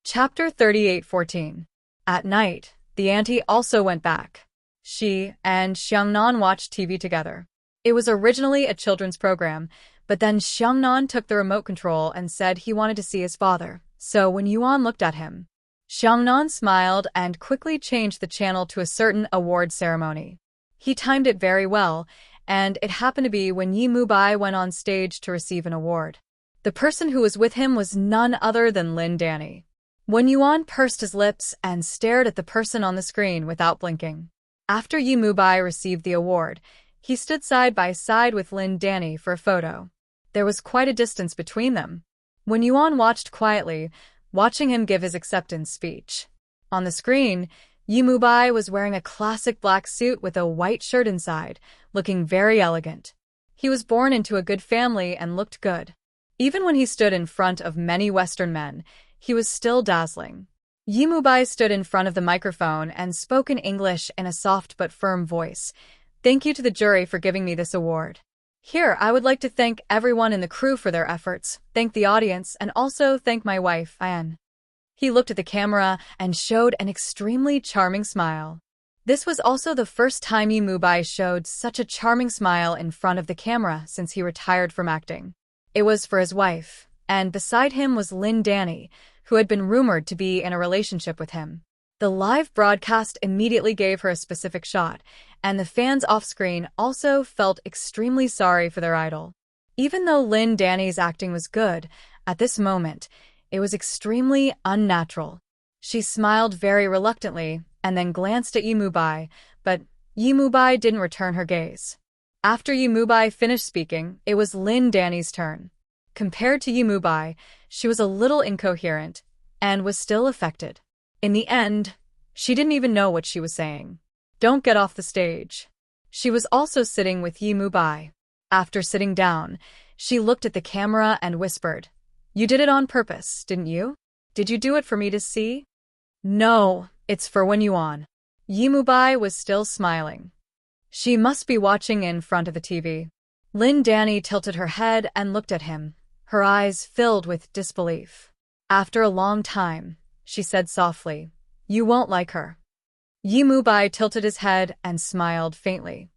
A: Chapter 38:14. At night, the auntie also went back. She and Xiangnan watched TV together. It was originally a children's program, but then Xiangnan took the remote control and said he wanted to see his father, so when Yuan looked at him, Xiangnan smiled and quickly changed the channel to a certain award ceremony. He timed it very well, and it happened to be when Yi Mubai went on stage to receive an award. The person who was with him was none other than Lin Danny. Wen Yuan pursed his lips and stared at the person on the screen without blinking. After Yi Mubai received the award, he stood side by side with Lin Danny for a photo. There was quite a distance between them. Wen Yuan watched quietly, watching him give his acceptance speech. On the screen, Yi Mubai was wearing a classic black suit with a white shirt inside, looking very elegant. He was born into a good family and looked good. Even when he stood in front of many Western men, he was still dazzling. Yi Mubai stood in front of the microphone and spoke in English in a soft but firm voice. "Thank you to the jury for giving me this award. Here, I would like to thank everyone in the crew for their efforts, thank the audience, and also thank my wife, Anne." He looked at the camera and showed an extremely charming smile. This was also the first time Yi Mubai showed such a charming smile in front of the camera since he retired from acting. It was for his wife, and beside him was Lin Danny, who had been rumored to be in a relationship with him. The live broadcast immediately gave her a specific shot, and the fans off-screen also felt extremely sorry for their idol. Even though Lin Danny's acting was good, at this moment, it was extremely unnatural. She smiled very reluctantly and then glanced at Yi Mubai, but Yi Mubai didn't return her gaze. After Yi Mubai finished speaking, it was Lin Danny's turn. Compared to Yi Mubai, she was a little incoherent and was still affected. In the end, she didn't even know what she was saying. "Don't get off the stage." She was also sitting with Yi Mubai. After sitting down, she looked at the camera and whispered, "You did it on purpose, didn't you? Did you do it for me to see?" "No, it's for Wen Yuan." Yi Mubai was still smiling. She must be watching in front of the TV. Lin Danny tilted her head and looked at him, her eyes filled with disbelief. After a long time, she said softly, "You won't like her." Yi Mubai tilted his head and smiled faintly.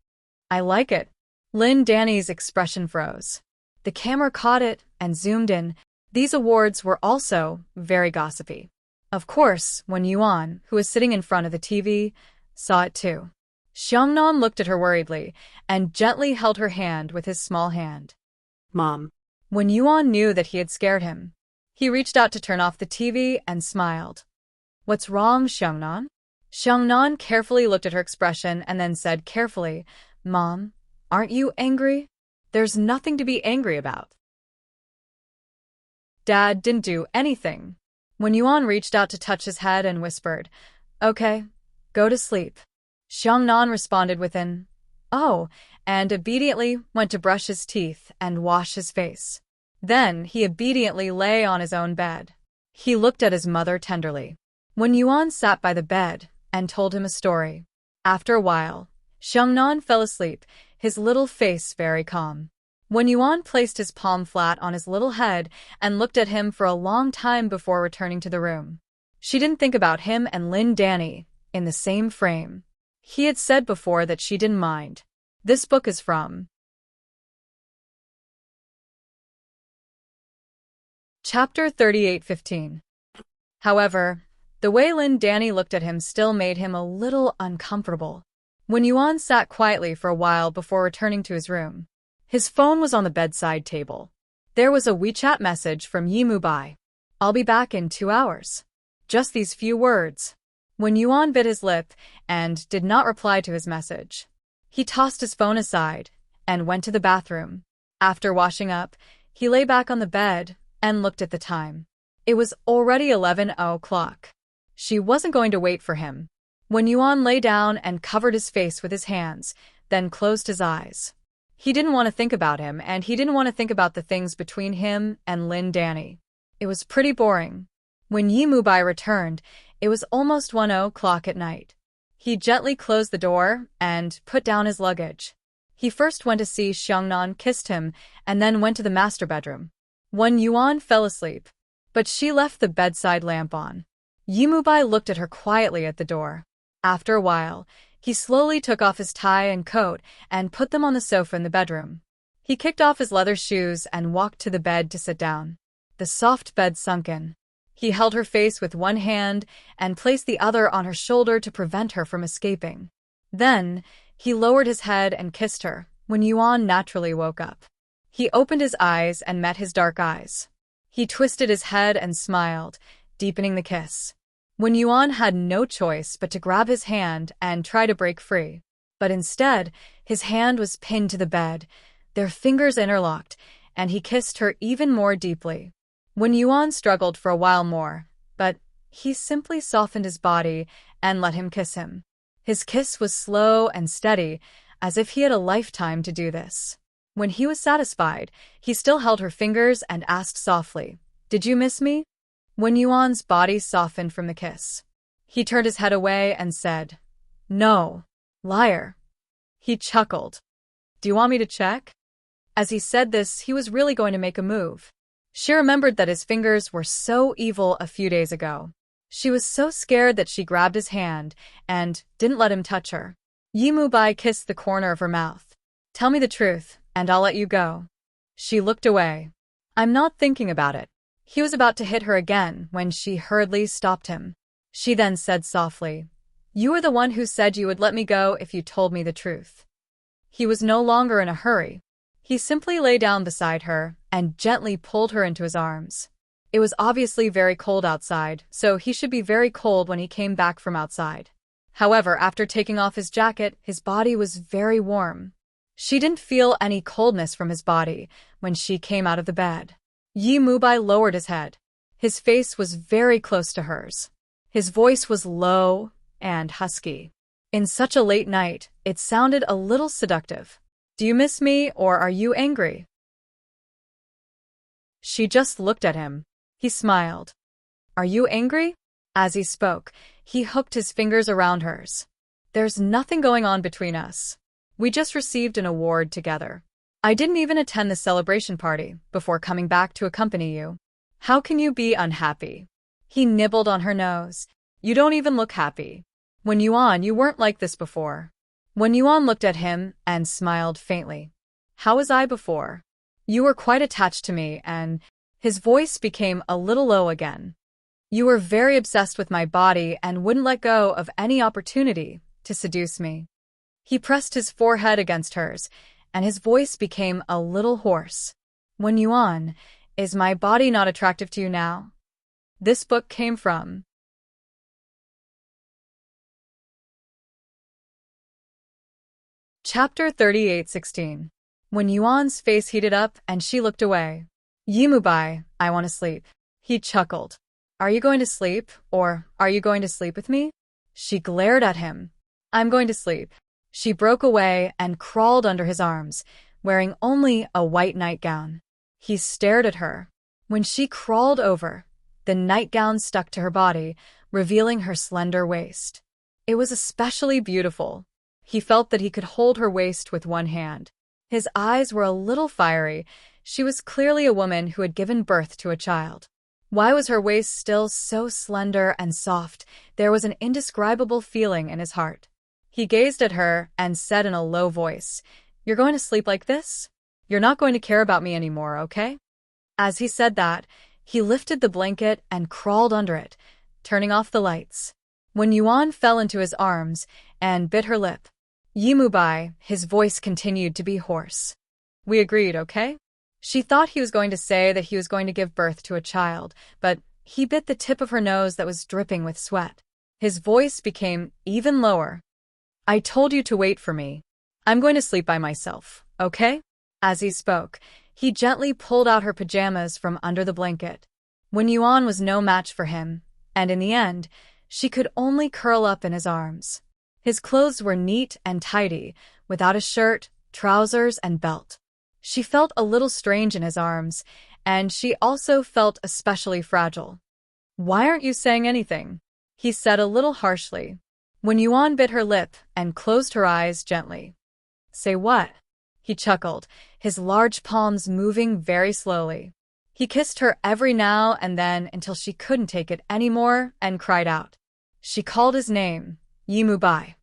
A: "I like it." Lin Danny's expression froze. The camera caught it and zoomed in. These awards were also very gossipy. Of course, when Yuan, who was sitting in front of the TV, saw it too. Xiangnan looked at her worriedly and gently held her hand with his small hand.
B: Mom.
A: When Yuan knew that he had scared him, he reached out to turn off the TV and smiled. "What's wrong, Xiangnan?" Xiangnan carefully looked at her expression and then said carefully, "Mom, aren't you angry?" "There's nothing to be angry about. Dad didn't do anything." When Yuan reached out to touch his head and whispered, "Okay, go to sleep," Xiangnan responded with an, "Oh," and obediently went to brush his teeth and wash his face. Then he obediently lay on his own bed. He looked at his mother tenderly. When Yuan sat by the bed and told him a story, after a while, Xiangnan fell asleep, his little face very calm. When Yuan placed his palm flat on his little head and looked at him for a long time before returning to the room, she didn't think about him and Lin Danny in the same frame. He had said before that she didn't mind. This book is from Chapter 38:15. However, the way Lin Danny looked at him still made him a little uncomfortable. When Yuan sat quietly for a while before returning to his room, his phone was on the bedside table. There was a WeChat message from Yi Mubai. "I'll be back in 2 hours." Just these few words. When Yuan bit his lip and did not reply to his message, he tossed his phone aside and went to the bathroom. After washing up, he lay back on the bed and looked at the time. It was already 11 o'clock. She wasn't going to wait for him. When Yuan lay down and covered his face with his hands, then closed his eyes. He didn't want to think about him, and he didn't want to think about the things between him and Lin Danny. It was pretty boring. When Yi Mubai returned, it was almost 1 o'clock at night. He gently closed the door and put down his luggage. He first went to see Xiangnan, kissed him, and then went to the master bedroom. When Yuan fell asleep, but she left the bedside lamp on. Yi Mubai looked at her quietly at the door. After a while, he slowly took off his tie and coat and put them on the sofa in the bedroom. He kicked off his leather shoes and walked to the bed to sit down. The soft bed sunk in. He held her face with one hand and placed the other on her shoulder to prevent her from escaping. Then, he lowered his head and kissed her, when Yuan naturally woke up. He opened his eyes and met his dark eyes. He twisted his head and smiled, deepening the kiss. When Yuan had no choice but to grab his hand and try to break free. But instead, his hand was pinned to the bed, their fingers interlocked, and he kissed her even more deeply. When Yuan struggled for a while more, but he simply softened his body and let him kiss him. His kiss was slow and steady, as if he had a lifetime to do this. When he was satisfied, he still held her fingers and asked softly, "Did you miss me?" When Yuan's body softened from the kiss, he turned his head away and said, "No, liar." He chuckled. "Do you want me to check?" As he said this, he was really going to make a move. She remembered that his fingers were so evil a few days ago. She was so scared that she grabbed his hand and didn't let him touch her. Yi Mubai kissed the corner of her mouth. "Tell me the truth, and I'll let you go." She looked away. "I'm not thinking about it." He was about to hit her again when she hurriedly stopped him. She then said softly, "You were the one who said you would let me go if you told me the truth." He was no longer in a hurry. He simply lay down beside her and gently pulled her into his arms. It was obviously very cold outside, so he should be very cold when he came back from outside. However, after taking off his jacket, his body was very warm. She didn't feel any coldness from his body when she came out of the bed. Yi Mubai lowered his head. His face was very close to hers. His voice was low and husky. In such a late night, it sounded a little seductive. "Do you miss me, or are you angry?" She just looked at him. He smiled. "Are you angry?" As he spoke, he hooked his fingers around hers. "There's nothing going on between us." We just received an award together. I didn't even attend the celebration party before coming back to accompany you. How can you be unhappy? He nibbled on her nose. You don't even look happy. When Yuan, you weren't like this before. When Yuan looked at him and smiled faintly. How was I before? You were quite attached to me, and his voice became a little low again. You were very obsessed with my body and wouldn't let go of any opportunity to seduce me. He pressed his forehead against hers, and his voice became a little hoarse. When Yuan, is my body not attractive to you now? This book came from Chapter 38:16. When Yuan's face heated up and she looked away. Yimubai, I want to sleep. He chuckled. Are you going to sleep, or are you going to sleep with me? She glared at him. I'm going to sleep. She broke away and crawled under his arms, wearing only a white nightgown. He stared at her. When she crawled over, the nightgown stuck to her body, revealing her slender waist. It was especially beautiful. He felt that he could hold her waist with one hand. His eyes were a little fiery. She was clearly a woman who had given birth to a child. Why was her waist still so slender and soft? There was an indescribable feeling in his heart. He gazed at her and said in a low voice, You're going to sleep like this? You're not going to care about me anymore, okay? As he said that, he lifted the blanket and crawled under it, turning off the lights. When Yuan fell into his arms and bit her lip, Yimubai, his voice continued to be hoarse. We agreed, okay? She thought he was going to say that he was going to give birth to a child, but he bit the tip of her nose that was dripping with sweat. His voice became even lower. I told you to wait for me. I'm going to sleep by myself, okay? As he spoke, he gently pulled out her pajamas from under the blanket. When Yuan was no match for him, and in the end, she could only curl up in his arms. His clothes were neat and tidy, without a shirt, trousers, and belt. She felt a little strange in his arms, and she also felt especially fragile. Why aren't you saying anything? He said a little harshly. When Yuan bit her lip and closed her eyes gently. Say what? He chuckled, his large palms moving very slowly. He kissed her every now and then until she couldn't take it anymore and cried out. She called his name, Yimubai.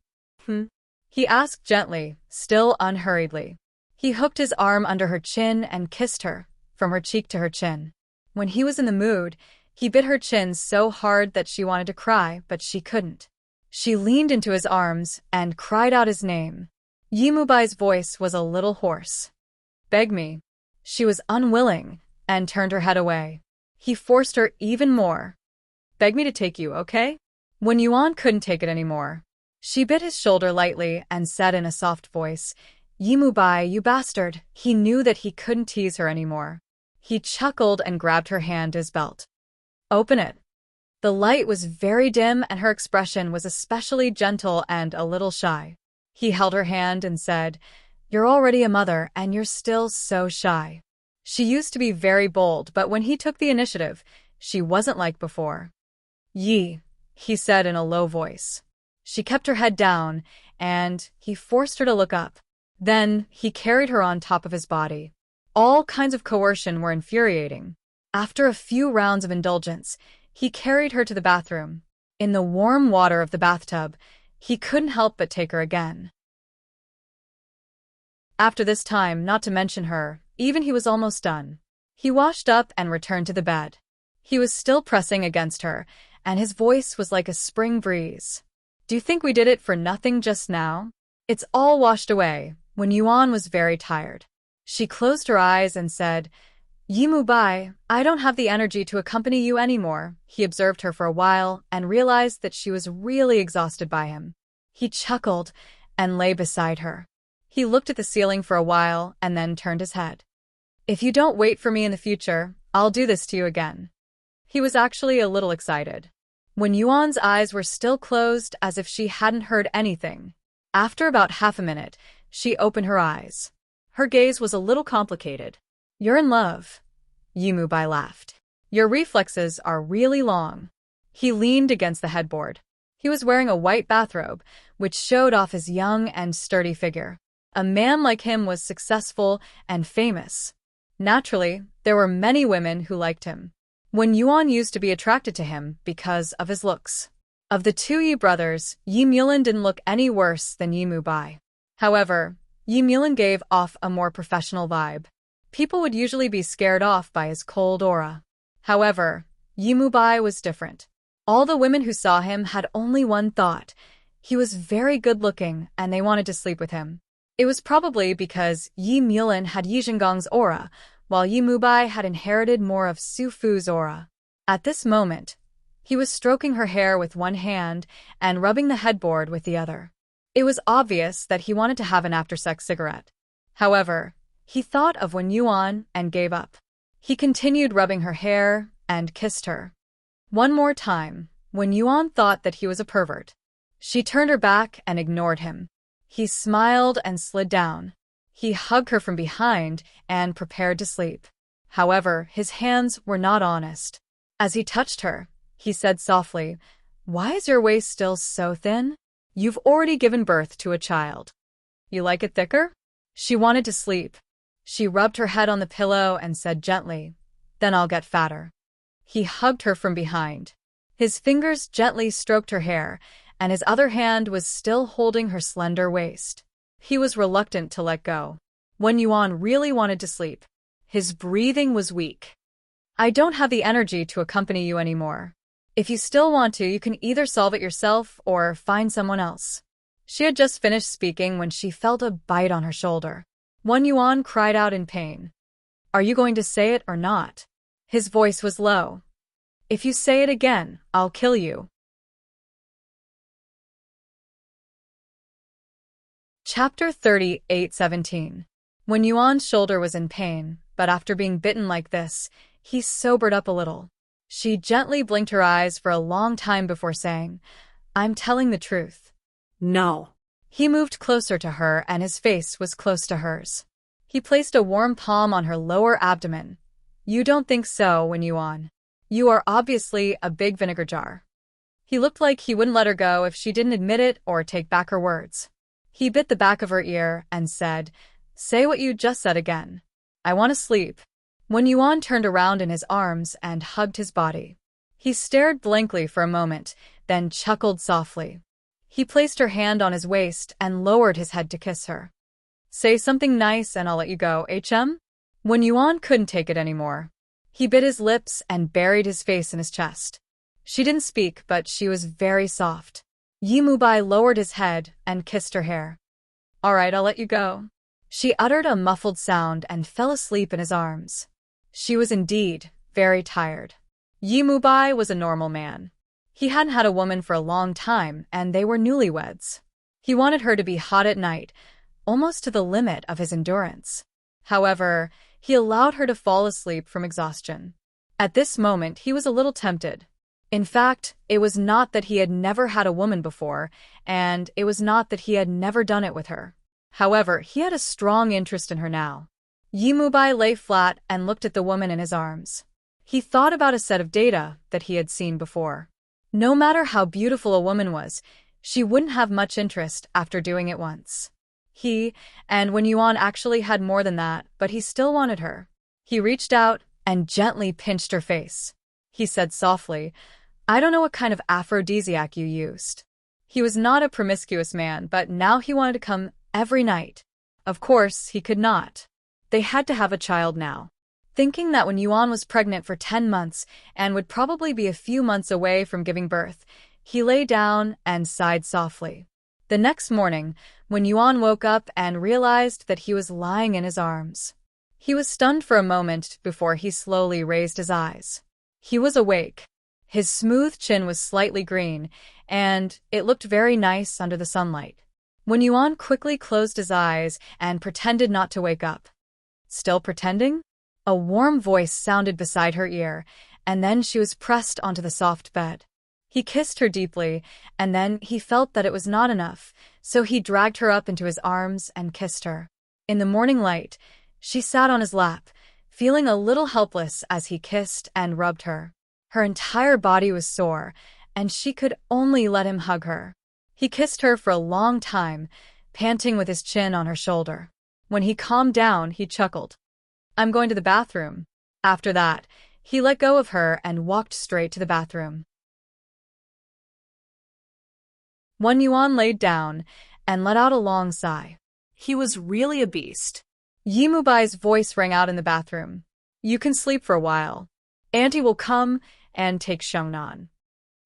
A: He asked gently, still unhurriedly. He hooked his arm under her chin and kissed her, from her cheek to her chin. When he was in the mood, he bit her chin so hard that she wanted to cry, but she couldn't. She leaned into his arms and cried out his name. Yimubai's voice was a little hoarse. Beg me. She was unwilling and turned her head away. He forced her even more. Beg me to take you, okay? When Yuan couldn't take it anymore, she bit his shoulder lightly and said in a soft voice, Yimubai, you bastard. He knew that he couldn't tease her anymore. He chuckled and grabbed her hand to his belt. Open it. The light was very dim and her expression was especially gentle and a little shy. He held her hand and said, You're already a mother and you're still so shy. She used to be very bold, but when he took the initiative, she wasn't like before. Yi, he said in a low voice. She kept her head down, and he forced her to look up. Then he carried her on top of his body. All kinds of coercion were infuriating. After a few rounds of indulgence, he carried her to the bathroom. In the warm water of the bathtub, he couldn't help but take her again. After this time, not to mention her, even he was almost done. He washed up and returned to the bed. He was still pressing against her, and his voice was like a spring breeze. Do you think we did it for nothing just now? It's all washed away. When Yuan was very tired, she closed her eyes and said, Yimubai, I don't have the energy to accompany you anymore. He observed her for a while and realized that she was really exhausted by him. He chuckled and lay beside her. He looked at the ceiling for a while and then turned his head. If you don't wait for me in the future, I'll do this to you again. He was actually a little excited. When Yuan's eyes were still closed as if she hadn't heard anything, after about half a minute, she opened her eyes. Her gaze was a little complicated. You're in love. Yimubai laughed. Your reflexes are really long. He leaned against the headboard. He was wearing a white bathrobe, which showed off his young and sturdy figure. A man like him was successful and famous. Naturally, there were many women who liked him. Wen Yuan used to be attracted to him because of his looks. Of the two Yi brothers, Yi Mulin didn't look any worse than Yi Mubai. However, Yi Mulin gave off a more professional vibe. People would usually be scared off by his cold aura. However, Yi Mubai was different. All the women who saw him had only one thought. He was very good-looking and they wanted to sleep with him. It was probably because Yi Mulin had Yi Zhenggang's aura, while Yi Mubai had inherited more of Su Fu's aura. At this moment, he was stroking her hair with one hand and rubbing the headboard with the other. It was obvious that he wanted to have an after-sex cigarette. However, he thought of Wen Yuan and gave up. He continued rubbing her hair and kissed her. One more time, Wen Yuan thought that he was a pervert. She turned her back and ignored him. He smiled and slid down. He hugged her from behind and prepared to sleep. However, his hands were not honest. As he touched her, he said softly, "Why is your waist still so thin? You've already given birth to a child. You like it thicker?" She wanted to sleep. She rubbed her head on the pillow and said gently, "Then I'll get fatter." He hugged her from behind. His fingers gently stroked her hair, and his other hand was still holding her slender waist. He was reluctant to let go. Wen Yuan really wanted to sleep. His breathing was weak. "I don't have the energy to accompany you anymore. If you still want to, you can either solve it yourself or find someone else." She had just finished speaking when she felt a bite on her shoulder. Wen Yuan cried out in pain. "Are you going to say it or not?" His voice was low. "If you say it again, I'll kill you." Chapter 38:17. Wen Yuan's shoulder was in pain, but after being bitten like this, he sobered up a little. She gently blinked her eyes for a long time before saying, "I'm telling the truth."
B: No.
A: He moved closer to her and his face was close to hers. He placed a warm palm on her lower abdomen. "You don't think so, Wen Yuan. You are obviously a big vinegar jar." He looked like he wouldn't let her go if she didn't admit it or take back her words. He bit the back of her ear and said, "Say what you just said again. I want to sleep." Wen Yuan turned around in his arms and hugged his body. He stared blankly for a moment, then chuckled softly. He placed her hand on his waist and lowered his head to kiss her. "Say something nice and I'll let you go, HM?" Wen Yuan couldn't take it anymore. He bit his lips and buried his face in his chest. She didn't speak, but she was very soft. Yi Mubai lowered his head and kissed her hair. "All right, I'll let you go." She uttered a muffled sound and fell asleep in his arms. She was indeed very tired. Yi Mubai was a normal man. He hadn't had a woman for a long time, and they were newlyweds. He wanted her to be hot at night, almost to the limit of his endurance. However, he allowed her to fall asleep from exhaustion. At this moment, he was a little tempted. In fact, it was not that he had never had a woman before, and it was not that he had never done it with her. However, he had a strong interest in her now. Yi Mubai lay flat and looked at the woman in his arms. He thought about a set of data that he had seen before. No matter how beautiful a woman was, she wouldn't have much interest after doing it once. He and Wen Yuan actually had more than that, but he still wanted her. He reached out and gently pinched her face. He said softly, "I don't know what kind of aphrodisiac you used." He was not a promiscuous man, but now he wanted to come every night. Of course, he could not. They had to have a child now. Thinking that Wen Yuan was pregnant for 10 months and would probably be a few months away from giving birth, he lay down and sighed softly. The next morning, Wen Yuan woke up and realized that he was lying in his arms. He was stunned for a moment before he slowly raised his eyes. He was awake. His smooth chin was slightly green, and it looked very nice under the sunlight. Wen Yuan quickly closed his eyes and pretended not to wake up. Still pretending? A warm voice sounded beside her ear, and then she was pressed onto the soft bed. He kissed her deeply, and then he felt that it was not enough, so he dragged her up into his arms and kissed her. In the morning light, she sat on his lap, feeling a little helpless as he kissed and rubbed her. Her entire body was sore, and she could only let him hug her. He kissed her for a long time, panting with his chin on her shoulder. When he calmed down, he chuckled. "I'm going to the bathroom." After that, he let go of her and walked straight to the bathroom. Wan Yuan laid down and let out a long sigh.
B: He was really a beast.
A: Yi Mubai's voice rang out in the bathroom. "You can sleep for a while. Auntie will come and take Shengnan."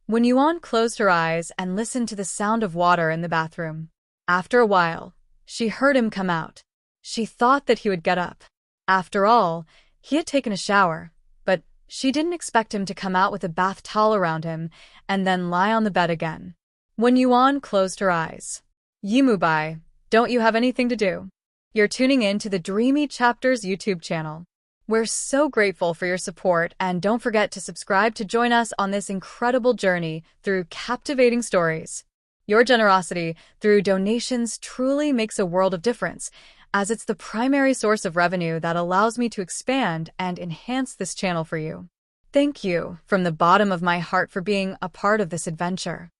A: Wan Yuan closed her eyes and listened to the sound of water in the bathroom. After a while, she heard him come out. She thought that he would get up. After all, he had taken a shower, but she didn't expect him to come out with a bath towel around him and then lie on the bed again. Wan Yuan closed her eyes. "Yi Mubai, don't you have anything to do? You're tuning in to the Dreamy Chapters YouTube channel. We're so grateful for your support, and don't forget to subscribe to join us on this incredible journey through captivating stories. Your generosity through donations truly makes a world of difference, as it's the primary source of revenue that allows me to expand and enhance this channel for you. Thank you from the bottom of my heart for being a part of this adventure.